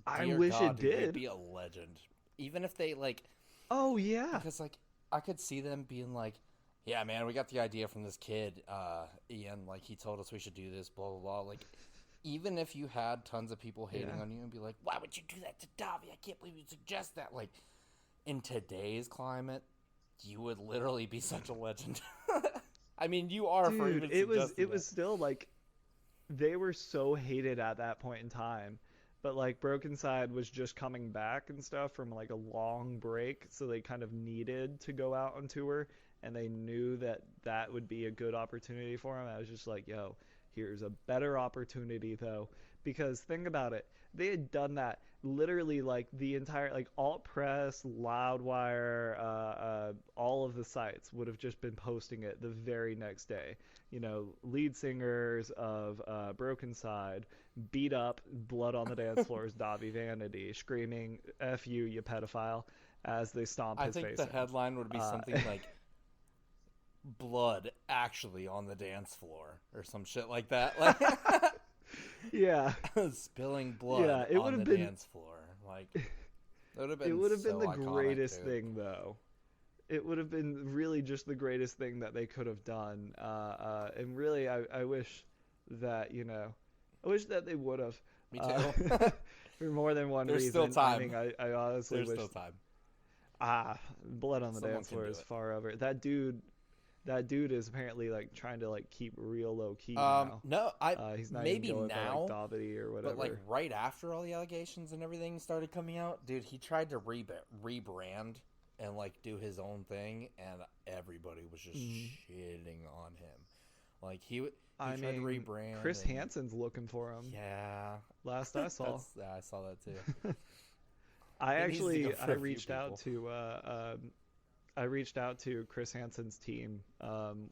I wish it did. It'd be a legend. Even if they, like... Oh, yeah. Because, like, I could see them being like, yeah, man, we got the idea from this kid, Ian. Like, he told us we should do this, blah, blah, blah. Like, even if you had tons of people hating on you and be like, why would you do that to Davi? I can't believe you suggest that. Like, in today's climate, you would literally be such a legend. I mean, you are. Dude, for even suggesting it was still like they were so hated at that point in time, but like Broken Side was just coming back and stuff from like a long break, so they kind of needed to go out on tour, and they knew that that would be a good opportunity for them. I was just like, yo, here's a better opportunity though, because think about it, they had done that literally like the entire like alt press, Loudwire, all of the sites would have just been posting it the very next day. Lead singers of Broken Side beat up, blood on the dance floors, Davi Vanity screaming "F you, you pedophile" as they stomp his face. I think the headline would be something like "Blood actually on the dance floor" or some shit like that. Like. Yeah. Spilling blood on the dance floor. Like, it would have been the greatest thing, though. It would have been really just the greatest thing that they could have done. And really, I wish that, I wish that they would have. Me too. For more than one There's reason. Still time. I mean, I honestly wish. There's still time. Blood on the dance floor is far over. That dude is apparently like trying to like keep real low key now. No, he's not maybe even going now, for, like, Davide or whatever. But like right after all the allegations and everything started coming out, dude, he tried to rebrand and like do his own thing, and everybody was just shitting on him. Like he tried to rebrand. Chris Hansen's looking for him. Yeah, last I saw. I saw that too. I reached out to Chris Hansen's team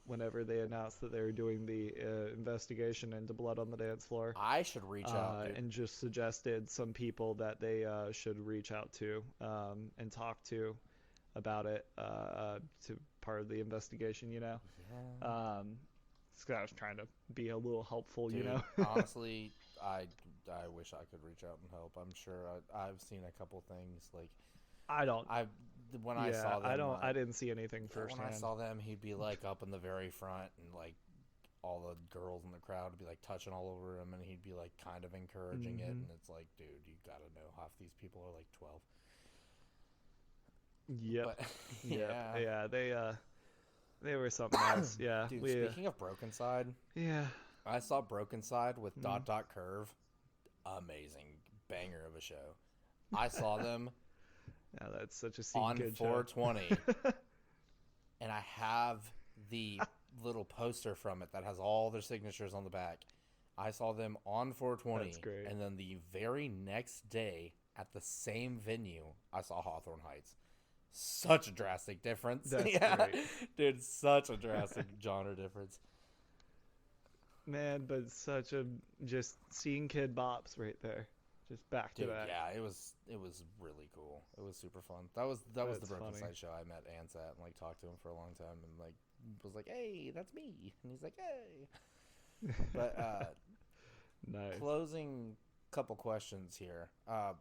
whenever they announced that they were doing the investigation into blood on the dance floor. I should reach out, and just suggested some people that they should reach out to and talk to about it to part of the investigation. Yeah. So I was trying to be a little helpful, Dude, honestly, I wish I could reach out and help. I'm sure I've seen a couple things like. I saw them. I didn't see anything firsthand. When I saw them, he'd be like up in the very front, and like all the girls in the crowd would be like touching all over him, and he'd be like kind of encouraging it, and it's like, dude, you gotta know half these people are like 12. Yep. Yeah. They were something else. Yeah. Dude, speaking of Broken Side, I saw Broken Side with Curve. Amazing banger of a show. I saw them. Yeah, that's such a on 420, and I have the little poster from it that has all their signatures on the back. I saw them on 420, that's great. And then the very next day at the same venue, I saw Hawthorne Heights. Such a drastic difference. That's great. Dude, such a drastic genre difference. Man, but such a just seeing Kid Bops right there. Just back to back. Yeah, it was really cool. It was super fun. That was the Broken Side show. I met Ansat and like talked to him for a long time and like was like, "Hey, that's me," and he's like, "Hey." But nice. Closing couple questions here.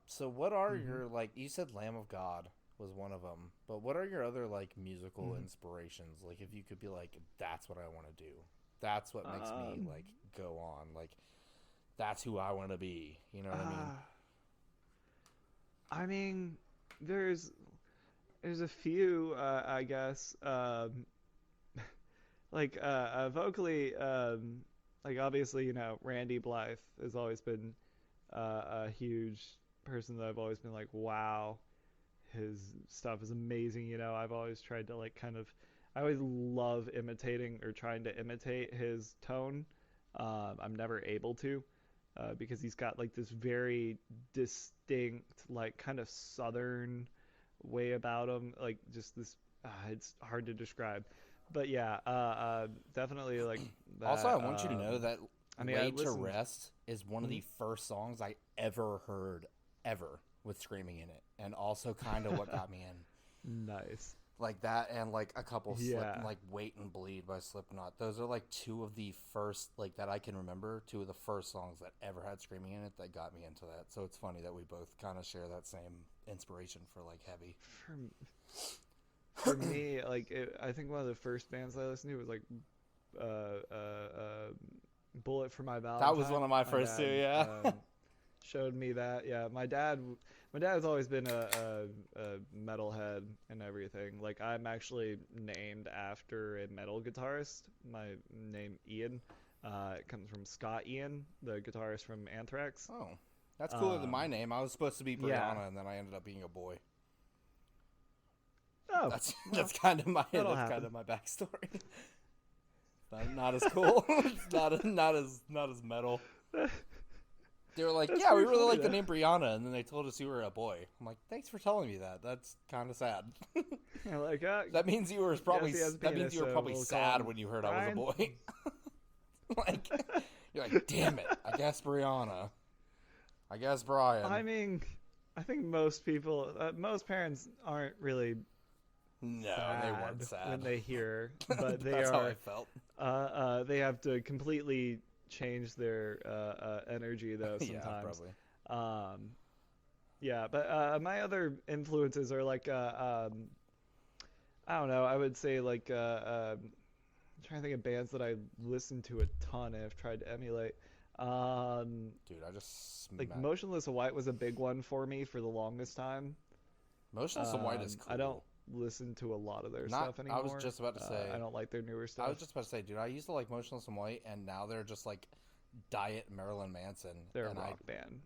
So what are your like? You said Lamb of God was one of them, but what are your other like musical inspirations? Like if you could be like, that's what I want to do. That's what makes me like go on. Like that's who I want to be. You know what I mean? Uh, I mean, there's there's a few, I guess. Vocally, like obviously, Randy Blythe has always been a huge person that I've always been like, wow, his stuff is amazing. I've always tried to I always love imitating or trying to imitate his tone. I'm never able to, because he's got like this very distinct, like kind of southern way about him. Like just this, it's hard to describe. But yeah, definitely like Also, I that. want you to know that I mean, I Laid to listened. Rest is one of Hmm? the first songs I ever heard, ever, with screaming in it. And also kind of what got me in. Nice. Like that and like a couple Yeah. like Wait and Bleed by Slipknot. Those are like two of the first, like that I can remember, two of the first songs that ever had screaming in it that got me into that. So it's funny that we both kind of share that same inspiration for like heavy. For for me, I think one of the first bands I listened to was like Bullet for My That was one Valentine. of my My first two, dad yeah. showed me that. Yeah, my dad has always been a metalhead and everything. Like I'm actually named after a metal guitarist. My name Ian. It comes from Scott Ian, the guitarist from Anthrax. Oh, that's cooler than my Um, name. I was supposed to be yeah. Brianna, and then I ended up being a boy. Oh, That's well, that's kind of my that'll that's kind happen. of my backstory. Not as cool. It's not as metal. They were like, That's "Yeah, we pretty really funny like the though. name Brianna," and then they told us you were a boy. I'm like, "Thanks for telling me that. That's kind of sad." You're like, That means you were probably guess he has a that means penis, you were so probably we'll call sad him when you heard I was a Brian. boy. Like you're like, "Damn it! I guess Brianna. I guess I Brian." mean, I think most parents aren't really No, they weren't sad when sad. they hear, but they That's how I are. felt. They have to completely change their energy though Yeah, sometimes. probably. Um, yeah, but my other influences are like I don't know. I would say like I'm trying to think of bands that I listened to a ton and have tried to emulate. Um, Dude, I just like smacked. Motionless in White was a big one for me for the longest time. Motionless in White is I don't cool. listen to a lot of their Not. stuff I was anymore. just about to I say. don't like their newer I stuff. was just about to say, dude. I used to like Motionless in White, and now they're just like Diet Marilyn Manson, They're a and rock band.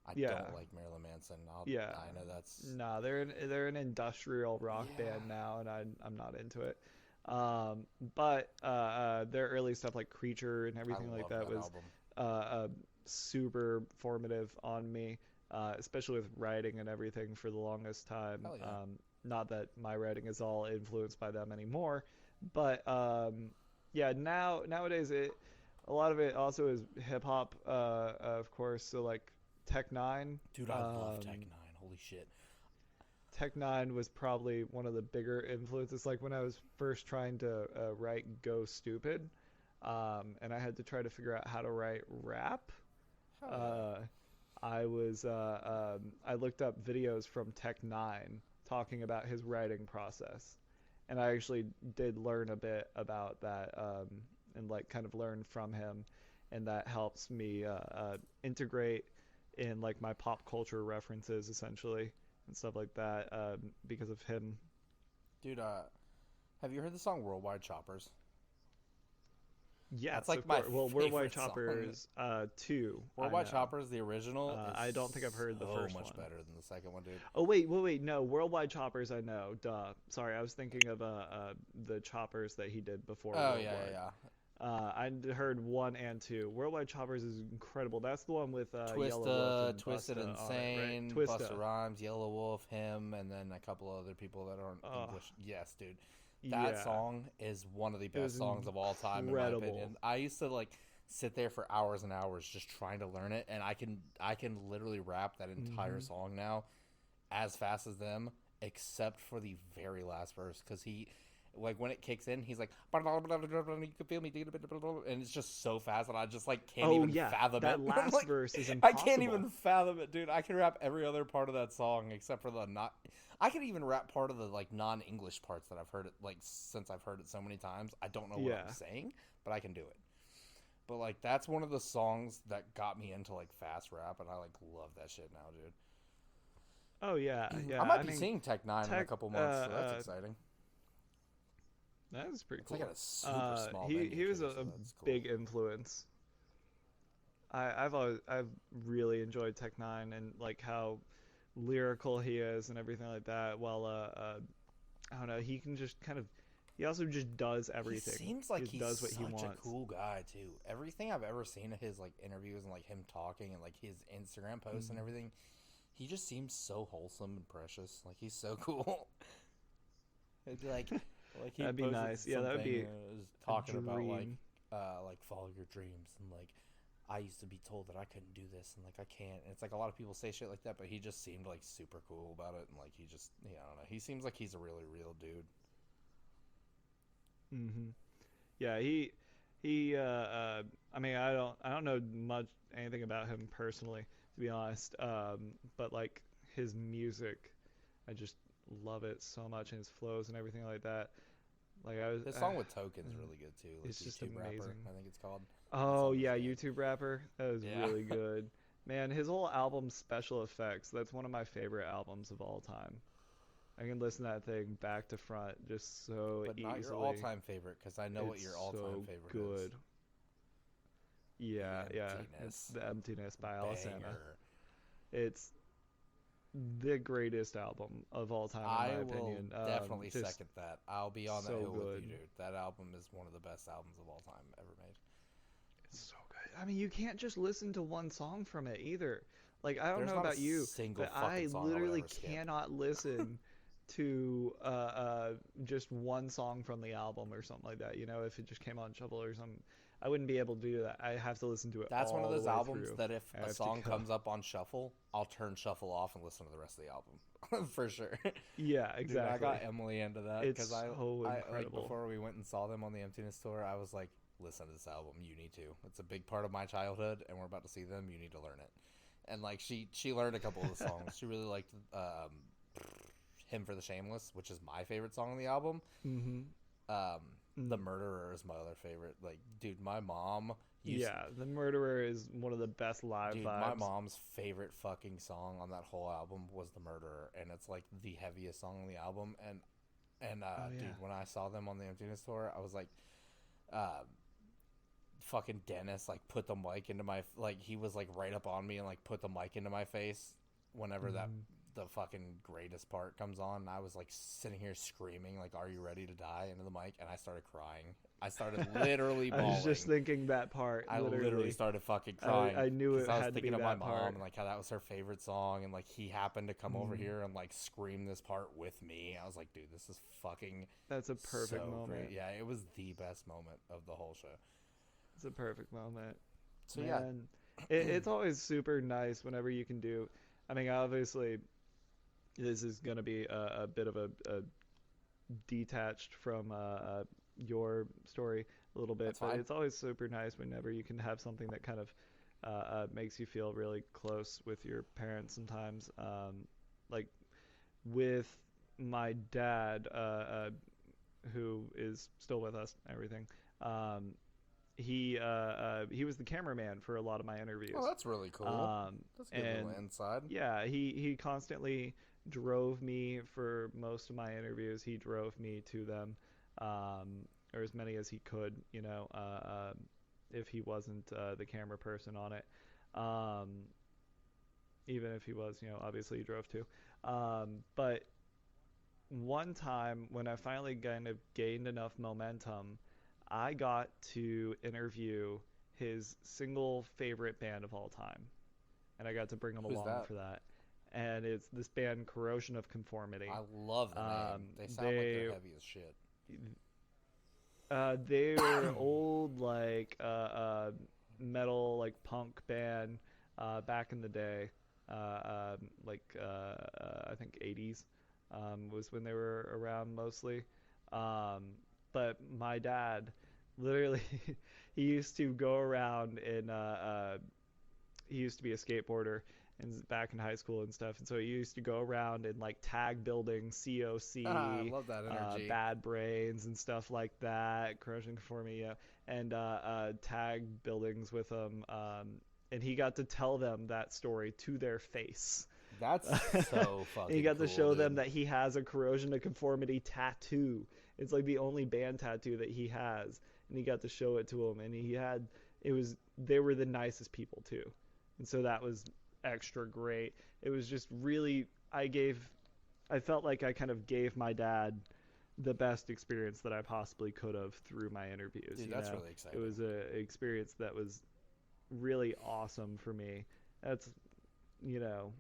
I Yeah, don't like Marilyn Manson. yeah. I know that's Nah, they're an industrial rock yeah. band now, and I'm not into it. But their early stuff like Creature and I everything like love that that was album. super formative on me, especially with writing and everything for the longest time. Hell yeah. Not that my writing is all influenced by them anymore, but yeah, nowadays a lot of it also is hip hop, of course. So like Tech Nine. Dude, I love Tech Nine. Holy shit. Tech Nine was probably one of the bigger influences. Like when I was first trying to write Go Stupid, and I had to try to figure out how to write rap. Hell yeah. Uh, I looked up videos from Tech Nine talking about his writing process, and I actually did learn a bit about that, and like kind of learn from him, and that helps me integrate in like my pop culture references essentially and stuff like that, because of him. Dude, have you heard the song Worldwide Choppers? That's Yes, like of my course. Well, Worldwide favorite song. Choppers 2, I Worldwide know. Choppers, the original, I don't is think I've heard the so first much one. better than the second one, dude. Oh wait, no, Worldwide Choppers I know. Duh. Sorry, I was thinking of the Choppers that he did before Oh yeah, Worldwide. yeah, I heard 1 and 2. Worldwide Choppers is incredible. That's the one with yeah. Yellow Wolf and Twisted Busta on it, right? Insane, Busta Twista. Rhymes, Yellow Wolf, him, and then a couple other people that aren't Oh, English. Yes, dude. That yeah. song is one of the It best was songs of all time, in my incredible. opinion. I used to like sit there for hours and hours just trying to learn it, and I can literally rap that entire Hmm. song now as fast as them, except for the very last verse, because he, like when it kicks in, he's like, you can feel me, and it's just so fast that I just like can't Oh even yeah, fathom it. that I'm last like, verse is I can't impossible. even fathom it, dude. I can rap every other part of that song except for the not. I can even rap part of the like non-English parts that I've heard it like since I've heard it so many times. I don't know what Yeah. I'm saying, but I can do it. But like that's one of the songs that got me into like fast rap, and I like love that shit now, dude. Oh yeah, I yeah. might I be mean, seeing Tech Nine in a Tech. couple months, so that's exciting. That is pretty It's like at cool. a super small He venue was too, a so that's cool. big influence. I've really enjoyed Tech Nine and like how lyrical he is and everything like that. While I don't know, he can just kind of he also just does He everything. seems He like just he's does what he such a wants. cool guy too. Everything I've ever seen of his like interviews and like him talking and like his Instagram posts and Hmm. everything, he just seems so wholesome and precious. Like he's so cool. It'd be like he That'd be posted nice. Yeah, that would something be and it was a talking about dream. like follow your dreams and like I used to be told that I couldn't do this and like I can't. And it's like a lot of people say shit like that, but he just seemed like super cool about it and like he just I don't know. He seems like he's a really real dude. Hmm. Yeah, he I mean, I don't know much anything about him personally, to be honest. But like his music, I just love it so much, and his flows and everything like that. Like I was, His song with Token's really good too, like it's just YouTube rapper, amazing. I think it's called. That Oh song is yeah, good. YouTube rapper. That was Yeah. really good. Man, his whole album Special Effects, that's one of my favorite albums of all time. I can listen to that thing back to front just so But not your easily. all-time favorite, because I know what It's your all-time so favorite is. good. The Yeah, yeah. It's Emptiness. The Emptiness by Alisana. Banger. It's the greatest album of all time in I my will opinion. definitely Just second that. I'll be on that so hill with you, good. dude. That album is one of the best albums of all time ever made. It's so good. I mean, you can't just listen to one song from it either. Like, I don't There's know not a about you, single but fucking I song I would literally ever skip. cannot listen to just one song from the album or something like that. You know, if it just came on shuffle or something, I wouldn't be able to do that. I have to listen to it That's one of all the those way albums through. that if I a have to song go. comes up on shuffle, I'll turn shuffle off and listen to the rest of the album. For sure. Yeah, Dude, I got exactly. Emily into that It's because so I like incredible. before we went and saw them on the Emptiness tour, I was like, listen to this album, you need to. It's a big part of my childhood, and we're about to see them. You need to learn it. And like she learned a couple of the songs. She really liked "Him for the Shameless," which is my favorite song on the album. Mm-hmm. Um, "The Mm. Murderer" is my other favorite. Like, dude, my mom used Yeah, The Murderer is one of the best live Dude, my vibes. mom's favorite fucking song on that whole album was "The Murderer," and it's like the heaviest song on the album. And Oh dude, yeah. when I saw them on the Emptiness tour, I was like, uh, fucking Dennis like put the mic into my like he was like right up on me and like put the mic into my face whenever that Hmm. the fucking greatest part comes on. And I was like sitting here screaming like, "Are you ready to die?" into the mic, and I started crying. I started literally I was just bawling. thinking that part, I literally literally. started fucking crying I knew because it I was had to be thinking of my that mom part. and like how that was her favorite song, and like he happened to come over Mm. here and like scream this part with me. I was like, dude, this is fucking That's a perfect so great. moment. Yeah, it was the best moment of the whole show. It's a perfect moment. So yeah, Man, it's always super nice whenever you can do. I mean, obviously, this is going to be a bit of a detached from your story a little bit, that's but fine. it's always super nice whenever you can have something that kind of makes you feel really close with your parents sometimes. Like with my dad, who is still with us and everything. Um, he was the cameraman for a lot of my Oh, interviews. that's really cool. Um, That's a good little and inside. yeah, he constantly drove me for most of my interviews. He drove me to them, or as many as he could, if he wasn't the camera person on it. Um, Even if he was, obviously he drove too. But one time when I finally kind of gained enough momentum, I got to interview his single favorite band of all time, and I got to bring him Who's along that? for that. And it's this band, Corrosion of Conformity. I love the name. They sound like they're They heavy as shit. they're old metal like punk band back in the day, I think 80s was when they were around mostly. Um, but my dad, literally, he used to go around in he used to be a skateboarder, and back in high school and stuff. And so he used to go around and like tag buildings, I COC, love that energy. Bad Brains and stuff like that, Corrosion Conformity, yeah, and tag buildings with him. And he got to tell them that story to their face. That's so And he fucking got to cool, show them dude. that he has a Corrosion to Conformity tattoo. It's like the only band tattoo that he has, and he got to show it to him. And they were the nicest people too, and so that was extra great. It was just really, I felt like I kind of gave my dad the best experience that I possibly could have through my interviews. Dude, You that's know, really it exciting. was an experience that was really awesome for me. That's, you know,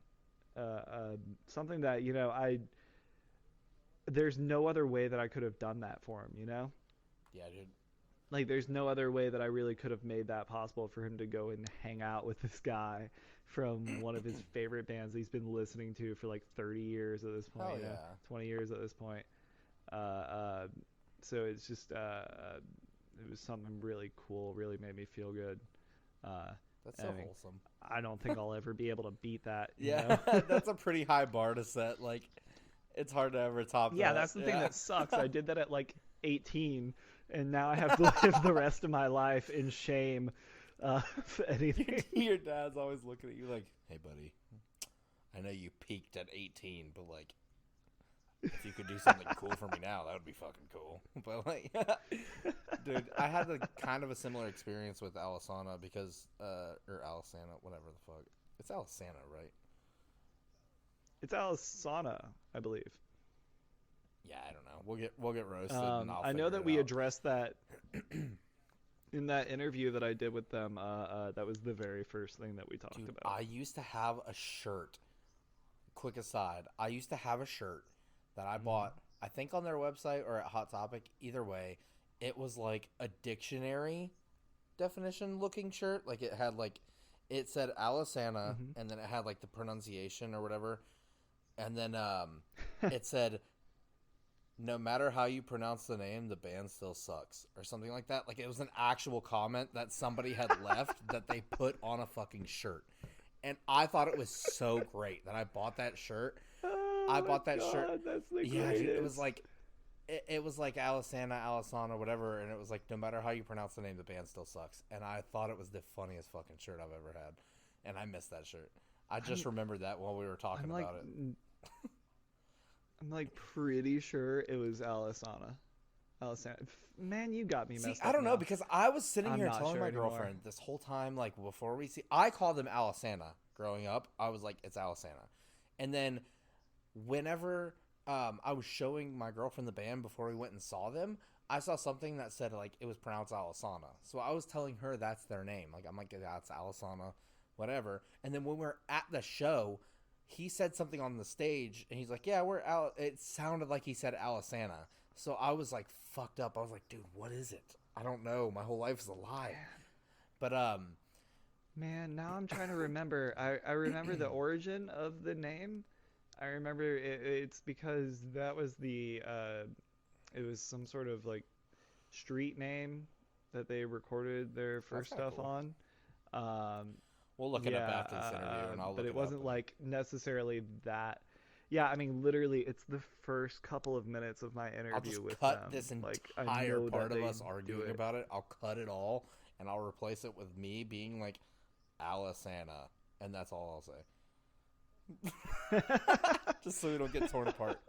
something that, there's no other way that I could have done that for him, you know? Yeah, dude. Like, there's no other way that I really could have made that possible for him to go and hang out with this guy from one of his favorite bands that he's been listening to for like 30 years at this point, Hell yeah. 20 years at this point. Uh, uh, so it's just, it was something really cool, really made me feel good. Uh, That's I so mean, wholesome. I don't think I'll ever be able to beat that, you Yeah, know? that's a pretty high bar to set. Like, it's hard to ever top Yeah, that. that's the thing Yeah. that sucks. I did that at like 18, and now I have to live the rest of my life in shame for anything. Your dad's always looking at you like, hey, buddy, I know you peaked at 18, but like, if you could do something cool for me now, that would be fucking cool. But like, dude, I had a kind of a similar experience with Alisana because, or Alisana, whatever the fuck. It's Alisana, right? It's Alisana, I believe. Yeah, I don't know. We'll get roasted, and I'll I know figure that it we out. addressed that in that interview that I did with them. That was the very first thing that we talked Dude, about. I used to have a shirt. Quick aside, I used to have a shirt that I bought, I think on their website or at Hot Topic. Either way, it was like a dictionary definition looking shirt. Like it said Alisana, Mm-hmm. and then it had like the pronunciation or whatever, and then it said, no matter how you pronounce the name, the band still sucks, or something like that. Like, it was an actual comment that somebody had left that they put on a fucking shirt. And I thought it was so great that I bought that shirt. Oh I my bought that God, shirt. that's the Yeah, greatest. dude, it was like Alisana, whatever, and it was like, no matter how you pronounce the name, the band still sucks. And I thought it was the funniest fucking shirt I've ever had. And I missed that shirt. I just remembered that while we were talking I'm like, about it. I'm like pretty sure it was Alisana. Alisana. Man, you got me See, messed I up don't know, now. because I was sitting I'm here not telling sure my anymore. girlfriend this whole time, like, before we see, I called him Alisana growing up. I was like, it's Alisana. And then whenever I was showing my girlfriend the band before we went and saw them, I saw something that said, like, it was pronounced Alisana. So I was telling her that's their name. Like, I'm like, yeah, it's Alisana, whatever. And then when we were at the show, he said something on the stage, and he's like, yeah, it sounded like he said Alisana. So I was like fucked up. I was like, dude, what is it? I don't know. My whole life is a lie. But Man, now I'm trying to remember. I remember the origin of the name. I remember it's because that was it was some sort of like street name that they recorded their that's first kind of stuff cool. on. Um, We'll look it up yeah, after this interview, and I'll but look it it up. wasn't like necessarily that. Yeah, I mean, literally, it's the first couple of minutes of my I'll interview just with cut them. this Like, I entire know part that of they us do arguing it. about it. I'll cut it all, and I'll replace it with me being like Alisana, and that's all I'll say. Just so we don't get torn apart.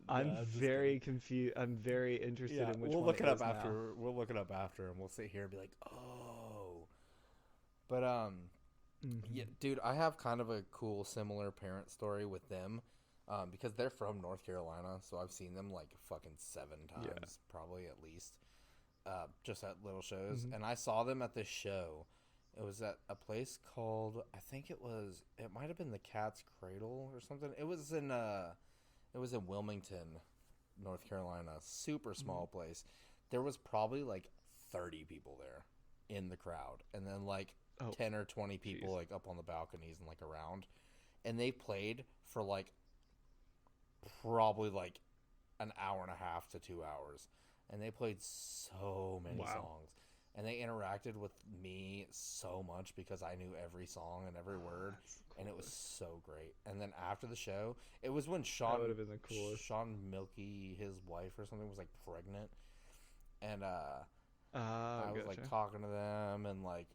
I'm I'm just very kidding. confused. I'm very interested Yeah, in which we'll one look it it up is now. after. We'll look it up after, and we'll sit here and be like, oh. But yeah, Hmm. dude, I have kind of a cool similar parent story with them, because they're from North Carolina, so I've seen them like fucking 7 times, Yeah. probably at least, just at little shows. Hmm. And I saw them at this show. It was at a place called, I think it might have been the Cat's Cradle or something. It was in Wilmington, North Carolina, super small place. There was probably like 30 people there in the crowd, and then like Oh, 10 or 20 people jeez. like up on the balconies and like around, and they played for like probably like an hour and a half to 2 hours, and they played so many Wow. songs, and they interacted with me so much because I knew every song and every word. That's and then after the show, it was when That would have been the coolest. Sean Milky, his wife or something, was like pregnant, and I was like Gotcha. talking to them, and like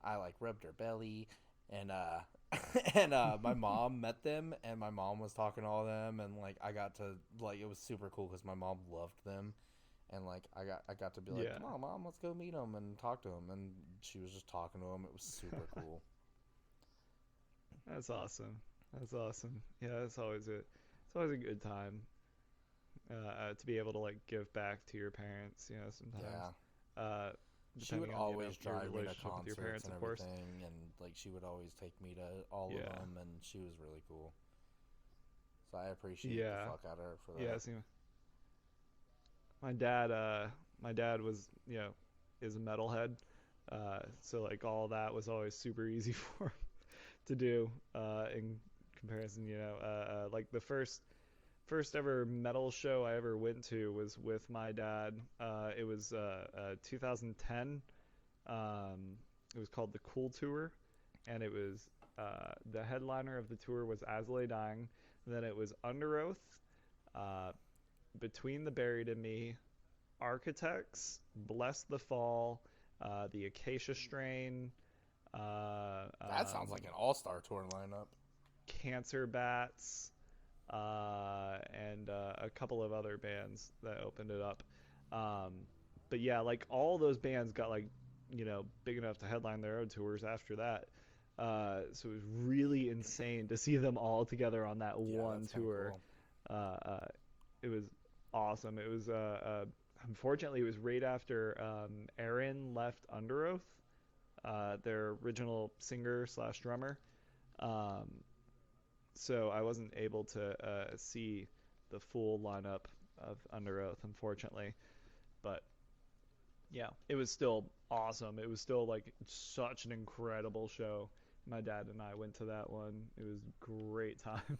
I like rubbed her belly, and and my mom met them, and my mom was talking to all of them, and like I got to like it was super cool because my mom loved them, and like I got to be like, Yeah. come on, mom, let's go meet them and talk to them, and she was just talking to them. It was super cool. That's awesome. That's awesome. Yeah, it's always a good time to be able to like give back to your parents. You know, sometimes. Yeah. Uh, She would Depending on always your drive me to relationship with your concerts parents, and of course. everything, and like she would always take me to all of Yeah. them, and she was really cool. So I appreciate the Yeah. fuck out of her for Yeah. that. See, my dad. My dad was is a metalhead. So like all that was always super easy for him to do. In comparison, like the first ever metal show I ever went to was with my dad. It was 2010. It was called the Cool Tour, and it was the headliner of the tour was As I Lay Dying. Then it was Under Oath, uh, Between the Buried and Me, Architects, Bless the Fall, the Acacia Strain, uh, That sounds um, like an all-star tour lineup. Cancer Bats, and a couple of other bands that opened it up. Um, but yeah, like all those bands got like big enough to headline their own tours after that. So it was really insane to see them all together on that Yeah, one that's kind of tour. cool. Uh, uh, it was awesome. It was unfortunately it was right after Aaron left Under Oath, their original singer slash drummer. Um, so I wasn't able to see the full lineup of Under Oath, unfortunately. But yeah, it was still awesome. It was still like such an incredible show. My dad and I went to that one. It was a great time.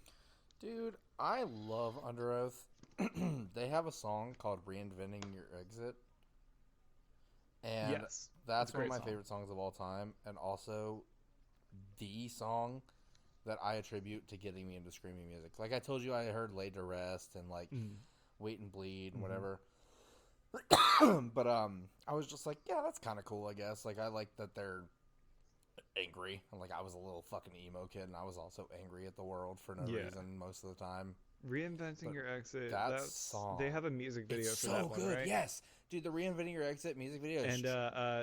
Dude, I love Under Oath. They have a song called Reinventing Your Exit, and Yes, it's that's a one of great my song. favorite songs of all time, and also the song that I attribute to getting me into screaming music. Like I told you, I heard Laid to Rest and like Mm. Wait and Bleed and Mm-hmm. whatever. But I was just like, yeah, that's kind of cool, I guess. Like I like that they're angry. And like I was a little fucking emo kid, and I was also angry at the world for no Yeah, reason most of the time. Reinventing But Your Exit. that That's they song, have a music it's video for that so one, good. right? Yes, dude, the Reinventing Your Exit music video is And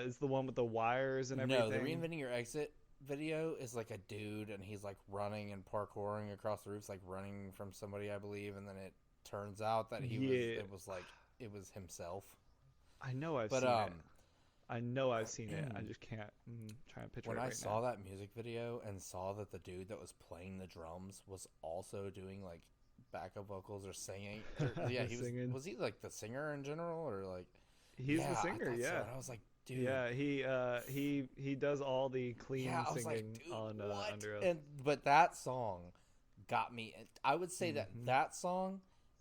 it's the one with the wires and no, the everything. Reinventing Your Exit video is like a dude, and he's like running and parkouring across the roofs, like running from somebody, I believe, and then it turns out that Yeah, it was himself. I know I've But seen it. I know I've seen it. I just can't try and picture when it I right saw now. that music video and saw that the dude that was playing the drums was also doing like backup vocals or singing, or, yeah, Singing. was he like the singer in general, or like, He's the yeah, I singer, thought so. yeah. And I was like, dude, Yeah, he does all the yeah, clean I was like, singing dude, on what? Under Oath. And but that song got me. I would say that Hmm. that song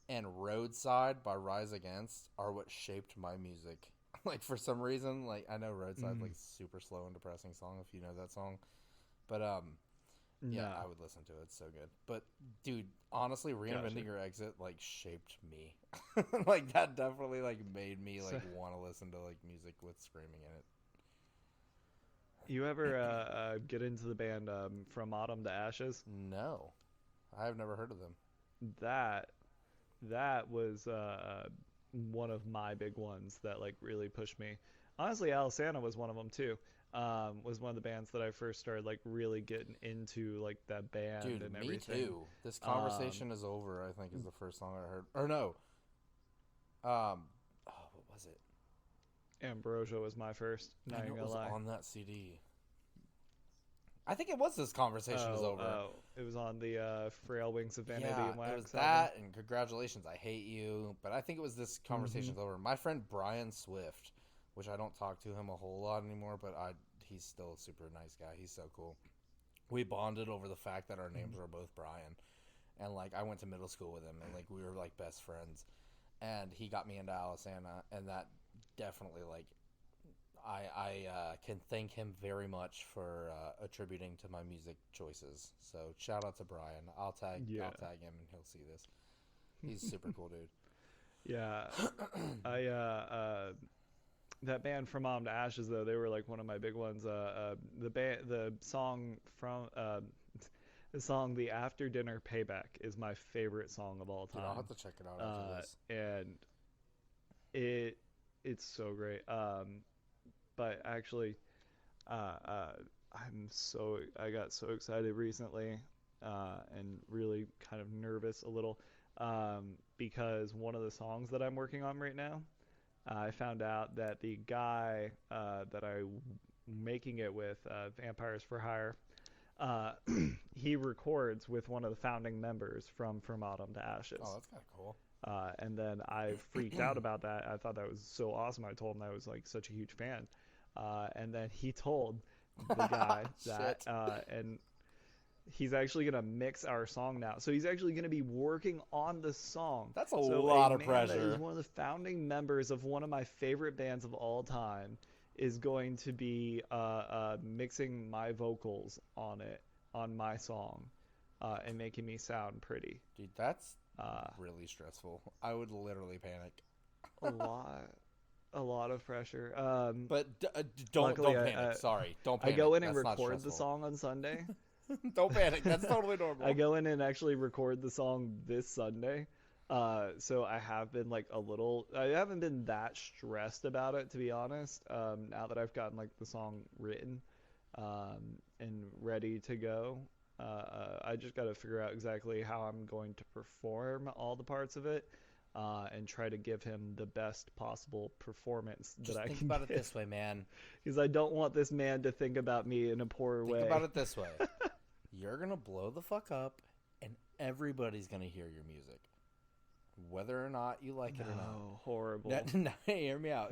and Roadside by Rise Against are what shaped my music. Like for some reason, like I know Roadside Mm. like super slow and depressing song if you know that song, but yeah, No, I would listen to it. It's so good. But dude, honestly, gotcha. Reinventing Your Exit like shaped me. Like that definitely like made me So, like want to listen to like music with screaming in it. you ever get into the band From Autumn to Ashes? No, I have never heard of them. That that was one of my big ones that like really pushed me. Honestly, Alisana was one of them too. Was one of the bands that I first started like really getting into like that band Dude, and me everything. too. This Um, conversation is over, I think is the first song I heard. Or no. Um oh, what was it? Ambrosia was my first. I Not know even it gonna was lie. on that CD. I think it was This Conversation is Over. It was on the Frail Wings of Vanity Yeah, and it was Wax album. that and Congratulations, I Hate You. But I think it was This Hmm. Conversation's Over. My friend Brian Swift, which I don't talk to him a whole lot anymore, but he's still a super nice guy. He's so cool. We bonded over the fact that our names were both Brian. And like I went to middle school with him, and like we were like best friends. And he got me into Alisana, and that definitely like I can thank him very much for attributing to my music choices. So shout out to Brian. I'll tag Yeah. him and he'll see this. He's a super cool dude. Yeah. I that band From Mom to Ashes though, they were like one of my big ones. The song from the song The After Dinner Payback is my favorite song of all Dude, I'll time. have to check it out after this. And it's so great. But actually, I got so excited recently, and really kind of nervous a little, because one of the songs that I'm working on right now, I found out that the guy that I'm making it with, Vampires for Hire, uh, he records with one of the founding members from Autumn to Ashes. Oh, that's kind of cool. And then I freaked out about that. I thought that was so awesome. I told him I was like such a huge fan. And then he told the guy that, and he's actually gonna mix our song now. So he's actually gonna be working on the song. That's a lot of pressure. That is one of the founding members of one of my favorite bands of all time is going to be mixing my vocals on my song, and making me sound pretty. Dude, that's really stressful. I would literally panic. A lot of pressure. But don't panic. Sorry, don't panic. I go in and That's record the song on Sunday. Don't panic. That's totally normal. I go in and actually record the song this Sunday. So I have been like I haven't been that stressed about it, to be honest. Now that I've gotten like the song written, and ready to go, I just got to figure out exactly how I'm going to perform all the parts of it, and try to give him the best possible performance that I can. Think about it this way, man. Because I don't want this man to think about me in a poor way. Think about it this way. You're going to blow the fuck up, and everybody's going to hear your music. Whether or not you like it or not. Horrible. No, hear me out.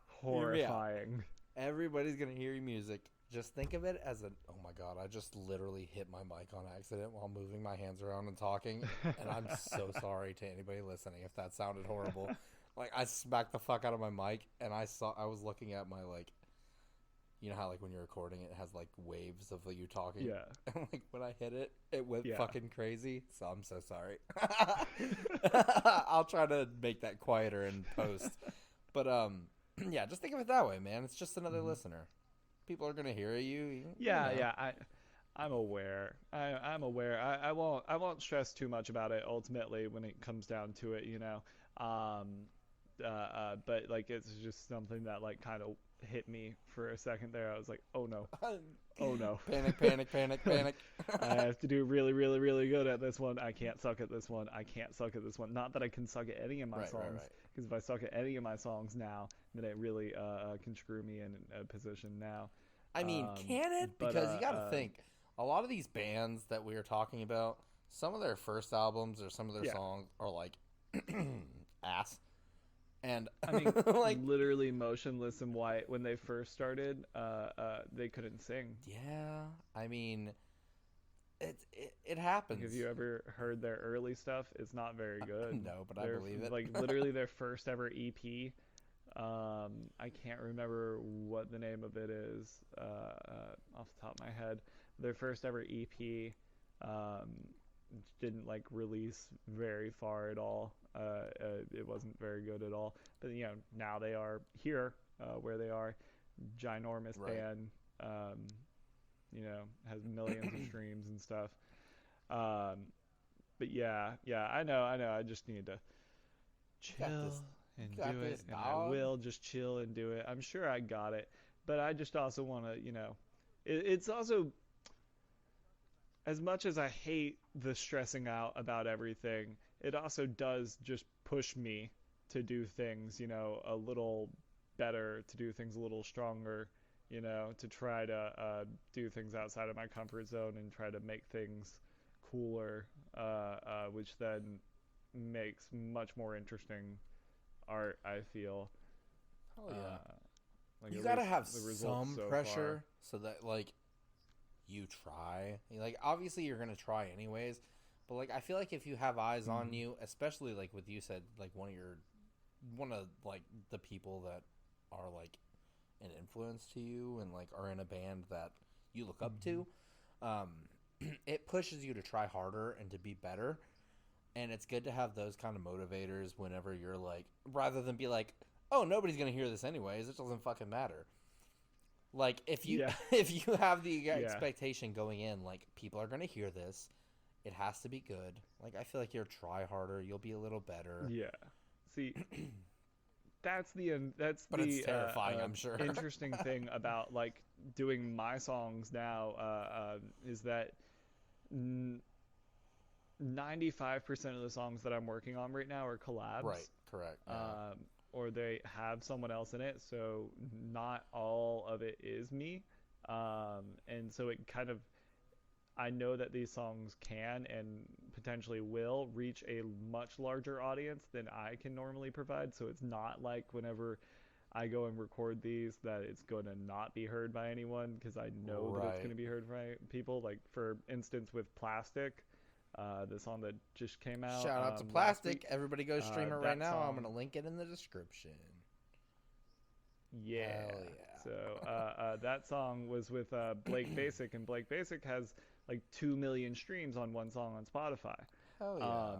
Horrifying. Everybody's going to hear your music. Just think of it as oh my God, I just literally hit my mic on accident while moving my hands around and talking. And I'm so sorry to anybody listening if that sounded horrible. Like, I smacked the fuck out of my mic, and I was looking at my, like, you know how, like, when you're recording, it has, like, waves of you talking? Yeah. And, like, when I hit it, it went fucking crazy. So I'm so sorry. I'll try to make that quieter in post. But, yeah, just think of it that way, man. It's just another listener. People are going to hear you. Yeah. I'm aware. I'm aware. I won't stress too much about it ultimately when it comes down to it, you know. But, like, it's just something that, like, kind of hit me for a second there. I was like, oh no. Oh no. Panic. I have to do really, really, really good at this one. I can't suck at this one. Not that I can suck at any of my songs, because if I suck at any of my songs now, then it really can screw me in a position now. I mean, can it? Because you got to think, a lot of these bands that we are talking about, some of their first albums or some of their songs are like ass. And I mean, like, literally Motionless in White, when they first started, they couldn't sing. Yeah, I mean, it happens. Have you ever heard their early stuff? It's not very good. No, but I believe it. Like, literally their first ever EP. I can't remember what the name of it is off the top of my head. Their first ever EP didn't like release very far at all. It wasn't very good at all. But you know, now they are here, where they are, ginormous band. You know, has millions of streams and stuff. But yeah, I know. I just need to chill and do it, and I will just chill and do it. I'm sure I got it, but I just also want to, you know, it's also, as much as I hate the stressing out about everything, it also does just push me to do things, you know, a little better, to do things a little stronger, you know, to try to do things outside of my comfort zone and try to make things cooler, which then makes much more interesting art, I feel. Oh yeah. Like, you gotta have some so pressure so that, like, you try. Like, obviously you're gonna try anyways, but, like, I feel like if you have eyes on you, especially, like, with you said, like, one of like the people that are like an influence to you and like are in a band that you look up to, it pushes you to try harder and to be better. And it's good to have those kind of motivators whenever you're like, rather than be like, oh, nobody's gonna hear this anyways, it doesn't fucking matter. Like if you Yeah. if you have the expectation going in, like people are gonna hear this, it has to be good. Like I feel like you'll try harder, you'll be a little better. Yeah. See, that's But it's terrifying, I'm sure. interesting thing about like doing my songs now is that 95% of the songs that I'm working on right now are collabs. Right, correct. Yeah. Or they have someone else in it, so not all of it is me. And so it kind of, I know that these songs can and potentially will reach a much larger audience than I can normally provide. So it's not like whenever I go and record these that it's going to not be heard by anyone, because I know that it's going to be heard by people. Like for instance with Plastic, the song that just came out. Shout out to Plastic. Everybody go stream it right now. I'm going to link it in the description. Yeah. Hell yeah. So that song was with Blake Basic, and Blake Basic has like 2 million streams on one song on Spotify. Hell yeah.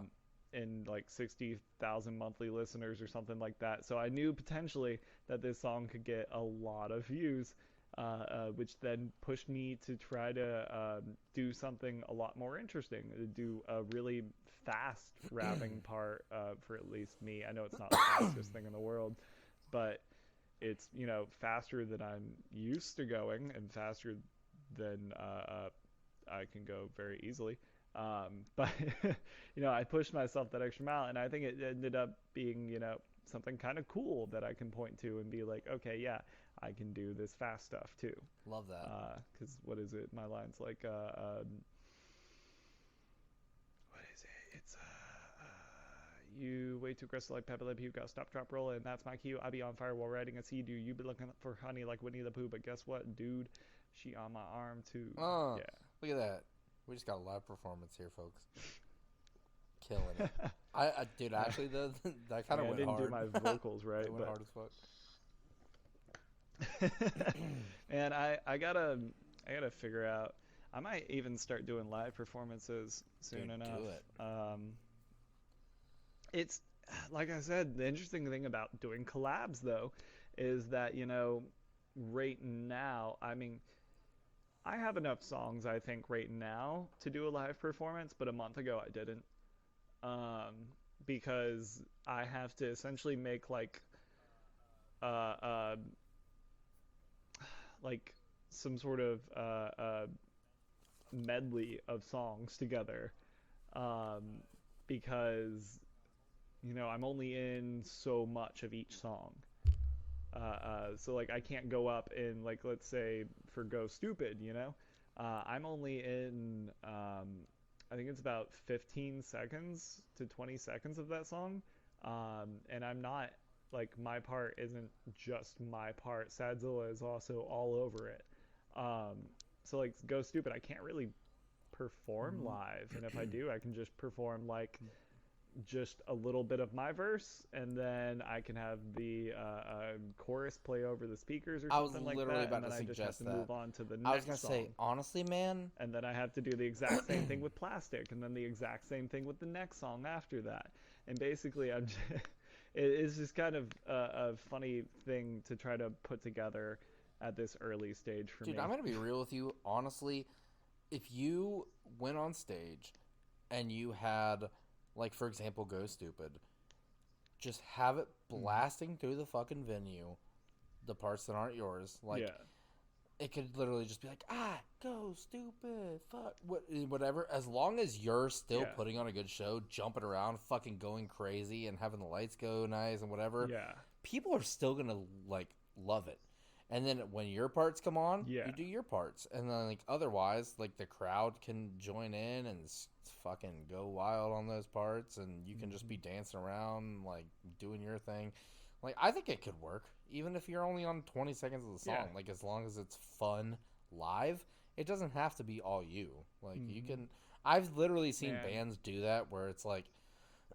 And like 60,000 monthly listeners or something like that. So I knew potentially that this song could get a lot of views, which then pushed me to try to do something a lot more interesting, to do a really fast rapping part for at least me. I know it's not the fastest thing in the world, but it's, you know, faster than I'm used to going and faster than I can go very easily. But you know, I pushed myself that extra mile, and I think it ended up being, you know, something kind of cool that I can point to and be like, okay, yeah, I can do this fast stuff too. Love that. Because what is it? My line's like, what is it? It's you way too aggressive like Pepe Le Pew, got stop, drop, roll, and that's my cue. I be on fire while riding a sea. Do you be looking for honey like Winnie the Pooh? But guess what, dude? She on my arm too. Oh, yeah. Look at that. We just got a live performance here, folks. Killing it. Dude, actually, though, that kind of went hard. I didn't do my vocals right. It went hard as fuck. And I gotta figure out. I might even start doing live performances soon enough. Do it. It's like I said, the interesting thing about doing collabs though is that, you know, right now, I mean, I have enough songs, I think, right now to do a live performance, but a month ago I didn't. Because I have to essentially make like some sort of medley of songs together, because, you know, I'm only in so much of each song. So like I can't go up in, like, let's say for Go Stupid, you know, I'm only in I think it's about 15 seconds to 20 seconds of that song, and I'm not, like, my part isn't just my part. Sadzilla is also all over it. So like Go Stupid, I can't really perform live, and if I do, I can just perform like just a little bit of my verse, and then I can have the chorus play over the speakers or something like that. I was literally about to suggest that. I just have to move on to the next song. I was going to say, honestly, man. And then I have to do the exact same thing with Plastic, and then the exact same thing with the next song after that. And basically, I'm just, it's just kind of a funny thing to try to put together at this early stage for me. Dude, I'm going to be real with you. Honestly, if you went on stage and you had, like, for example, Go Stupid, just have it blasting through the fucking venue, the parts that aren't yours. Like, it could literally just be like, go stupid, fuck, whatever. As long as you're still putting on a good show, jumping around, fucking going crazy, and having the lights go nice and whatever, people are still going to, like, love it. And then when your parts come on, you do your parts. And then, like, otherwise, like, the crowd can join in and fucking go wild on those parts, and you can just be dancing around, like, doing your thing. Like, I think it could work, even if you're only on 20 seconds of the song. Like, as long as it's fun live, it doesn't have to be all you. Like, you can... I've literally seen bands do that, where it's like,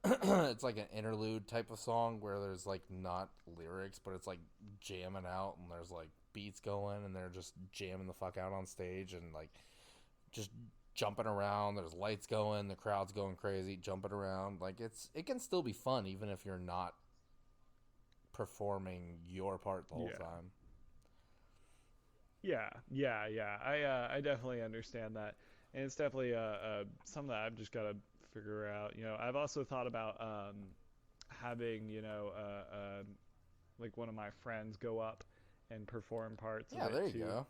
it's like an interlude type of song where there's like not lyrics, but it's like jamming out and there's like beats going and they're just jamming the fuck out on stage and like just jumping around. There's lights going, the crowd's going crazy, jumping around. Like it can still be fun even if you're not performing your part the whole time. Yeah. I definitely understand that, and it's definitely something that I've just got to figure out. I've also thought about having like one of my friends go up and perform parts of Yeah, it there you too. go.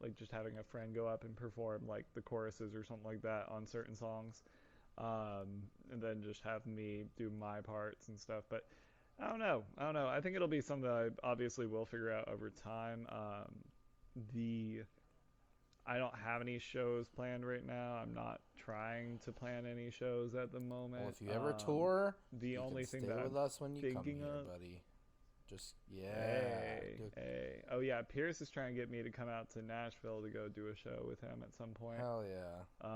Like just having a friend go up and perform like the choruses or something like that on certain songs, and then just have me do my parts and stuff. But I don't know. I think it'll be something that I obviously will figure out over time. The I don't have any shows planned right now. I'm not trying to plan any shows at the moment. Well, if you ever tour, The you only can thing stay that with I'm us when you come thinking here, of. buddy. Just Hey. Oh yeah, Pierce is trying to get me to come out to Nashville to go do a show with him at some point. Hell yeah.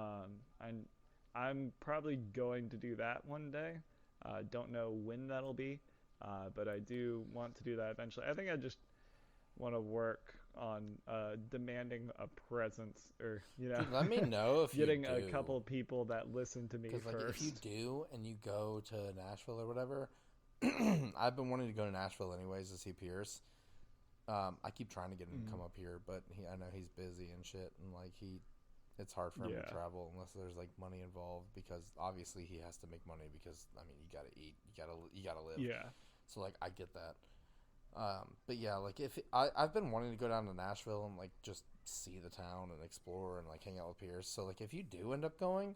I'm probably going to do that one day. Don't know when that'll be, but I do want to do that eventually. I think I just want to work on demanding a presence, or Dude, let me know if getting you a do. couple of people that listen to me Because like first. if you do and you go to Nashville or whatever, I've been wanting to go to Nashville anyways to see Pierce. I keep trying to get him to come up here, but I know he's busy and shit, and like it's hard for him to travel unless there's like money involved, because obviously he has to make money because I mean you gotta eat, you gotta live. Yeah. So like I get that. But yeah, like if I've been wanting to go down to Nashville and like just see the town and explore and like hang out with Pierce. So like if you do end up going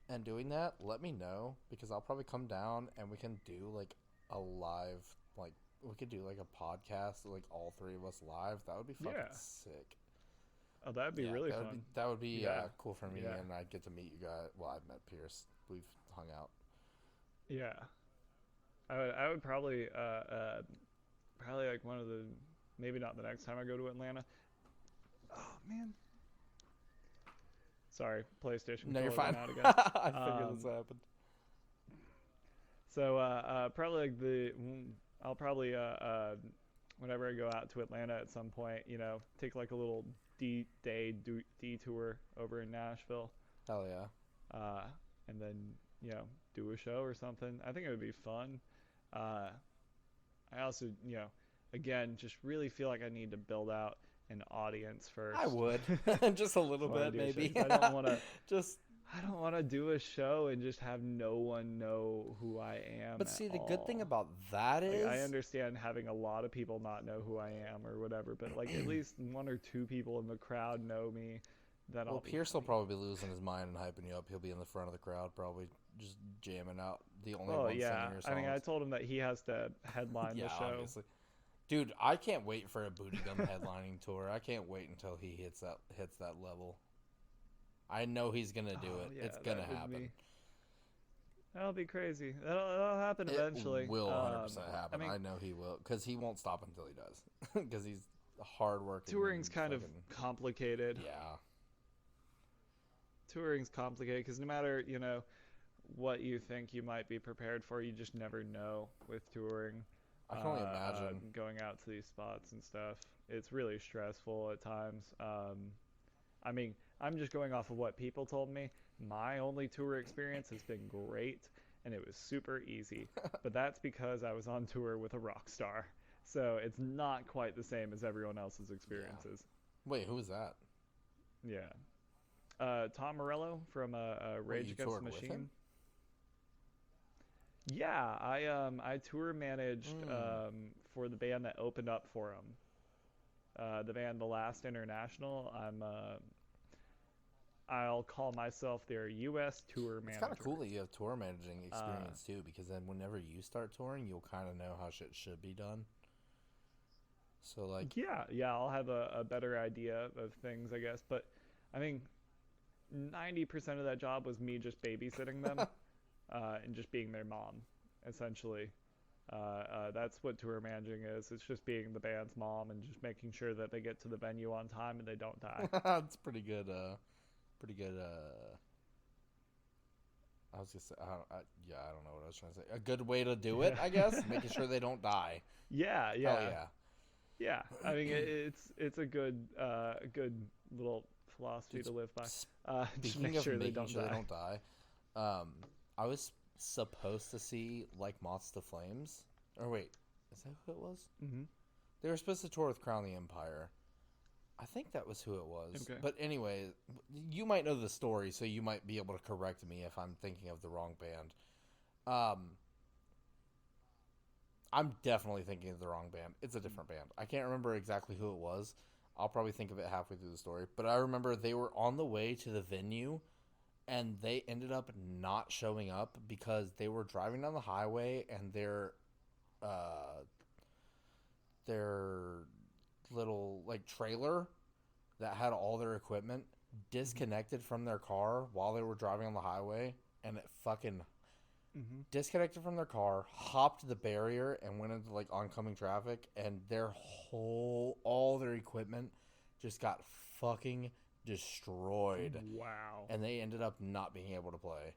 and doing that, let me know, because I'll probably come down and we can do like a live, like we could do like a podcast, like all three of us live. That would be fucking sick. Oh, that'd be really fun. That would be Yeah. cool for me, Yeah. and I'd get to meet you guys. Well, I've met Pierce. We've hung out. Yeah. I would probably probably like one of the, maybe not the next time I go to Atlanta. Oh man. Sorry, PlayStation. No, you're controller fine. went out again. I figured this happened. So probably like I'll probably whenever I go out to Atlanta at some point, take like a little detour over in Nashville. Hell yeah. And then do a show or something. I think it would be fun. I also again just really feel like I need to build out an audience first. I would just a little bit maybe. I don't want to just. I don't want to do a show and just have no one know who I am. But see, the all. good thing about that is, I understand having a lot of people not know who I am or whatever, but like at least one or two people in the crowd know me. Well, Pierce will probably be losing his mind and hyping you up. He'll be in the front of the crowd, probably just jamming out. The only one singing your songs. I mean, I told him that he has to headline the show. Obviously. Dude, I can't wait for a Booty Gum headlining tour. I can't wait until he hits that level. I know he's gonna do it. Yeah, it's gonna happen. That'll be crazy. That'll happen eventually. It will 100% happen. I know he will, because he won't stop until he does. Because he's hard working. Touring's kind of complicated. Yeah. Touring's complicated because no matter what you think you might be prepared for, you just never know with touring. I can only imagine going out to these spots and stuff. It's really stressful at times. I mean, I'm just going off of what people told me. My only tour experience has been great, and it was super easy. But that's because I was on tour with a rock star. So it's not quite the same as everyone else's experiences. Yeah. Wait, who was that? Yeah. Tom Morello from Rage Against the Machine. Yeah, I tour managed for the band that opened up for him. The band The Last International. I'll call myself their U.S. tour manager. It's kind of cool that you have tour managing experience too, because then whenever you start touring, you'll kind of know how shit should be done. So like, yeah, I'll have a better idea of things, I guess. But I mean, 90% of that job was me just babysitting them and just being their mom, essentially. That's what tour managing is. It's just being the band's mom and just making sure that they get to the venue on time and they don't die. That's pretty good. I was just, yeah, I don't know what I was trying to say. A good way to do it, I guess, making sure they don't die. Yeah, Hell yeah, yeah. yeah. I mean, it's a good little philosophy Dude, to live by. Just make speaking of sure they making don't sure they die. don't die, um, I was supposed to see like Moths to Flames. Or wait, is that who it was? Hmm. They were supposed to tour with Crown the Empire. I think that was who it was. Okay. But anyway, you might know the story, so you might be able to correct me if I'm thinking of the wrong band. Um, I'm definitely thinking of the wrong band. It's a different band. I can't remember exactly who it was. I'll probably think of it halfway through the story. But I remember they were on the way to the venue and they ended up not showing up because they were driving down the highway and uh their little like trailer that had all their equipment Hmm. disconnected from their car while they were driving on the highway, and it fucking Hmm. disconnected from their car, hopped the barrier, and went into like oncoming traffic, and all their equipment just got fucking destroyed, Wow. and they ended up not being able to play.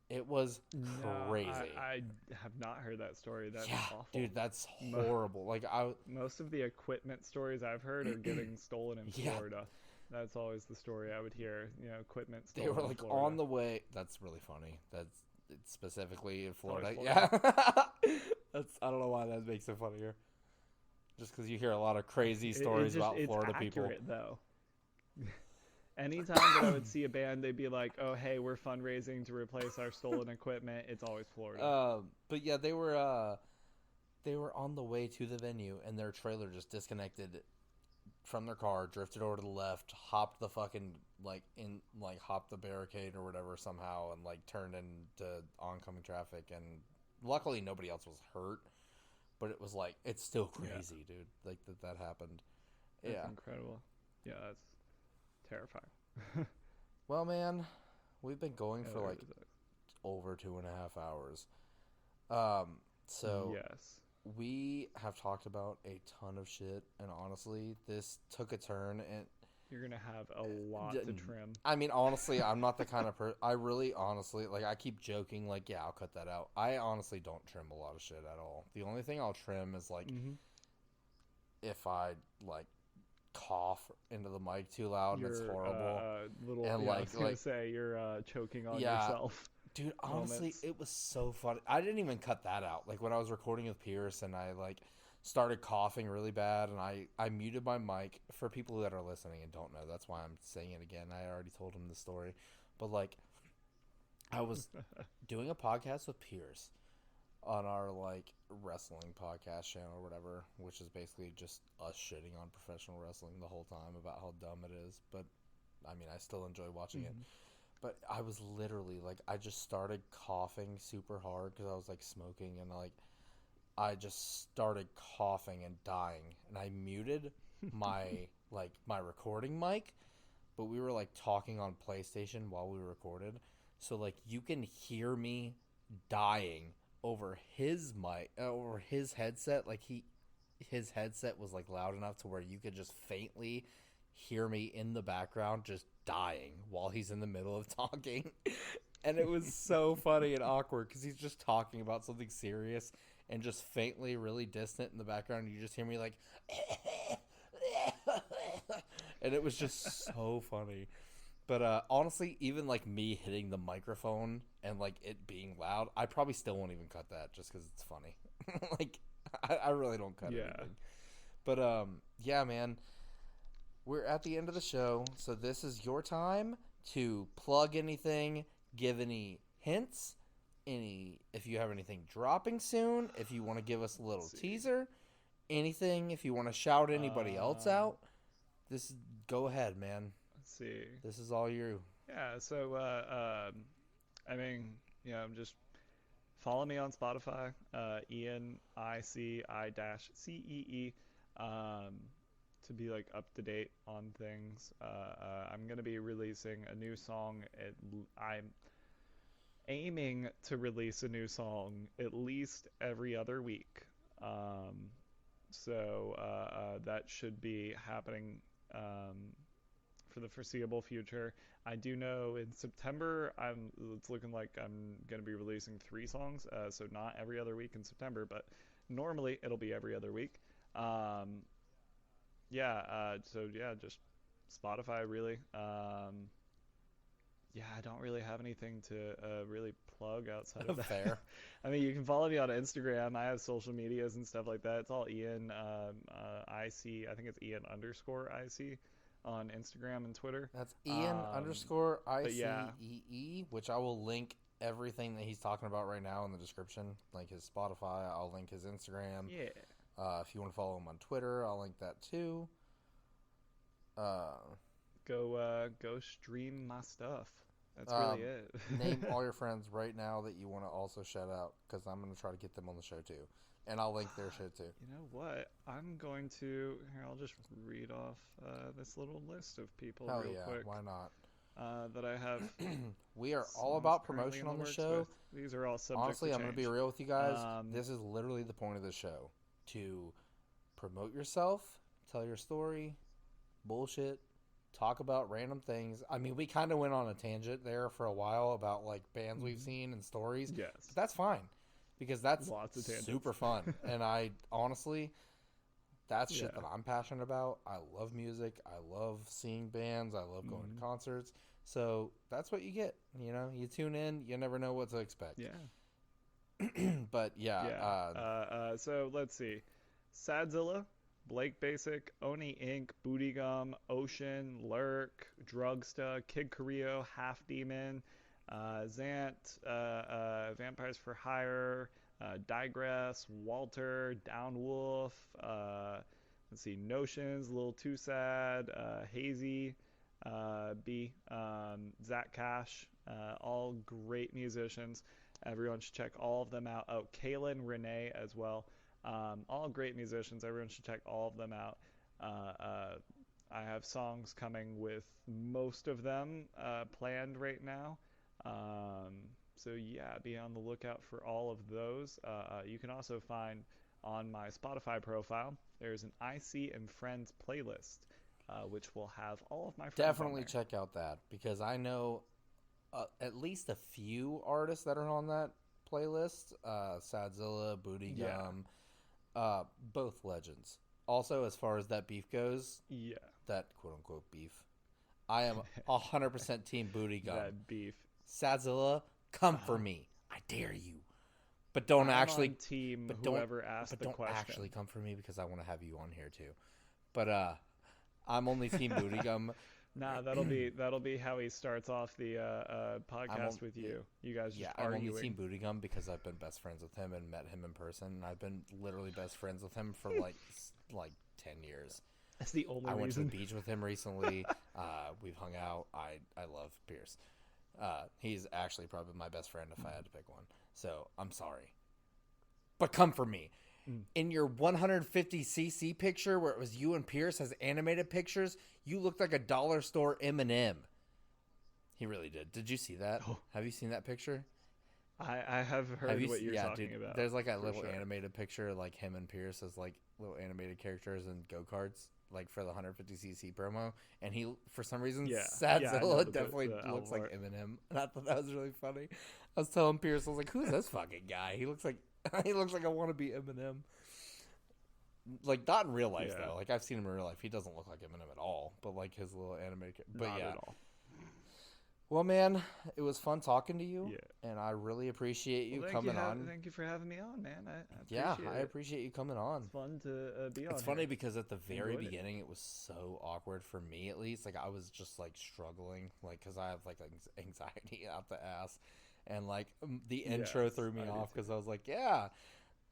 It was No, crazy. I have not heard that story. That's Yeah, awful. dude, that's Mo- horrible. Like I, Most of the equipment stories I've heard are getting stolen in yeah, Florida. That's always the story I would hear. You know, equipment they were stolen in like on Florida. the way. That's really funny. That's it's specifically in It's always Florida. Florida. Yeah, that's I don't know why that makes it funnier. Just because you hear a lot of crazy stories about It's Florida people. accurate though. Anytime that I would see a band, they'd be like, "Oh, hey, we're fundraising to replace our stolen equipment." It's always Florida. But yeah, they were on the way to the venue, and their trailer just disconnected from their car, drifted over to the left, hopped the fucking hopped the barricade or whatever somehow, and like turned into oncoming traffic. And luckily, nobody else was hurt. But it was like it's still Yeah, crazy, dude. Like that happened. that's Yeah. incredible. Yeah, that's terrifying. Well, man, we've been going Yeah, for that like really sucks. over 2.5 hours. Um, so Yes. we have talked about a ton of shit, and honestly, this took a turn. And You're gonna have a lot to trim. I mean, honestly, I'm not the kind of person. I really, honestly, like I keep joking, like yeah, I'll cut that out. I honestly don't trim a lot of shit at all. The only thing I'll trim is like Mm-hmm. if I like cough into the mic too loud and it's Your horrible, little, and yeah, I was gonna like say your choking on yeah, yourself dude, honestly, moments. it was so funny. I didn't even cut that out. Like when I was recording with Pierce and I like started coughing really bad and I muted my mic for people that are listening and don't know. That's why I'm saying it again. I already told him the story. But like I was doing a podcast with Pierce on our like wrestling podcast channel or whatever, which is basically just us shitting on professional wrestling the whole time about how dumb it is. But I mean, I still enjoy watching it. Hmm. But I was literally like, I just started coughing super hard because I was like smoking and like, I just started coughing and dying. And I muted my recording mic, but we were like talking on PlayStation while we recorded. So like, you can hear me dying over his mic, over his headset. Like, his headset was like loud enough to where you could just faintly hear me in the background just dying while he's in the middle of talking. And it was so funny and awkward because he's just talking about something serious and just faintly really distant in the background. You just hear me like and it was just so funny. But honestly, even like me hitting the microphone and like it being loud, I probably still won't even cut that just because it's funny. Like I really don't cut Yeah. anything. But yeah, man, we're at the end of the show, so this is your time to plug anything, give any hints, any if you have anything dropping soon, if you want to give us a Let's little see. teaser, anything, if you want to shout anybody else Um, out. This go ahead, man. let's see. This is all you. Yeah. So, I mean, just follow me on Spotify. Ian I-Cee I-Cee. Um, to be like up to date on things. I'm gonna be releasing a new song. I'm aiming to release a new song at least every other week. Um, so that should be happening um, for the foreseeable future. I do know in September, it's looking like I'm going to be releasing 3 songs, so not every other week in September, but normally it'll be every other week. Um, so just Spotify really. Yeah, I don't really have anything to really plug outside of that. Fair. I mean, you can follow me on Instagram. I have social medias and stuff like that. It's all Ian I-Cee. I think it's Ian underscore I-Cee on Instagram and Twitter. That's Ian underscore But yeah, ICEE, which I will link everything that he's talking about right now in the description. Like his Spotify, I'll link his Instagram. yeah. If you want to follow him on Twitter, I'll link that too. Go stream my stuff. That's really it. Name all your friends right now that you want to also shout out, because I'm going to try to get them on the show too. And I'll link their shit too. You know what? I'm going to... Here, I'll just read off this little list of people Hell real yeah, quick. why not? That I have. We are all about promotion on the show. These are all subject Honestly, to I'm going to be change. real with you guys. This is literally the point of the show. To promote yourself, tell your story, bullshit, talk about random things. I mean, we kind of went on a tangent there for a while about like bands we've seen and stories. Yes. But that's fine, because that's Lots of tangents. super fun. And I honestly, that's shit that I'm passionate about. I love music. I love seeing bands. I love going to concerts. So that's what you get. You know, you tune in, you never know what to expect. Yeah. But yeah. So let's see. Sadzilla, Blake Basic, Oni Inc., Booty Gum, Ocean, Lurk, Drugsta, Kid Carrillo, Half Demon, Zant, Vampires for Hire, Digress, Walter, Downwolf, let's see, Notions, Little Too Sad, Hazy, B, Zach Cash, all great musicians. Everyone should check all of them out. Oh, Kaylin, Renee as well. All great musicians. Everyone should check all of them out. I have songs coming with most of them planned right now. So yeah, be on the lookout for all of those. You can also find on my Spotify profile, there's an I-Cee and Friends playlist, which will have all of my friends Definitely on there. check out that, because I know at least a few artists that are on that playlist. Sadzilla, Booty Gum, both legends. Also, as far as that beef goes, that quote-unquote beef, I am 100% team Booty Gum. That beef. Sadzilla, come for me. I dare you. But don't actually... team but whoever asked the don't question. actually come for me, because I want to have you on here too. But I'm only team Booty Gum. Nah, that'll be how he starts off the podcast with you. You guys just arguing. I'm only team Booty Gum because I've been best friends with him and met him in person. And I've been literally best friends with him for like 10 years. That's the only reason. I went to the beach with him recently. We've hung out. I love Pierce. He's actually probably my best friend if I had to pick one. So I'm sorry. But come for me. In your 150cc picture where it was you and Pierce as animated pictures, you looked like a dollar store M&M. He really did. Did you see that? Oh. Have you seen that picture? I have heard what you're talking about. There's like a little animated picture, like him and Pierce as like little animated characters and go-karts, like for the 150cc promo. And he, for some reason, Sadzilla definitely looks like Eminem. And I thought that was really funny. I was telling Pierce, I was like, "Who's this fucking guy? He looks like a wannabe Eminem." Like, not in real life though. Like, I've seen him in real life. He doesn't look like Eminem at all. But like his little animated, not at all. Well, man, it was fun talking to you, and I really appreciate you coming on. Thank you for having me on, man. I appreciate you coming on. It's fun to be on. It's funny because at the very beginning, it was so awkward for me, at least. Like, I was just like struggling, like, because I have like anxiety out the ass, and like the intro threw me off because I was like,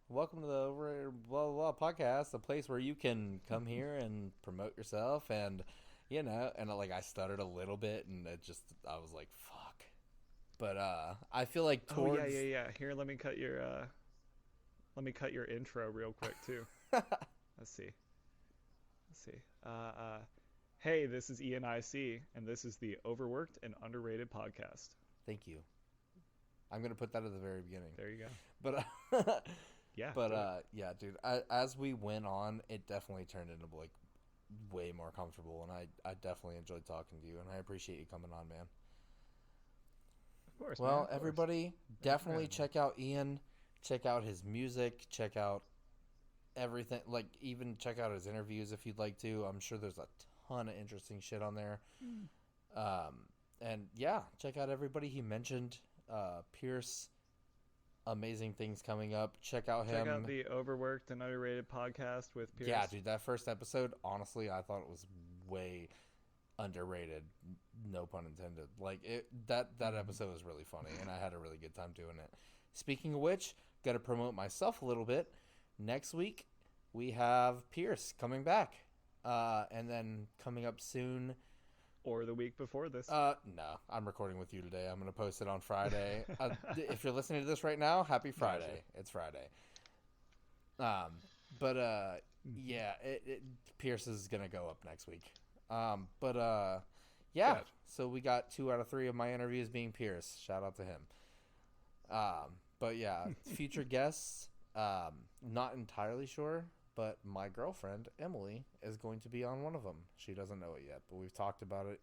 welcome to the Overworked blah blah blah podcast, a place where you can come here and promote yourself, and you know, and like I stuttered a little bit, and I was like, fuck. But I feel like towards... Here, let me cut your intro real quick too. Let's see. Hey, this is Ian I-Cee, and this is the Overworked and Underrated podcast. Thank you. I'm gonna put that at the very beginning. There you go. But yeah, dude. As we went on, it definitely turned into like way more comfortable, and I definitely enjoyed talking to you, and I appreciate you coming on, man. Of course, man. Well, Of course. everybody, Thanks for definitely having me. check out Ian. Check out his music. Check out everything. Like, even check out his interviews if you'd like to. I'm sure there's a ton of interesting shit on there. And yeah, check out everybody he mentioned. Pierce, amazing things coming up. Check out Check him. out the Overworked and Underrated podcast with Pierce. Yeah, dude, that first episode, honestly, I thought it was way underrated. No pun intended. Like that episode was really funny, and I had a really good time doing it. Speaking of which, got to promote myself a little bit. Next week we have Pierce coming back, and then coming up soon. Or the week before this. No, I'm recording with you today. I'm gonna post it on Friday. If you're listening to this right now, happy Friday. Gotcha. It's Friday. But yeah, Pierce is gonna go up next week. Yeah. Good. So we got 2 out of 3 of my interviews being Pierce. Shout out to him. But yeah, future guests. Not entirely sure, but my girlfriend Emily is going to be on one of them. She doesn't know it yet, but we've talked about it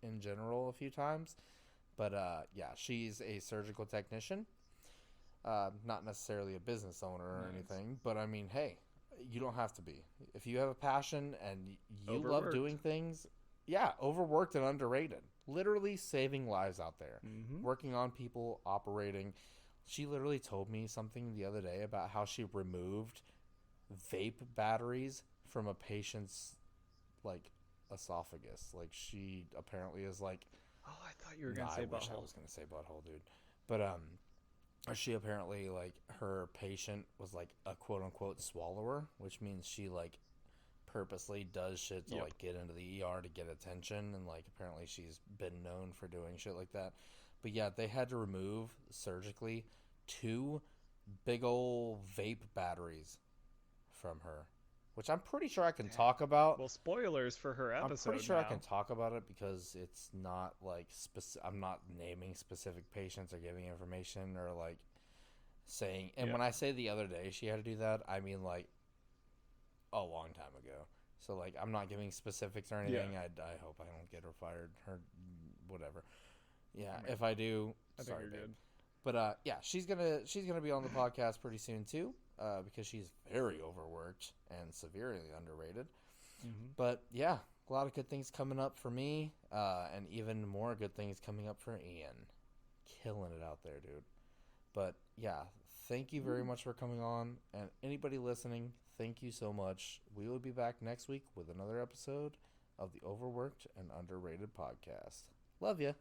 in general a few times. But yeah, she's a surgical technician. Not necessarily a business owner or anything, but I mean, hey, you don't have to be. If you have a passion and you love Overworked. doing things, yeah, overworked and underrated. Literally saving lives out there. Working on people, operating. She literally told me something the other day about how she removed vape batteries from a patient's, like, esophagus. Like, she apparently is like... Oh, I thought you were going to say I wish butthole. I was going to say butthole, dude. But, she apparently, like, her patient was, like, a quote-unquote swallower, which means she, like, purposely does shit to, like, get into the ER to get attention, and, like, apparently she's been known for doing shit like that. But, yeah, they had to remove, surgically, 2 big ol' vape batteries from her, which I'm pretty sure I can talk about. Well, spoilers for her episode. I'm pretty sure now. I can talk about it because it's not like I'm not naming specific patients or giving information or like saying. And when I say the other day she had to do that, I mean like a long time ago. So like I'm not giving specifics or anything. I hope I don't get her fired. Her whatever. Yeah, I mean, if I do, I sorry, think you're babe. good. But yeah, she's gonna be on the podcast pretty soon too, because she's very overworked and severely underrated. But yeah, a lot of good things coming up for me, and even more good things coming up for Ian. Killing it out there, dude. But yeah, thank you very much for coming on, and anybody listening, thank you so much. We will be back next week with another episode of the Overworked and Underrated podcast. Love ya.